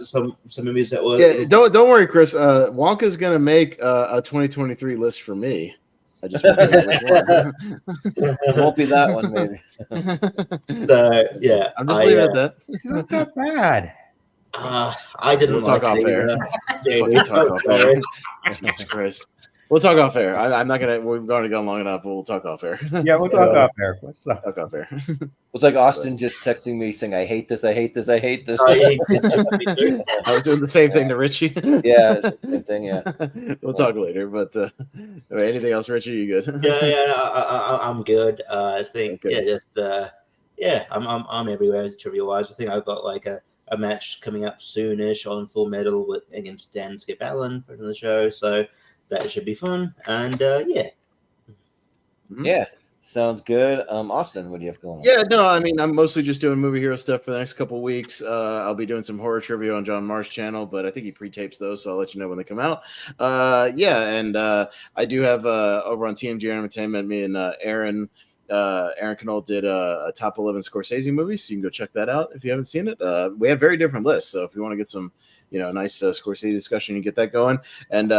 some movies that were. Yeah, don't worry, Chris. Wonka's gonna make a 2023 list for me. I just won't tell you which one. It won't be that one, maybe. So yeah, I'm just leaving it at that. It's not that bad. I didn't talk off air. Fucking talk off air. Jesus Christ. We'll talk off air. I'm not gonna. We've already gone long enough. We'll talk off air. Yeah, we'll talk off air. Let's talk off air. It's like Austin just texting me saying, "I hate this. I hate this. I hate this." I was doing the same thing to Richie. Yeah, same thing. Yeah. We'll talk later. But anything else, Richie? You good? I'm good. I think I'm everywhere trivia wise. I think I've got like a match coming up soonish on Full Metal against Dan Skip Allen for the show. So. That should be fun, and yeah, sounds good. Austin, what do you have going on? Yeah, no, I mean, I'm mostly just doing movie hero stuff for the next couple of weeks. I'll be doing some horror trivia on John Marr's channel, but I think he pre-tapes those, so I'll let you know when they come out. And I do have over on TMG Entertainment, me and Aaron Knoll did a top 11 Scorsese movies, so you can go check that out if you haven't seen it. We have very different lists, so if you want to get some nice Scorsese discussion, you get that going. And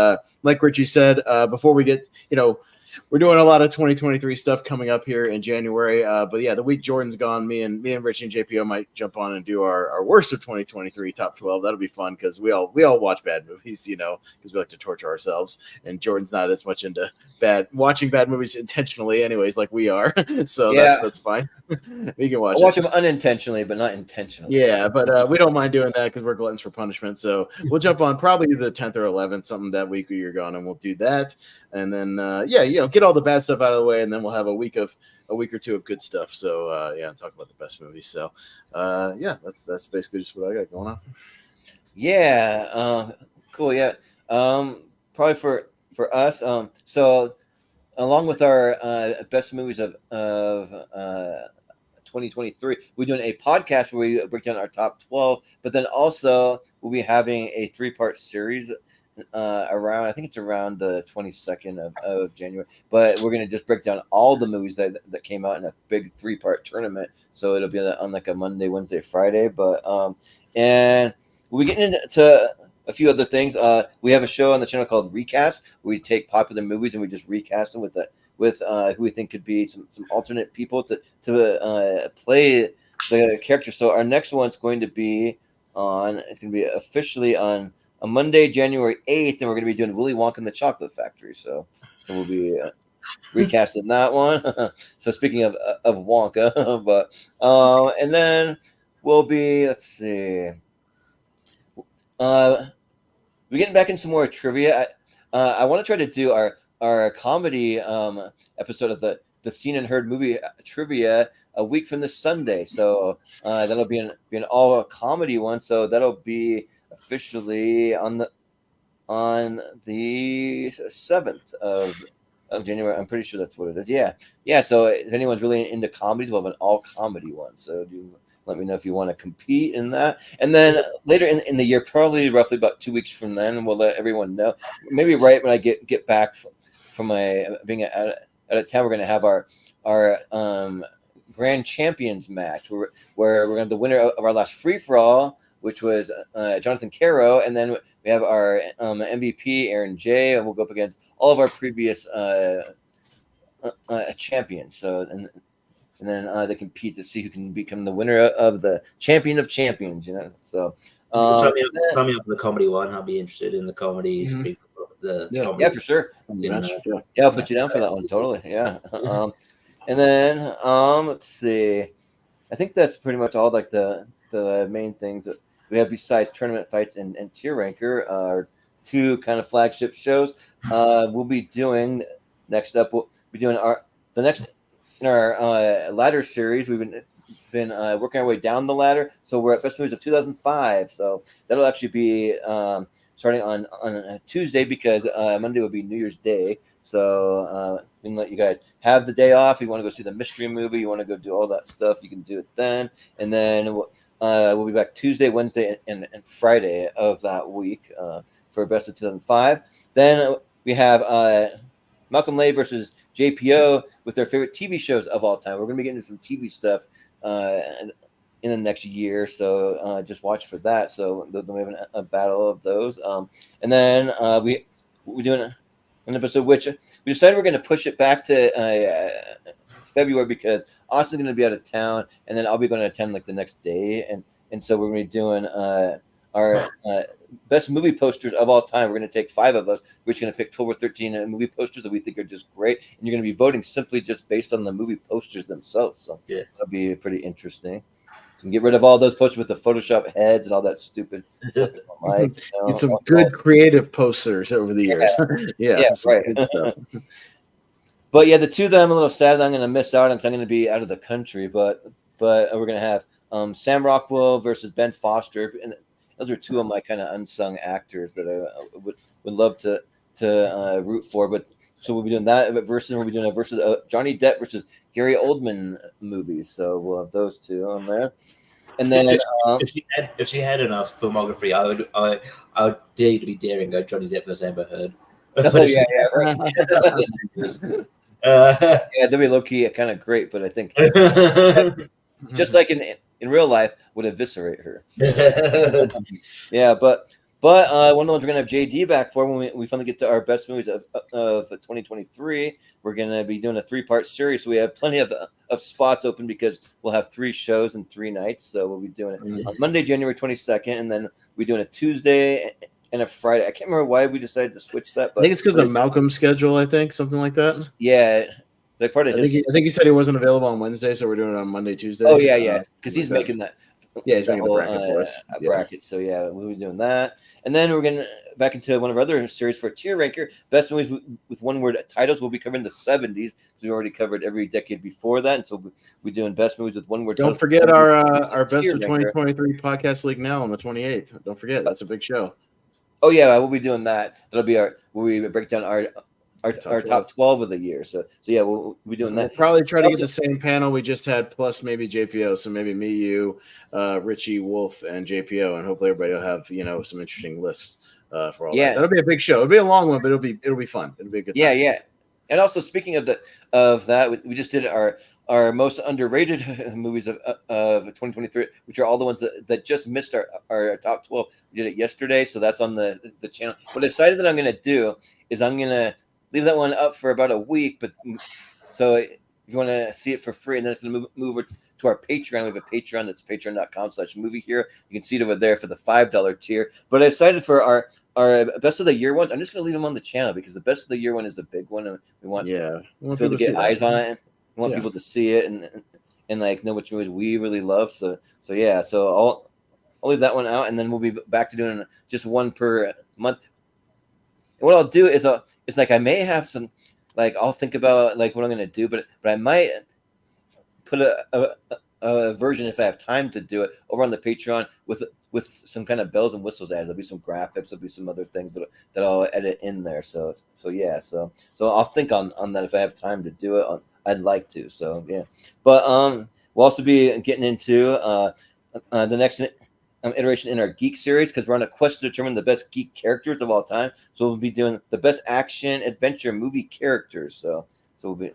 like Richie said, before we get, we're doing a lot of 2023 stuff coming up here in January. But yeah, the week Jordan's gone, me and Richie and JPO might jump on and do our worst of 2023 top 12. That'll be fun because we all watch bad movies, because we like to torture ourselves. And Jordan's not as much into watching bad movies intentionally, anyways, like we are. So that's fine. We can watch. I'll watch them unintentionally, but not intentionally. Yeah, but we don't mind doing that because we're gluttons for punishment. So we'll jump on probably the 10th or 11th, something that week where you're gone, and we'll do that. And then get all the bad stuff out of the way, and then we'll have a week or two of good stuff. So talk about the best movies. So that's basically just what I got going on. Yeah, cool. Yeah, probably for us. So along with our best movies of 2023, we're doing a podcast where we break down our top 12, but then also we'll be having a 3-part series around, I think it's around the 22nd of January, but we're going to just break down all the movies that came out in a big 3-part tournament. So it'll be on like a Monday, Wednesday, Friday, but and we'll be getting into a few other things. We have a show on the channel called Recast, where we take popular movies and we just recast them with who we think could be some alternate people to play the character. So our next one's going to be officially on a Monday, January 8th, and we're going to be doing Willy Wonka and the Chocolate Factory. So we'll be recasting that one. So speaking of Wonka, but and then we'll be, let's see, we're getting back in some more trivia. I want to try to do our comedy episode of the Seen and Heard movie trivia a week from this Sunday. So that'll be an all comedy one. So that'll be officially on the 7th of January. I'm pretty sure that's what it is. Yeah. So if anyone's really into comedy, we'll have an all comedy one. So do let me know if you want to compete in that. And then later in the year, probably roughly about 2 weeks from then, we'll let everyone know. Maybe right when I get back from my being out of town, we're going to have our grand champions match where we're going to have the winner of our last free for all, which was Jonathan Caro, and then we have our MVP Aaron J, and we'll go up against all of our previous champions. So and then they compete to see who can become the winner of the champion of champions. So sign me up for the comedy one. I'll be interested in the comedy. Mhm. Comedy. For sure. Yeah. I'll put you down for that one. Totally. Yeah. And then let's see. I think that's pretty much all like the main things that we have besides Tournament Fights and Tier Ranker, our two kind of flagship shows. We'll be doing next up. We'll be doing the next in our ladder series. We've been working our way down the ladder, so we're at Best Movies of 2005. So that'll actually be starting on a Tuesday because Monday will be New Year's Day. So we can let you guys have the day off. You want to go see the mystery movie, you want to go do all that stuff, you can do it then. And then we'll be back Tuesday, Wednesday, and Friday of that week for Best of 2005. Then we have Malcolm Lay versus JPO with their favorite TV shows of all time. We're going to be getting into some TV stuff in the next year, so just watch for that. So we have a battle of those. And then we're doing an episode which we decided we're going to push it back to February because Austin's going to be out of town, and then I'll be going to attend like the next day, and so we're going to be doing our best movie posters of all time. We're going to take 5 of us. We're just going to pick 12 or 13 movie posters that we think are just great, and you're going to be voting simply just based on the movie posters themselves. So that'll be pretty interesting. So you can get rid of all those posters with the Photoshop heads and all that stupid stuff. Get some good creative posters over the years. Yeah, right. Good stuff. But yeah, the two that I'm a little sad that I'm going to miss out on because I'm going to be out of the country. But we're going to have Sam Rockwell versus Ben Foster, and those are two of my kind of unsung actors that I would love to root for. But so we'll be doing that versus we'll be doing a versus Johnny Depp versus Gary Oldman movies. So we'll have those two on there. And then if she had enough filmography, I would dare you to be daring go Johnny Depp versus Amber Heard. Right. That'd be low key kind of great, but I think just like in real life would eviscerate her. But one of the ones we're gonna have JD back for when we finally get to our best movies of 2023. We're gonna be doing a 3-part series, so we have plenty of spots open because we'll have 3 shows in 3 nights. So we'll be doing it on Monday, January 22nd, and then we're doing a Tuesday and a Friday. I can't remember why we decided to switch that, but I think it's because of Malcolm's schedule. I think something like that. Yeah, like part of I think he said he wasn't available on Wednesday, so we're doing it on Monday, Tuesday. Oh yeah, because he's making that. Yeah, he's making the bracket for us. Bracket. So we'll be doing that, and then we're gonna back into one of our other series for Tier Ranker, best movies with one-word titles. We'll be covering the 70s. We already covered every decade before that, and so we're doing best movies with one-word. Don't forget our best of 2023 podcast league now on the 28th. Don't forget, that's a big show. Oh yeah, we'll be doing that. That'll be where we break down our top 12 of the year. So we'll be doing that. We'll probably try to get the same panel we just had, plus maybe JPO. So maybe me, you, Richie, Wolf, and JPO, and hopefully everybody will have some interesting lists for all that. That'll be a big show. It'll be a long one, but it'll be fun. It'll be a good time. Yeah. And also speaking of that, we just did our most underrated movies of 2023, which are all the ones that just missed our top 12. We did it yesterday, so that's on the channel. What I decided that I'm going to do is I'm going to leave that one up for about a week. But so if you want to see it for free, and then it's going to move over to our Patreon. We have a Patreon. That's patreon.com/movie hero. You can see it over there for the $5 tier. But I decided for our best of the year ones, I'm just going to leave them on the channel because the best of the year one is the big one. And we want people to get eyes on it. We want people to see it and like know which movies we really love. So yeah. So I'll leave that one out, and then we'll be back to doing just one per month. And what I'll do is it's like I may have some, like I'll think about like what I'm gonna do, but I might put a version if I have time to do it over on the Patreon with some kind of bells and whistles added. There'll be some graphics, there'll be some other things that I'll edit in there. So yeah, so I'll think on that if I have time to do it. I'd like to. So yeah, but we'll also be getting into the next iteration in our geek series because we're on a quest to determine the best geek characters of all time. So we'll be doing the best action adventure movie characters. So we'll be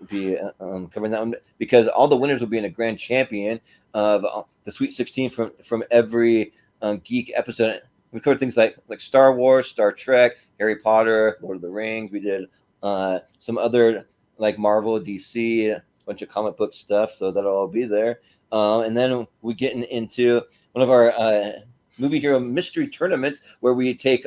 covering that one because all the winners will be in a grand champion of the Sweet 16 from every geek episode. We covered things like Star Wars, Star Trek, Harry Potter, Lord of the Rings. We did some other like Marvel, DC, a bunch of comic book stuff. So that'll all be there. And then we get into one of our movie hero mystery tournaments where we take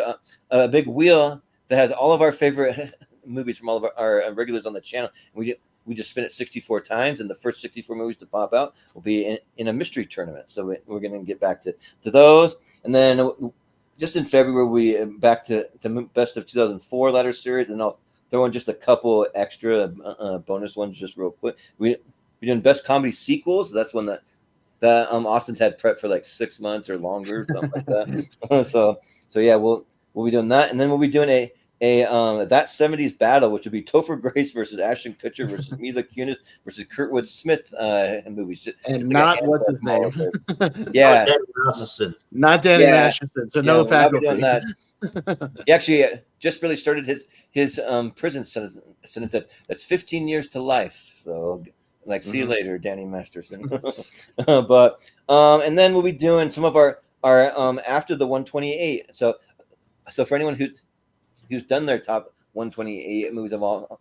a big wheel that has all of our favorite movies from all of our regulars on the channel. We just spin it 64 times, and the first 64 movies to pop out will be in a mystery tournament. So we're going to get back to those. And then just in February, we back to Best of 2004 letter series, and I'll throw in just a couple extra bonus ones just real quick. We're doing best comedy sequels. That's one that Austin's had prep for like 6 months or longer, something like that. so yeah, we'll be doing that, and then we'll be doing a that 70s battle, which would be Topher Grace versus Ashton Kutcher versus Mila Kunis versus Kurtwood Smith movies. And not what's his name? Yeah, not Danny Masterson. So no faculty. Doing that. He actually just really started his prison sentence. That's 15 years to life. So. Like, see you later, Danny Masterson. But and then we'll be doing some of our after the 128. So for anyone who's done their top 128 movies of all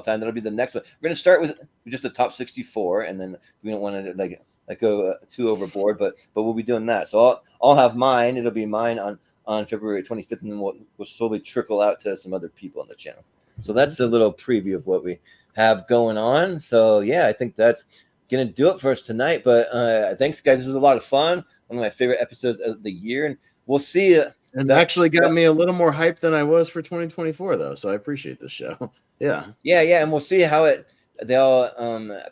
time, that'll be the next one. We're gonna start with just the top 64, and then we don't want to like go too overboard, but we'll be doing that. So I'll have mine. It'll be mine on February 25th, and then we'll slowly trickle out to some other people on the channel. So that's a little preview of what we have going on. So yeah, I think that's gonna do it for us tonight. But thanks, guys. This was a lot of fun. One of my favorite episodes of the year, and we'll see. And actually got me a little more hyped than I was for 2024, though. So I appreciate this show. Yeah, and we'll see how they all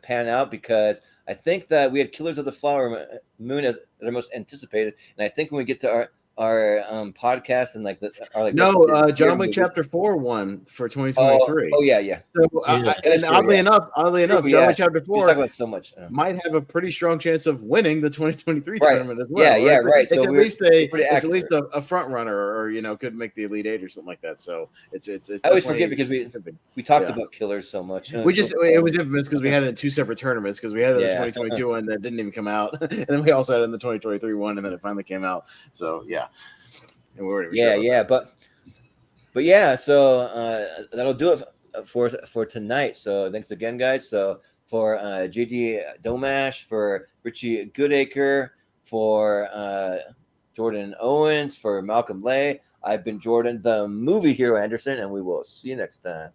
pan out because I think that we had Killers of the Flower Moon as our most anticipated, and I think when we get to our podcast and John Wick Chapter 4 won for 2023. Oh yeah. So and oddly enough, John Wick Chapter 4 talking about so much might have a pretty strong chance of winning the 2023 tournament as well. Right. It's at least a front runner, or could make the Elite Eight or something like that. So it's I always forget because we talked about Killers so much. It was infamous because we had it in two separate tournaments because we had it in the 2022 one that didn't even come out, and then we also had it in the 2023 one, and then it finally came out. So yeah. But yeah, so that'll do it for tonight. So thanks again, guys. So for JD Domash, for Richie Goodacre, for Jordan Owens, for Malcolm Lay, I've been Jordan, the movie hero Anderson, and we will see you next time.